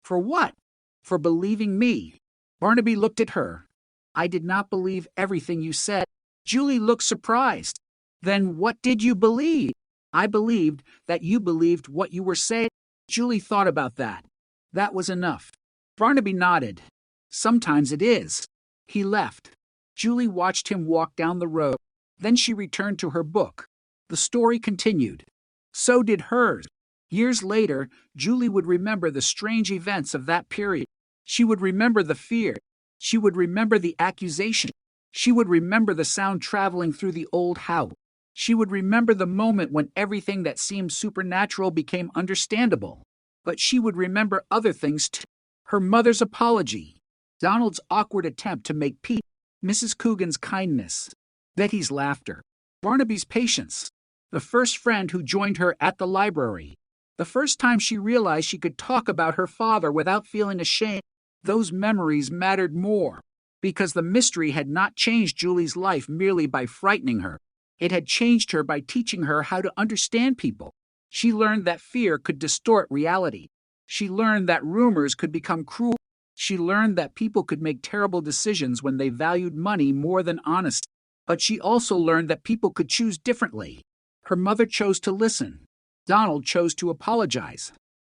For what? For believing me. Barnaby looked at her. I did not believe everything you said. Julie looked surprised. Then what did you believe? I believed that you believed what you were saying. Julie thought about that. That was enough. Barnaby nodded. Sometimes it is. He left. Julie watched him walk down the road. Then she returned to her book. The story continued. So did hers. Years later, Julie would remember the strange events of that period. She would remember the fear. She would remember the accusation. She would remember the sound traveling through the old house. She would remember the moment when everything that seemed supernatural became understandable. But she would remember other things too. Her mother's apology. Donald's awkward attempt to make peace. Mrs. Coogan's kindness. Betty's laughter. Barnaby's patience. The first friend who joined her at the library. The first time she realized she could talk about her father without feeling ashamed. Those memories mattered more. Because the mystery had not changed Julie's life merely by frightening her. It had changed her by teaching her how to understand people. She learned that fear could distort reality. She learned that rumors could become cruel. She learned that people could make terrible decisions when they valued money more than honesty. But she also learned that people could choose differently. Her mother chose to listen. Donald chose to apologize.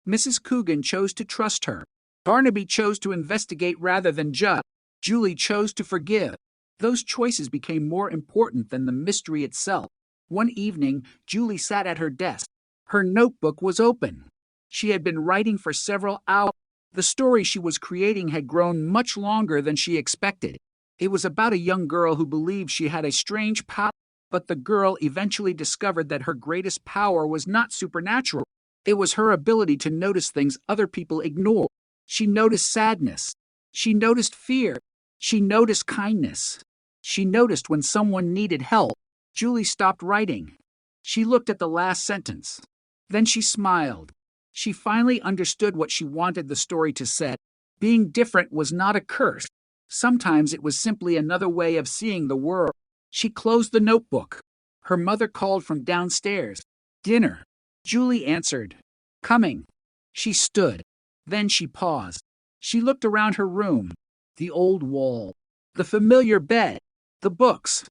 Mrs. Coogan chose to trust her. Barnaby chose to investigate rather than judge. Julie chose to forgive. Those choices became more important than the mystery itself. One evening, Julie sat at her desk. Her notebook was open. She had been writing for several hours. The story she was creating had grown much longer than she expected. It was about a young girl who believed she had a strange power, but the girl eventually discovered that her greatest power was not supernatural. It was her ability to notice things other people ignore. She noticed sadness. She noticed fear. She noticed kindness. She noticed when someone needed help. Julie stopped writing. She looked at the last sentence. Then she smiled. She finally understood what she wanted the story to say. Being different was not a curse. Sometimes it was simply another way of seeing the world. She closed the notebook. Her mother called from downstairs. Dinner. Julie answered. Coming. She stood. Then she paused. She looked around her room. The old wall. The familiar bed. The books.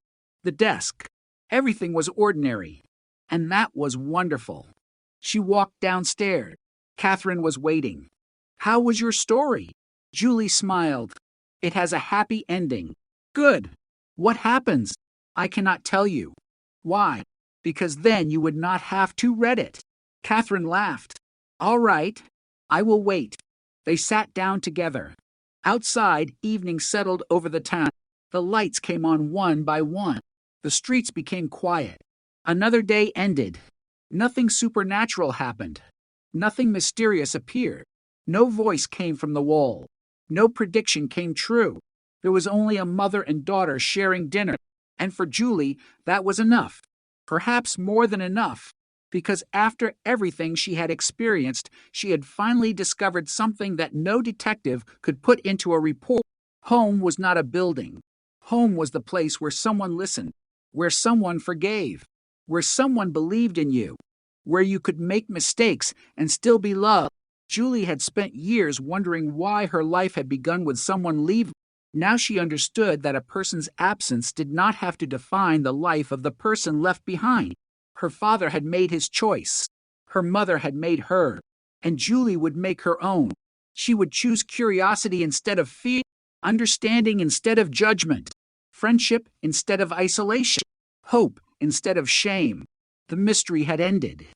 The desk. Everything was ordinary. And that was wonderful. She walked downstairs. Catherine was waiting. How was your story? Julie smiled. It has a happy ending. Good. What happens? I cannot tell you. Why? Because then you would not have to read it. Catherine laughed. All right. I will wait. They sat down together. Outside, evening settled over the town. The lights came on one by one. The streets became quiet. Another day ended. Nothing supernatural happened. Nothing mysterious appeared. No voice came from the wall. No prediction came true. There was only a mother and daughter sharing dinner. And for Julie, that was enough. Perhaps more than enough. Because after everything she had experienced, she had finally discovered something that no detective could put into a report. Home was not a building. Home was the place where someone listened, where someone forgave, where someone believed in you, where you could make mistakes and still be loved. Julie had spent years wondering why her life had begun with someone leaving. Now she understood that a person's absence did not have to define the life of the person left behind. Her father had made his choice. Her mother had made her. And Julie would make her own. She would choose curiosity instead of fear, understanding instead of judgment, friendship instead of isolation, hope instead of shame. The mystery had ended.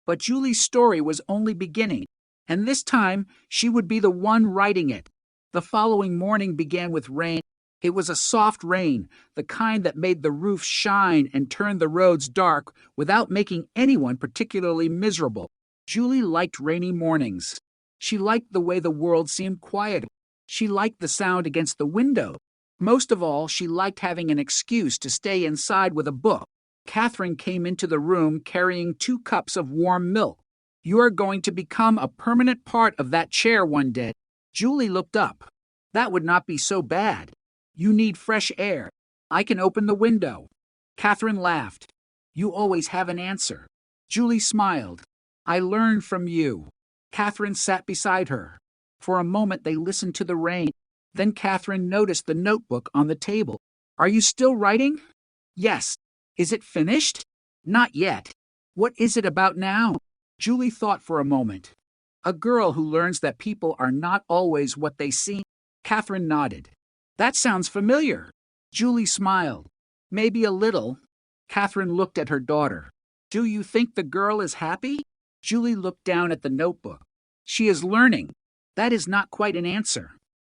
But Julie's story was only beginning, and this time she would be the one writing it. The following morning began with rain. It was a soft rain, the kind that made the roofs shine and turned the roads dark without making anyone particularly miserable. Julie liked rainy mornings. She liked the way the world seemed quiet. She liked the sound against the window. Most of all, she liked having an excuse to stay inside with a book. Catherine came into the room carrying 2 cups of warm milk. "You are going to become a permanent part of that chair one day." Julie looked up. "That would not be so bad. You need fresh air. I can open the window." Catherine laughed. "You always have an answer." Julie smiled. "I learned from you." Catherine sat beside her. For a moment they listened to the rain. Then Catherine noticed the notebook on the table. "Are you still writing?" "Yes." "Is it finished?" "Not yet." "What is it about now?" Julie thought for a moment. "A girl who learns that people are not always what they seem." Catherine nodded. "That sounds familiar." Julie smiled. "Maybe a little." Catherine looked at her daughter. "Do you think the girl is happy?" Julie looked down at the notebook. "She is learning." "That is not quite an answer."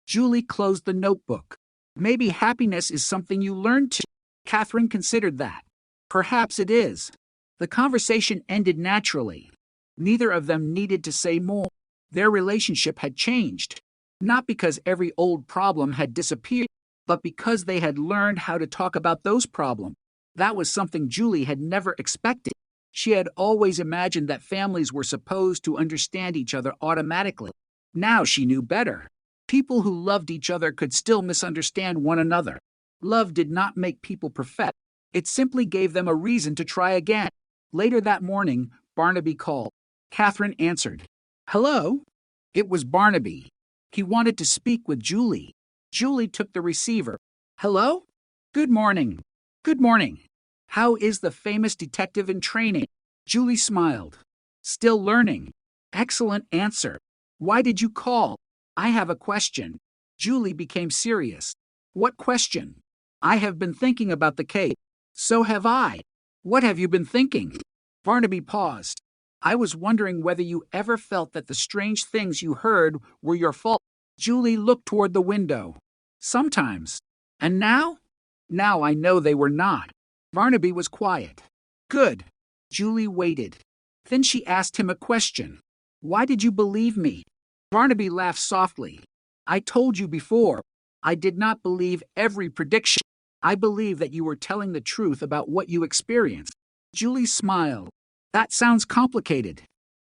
Julie closed the notebook. "Maybe happiness is something you learn to." Catherine considered that. "Perhaps it is." The conversation ended naturally. Neither of them needed to say more. Their relationship had changed. Not because every old problem had disappeared, but because they had learned how to talk about those problems. That was something Julie had never expected. She had always imagined that families were supposed to understand each other automatically. Now she knew better. People who loved each other could still misunderstand one another. Love did not make people perfect. It simply gave them a reason to try again. Later that morning, Barnaby called. Catherine answered. "Hello?" It was Barnaby. He wanted to speak with Julie. Julie took the receiver. "Hello? Good morning." "Good morning. How is the famous detective in training?" Julie smiled. "Still learning." "Excellent answer. Why did you call?" "I have a question." Julie became serious. "What question?" "I have been thinking about the case." "So have I." "What have you been thinking?" Barnaby paused. "I was wondering whether you ever felt that the strange things you heard were your fault." Julie looked toward the window. "Sometimes." "And now?" "Now I know they were not." Barnaby was quiet. "Good." Julie waited. Then she asked him a question. "Why did you believe me?" Barnaby laughed softly. "I told you before. I did not believe every prediction. I believed that you were telling the truth about what you experienced." Julie smiled. "That sounds complicated."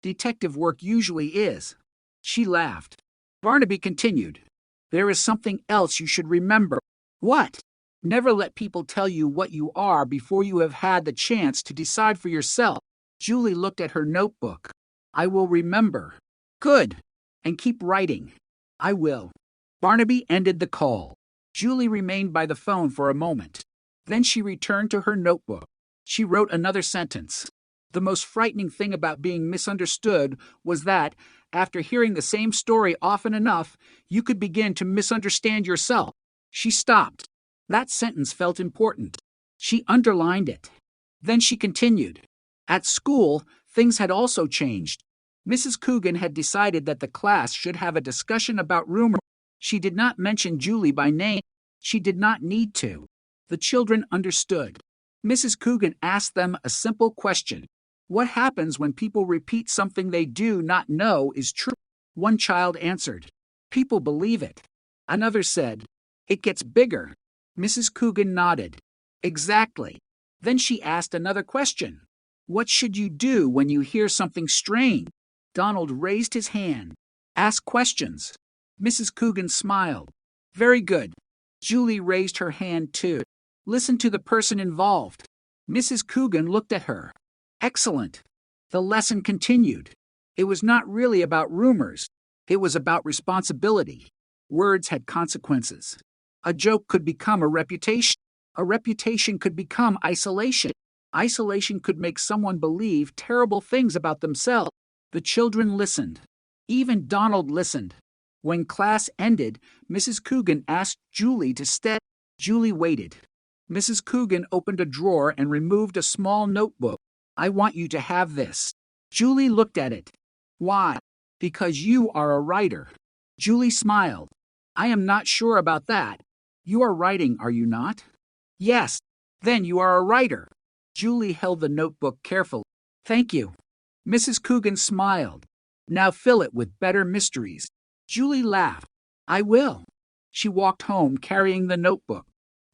"Detective work usually is." She laughed. Barnaby continued. "There is something else you should remember." "What?" "Never let people tell you what you are before you have had the chance to decide for yourself." Julie looked at her notebook. "I will remember." "Good. And keep writing." "I will." Barnaby ended the call. Julie remained by the phone for a moment. Then she returned to her notebook. She wrote another sentence. The most frightening thing about being misunderstood was that, after hearing the same story often enough, you could begin to misunderstand yourself. She stopped. That sentence felt important. She underlined it. Then she continued. At school, things had also changed. Mrs. Coogan had decided that the class should have a discussion about rumors. She did not mention Julie by name. She did not need to. The children understood. Mrs. Coogan asked them a simple question. What happens when people repeat something they do not know is true? One child answered, "People believe it." Another said, "It gets bigger." Mrs. Coogan nodded. "Exactly." Then she asked another question. "What should you do when you hear something strange?" Donald raised his hand. "Ask questions." Mrs. Coogan smiled. "Very good." Julie raised her hand too. "Listen to the person involved." Mrs. Coogan looked at her. Excellent. The lesson continued. It was not really about rumors. It was about responsibility. Words had consequences. A joke could become a reputation. A reputation could become isolation. Isolation could make someone believe terrible things about themselves. The children listened. Even Donald listened. When class ended, Mrs. Coogan asked Julie to stay. Julie waited. Mrs. Coogan opened a drawer and removed a small notebook. I want you to have this. Julie looked at it. Why? Because you are a writer. Julie smiled. I am not sure about that. You are writing, are you not? Yes. Then you are a writer. Julie held the notebook carefully. Thank you. Mrs. Coogan smiled. Now fill it with better mysteries. Julie laughed. I will. She walked home carrying the notebook.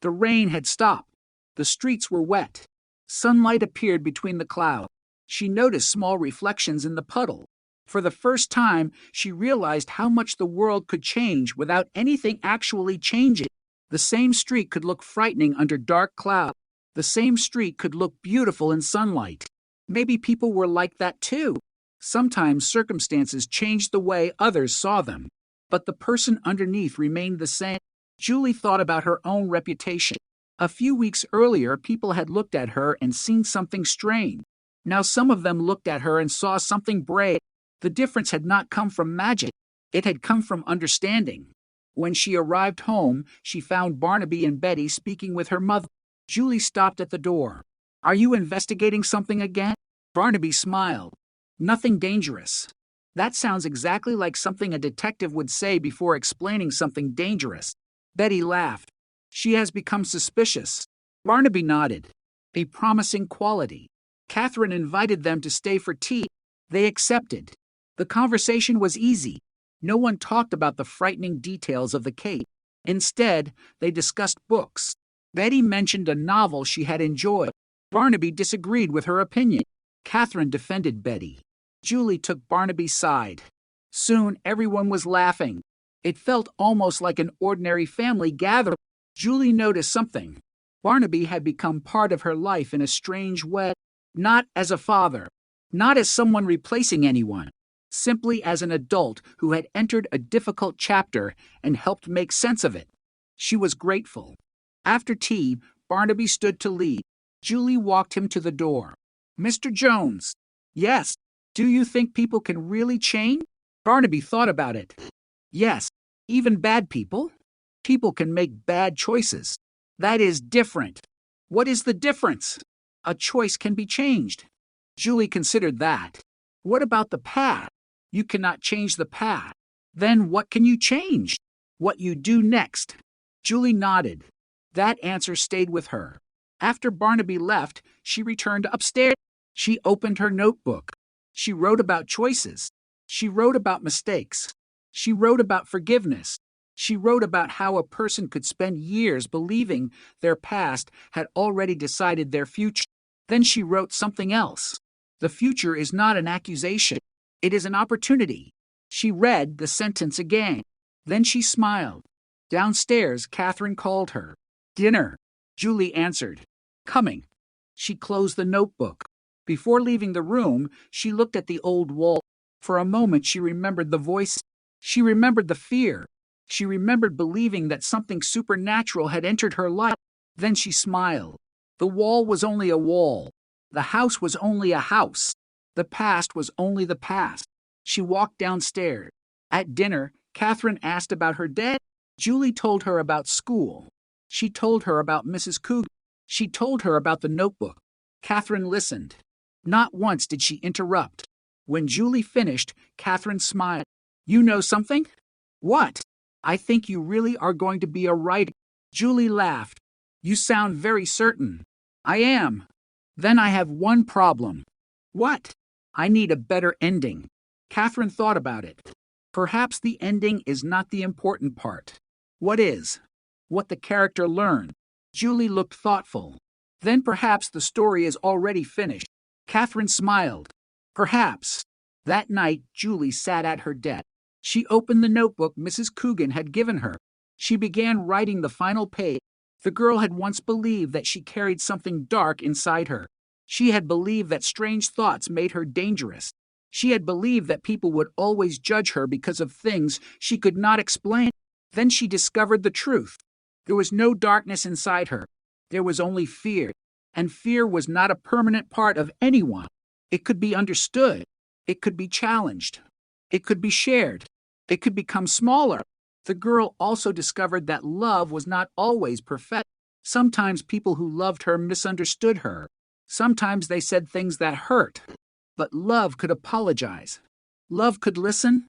The rain had stopped. The streets were wet. Sunlight appeared between the clouds. She noticed small reflections in the puddle. For the first time, she realized how much the world could change without anything actually changing. The same street could look frightening under dark clouds. The same street could look beautiful in sunlight. Maybe people were like that too. Sometimes circumstances changed the way others saw them. But the person underneath remained the same. Julie thought about her own reputation. A few weeks earlier, people had looked at her and seen something strange. Now some of them looked at her and saw something brave. The difference had not come from magic. It had come from understanding. When she arrived home, she found Barnaby and Betty speaking with her mother. Julie stopped at the door. Are you investigating something again? Barnaby smiled. Nothing dangerous. That sounds exactly like something a detective would say before explaining something dangerous. Betty laughed. She has become suspicious. Barnaby nodded. A promising quality. Catherine invited them to stay for tea. They accepted. The conversation was easy. No one talked about the frightening details of the case. Instead, they discussed books. Betty mentioned a novel she had enjoyed. Barnaby disagreed with her opinion. Catherine defended Betty. Julie took Barnaby's side. Soon, everyone was laughing. It felt almost like an ordinary family gathering. Julie noticed something. Barnaby had become part of her life in a strange way. Not as a father. Not as someone replacing anyone. Simply as an adult who had entered a difficult chapter and helped make sense of it. She was grateful. After tea, Barnaby stood to leave. Julie walked him to the door. Mr. Jones. Yes. Do you think people can really change? Barnaby thought about it. Yes. Even bad people? People can make bad choices. That is different. What is the difference? A choice can be changed. Julie considered that. What about the past? You cannot change the past. Then what can you change? What you do next. Julie nodded. That answer stayed with her. After Barnaby left, she returned upstairs. She opened her notebook. She wrote about choices. She wrote about mistakes. She wrote about forgiveness. She wrote about how a person could spend years believing their past had already decided their future. Then she wrote something else. The future is not an accusation. It is an opportunity. She read the sentence again. Then she smiled. Downstairs, Catherine called her. Dinner. Julie answered. Coming. She closed the notebook. Before leaving the room, she looked at the old wall. For a moment, she remembered the voice. She remembered the fear. She remembered believing that something supernatural had entered her life. Then she smiled. The wall was only a wall. The house was only a house. The past was only the past. She walked downstairs. At dinner, Catherine asked about her dad. Julie told her about school. She told her about Mrs. Coogan. She told her about the notebook. Catherine listened. Not once did she interrupt. When Julie finished, Catherine smiled. You know something? What? I think you really are going to be a writer. Julie laughed. You sound very certain. I am. Then I have one problem. What? I need a better ending. Catherine thought about it. Perhaps the ending is not the important part. What is? What the character learned. Julie looked thoughtful. Then perhaps the story is already finished. Catherine smiled. Perhaps. That night, Julie sat at her desk. She opened the notebook Mrs. Coogan had given her. She began writing the final page. The girl had once believed that she carried something dark inside her. She had believed that strange thoughts made her dangerous. She had believed that people would always judge her because of things she could not explain. Then she discovered the truth. There was no darkness inside her. There was only fear. And fear was not a permanent part of anyone. It could be understood. It could be challenged. It could be shared. It could become smaller. The girl also discovered that love was not always perfect. Sometimes people who loved her misunderstood her. Sometimes they said things that hurt. But love could apologize. Love could listen.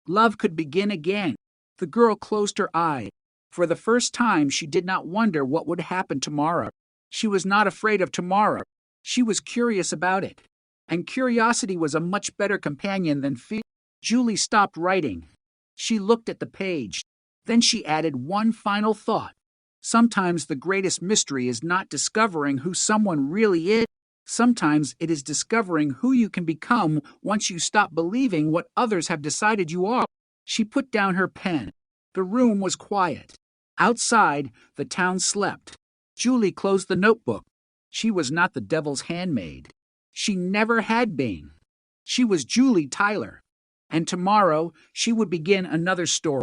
Love could begin again. The girl closed her eyes. For the first time, she did not wonder what would happen tomorrow. She was not afraid of tomorrow. She was curious about it. And curiosity was a much better companion than fear. Julie stopped writing. She looked at the page. Then she added one final thought. Sometimes the greatest mystery is not discovering who someone really is. Sometimes it is discovering who you can become once you stop believing what others have decided you are. She put down her pen. The room was quiet. Outside, the town slept. Julie closed the notebook. She was not the devil's handmaid. She never had been. She was Julie Tyler. And tomorrow, she would begin another story.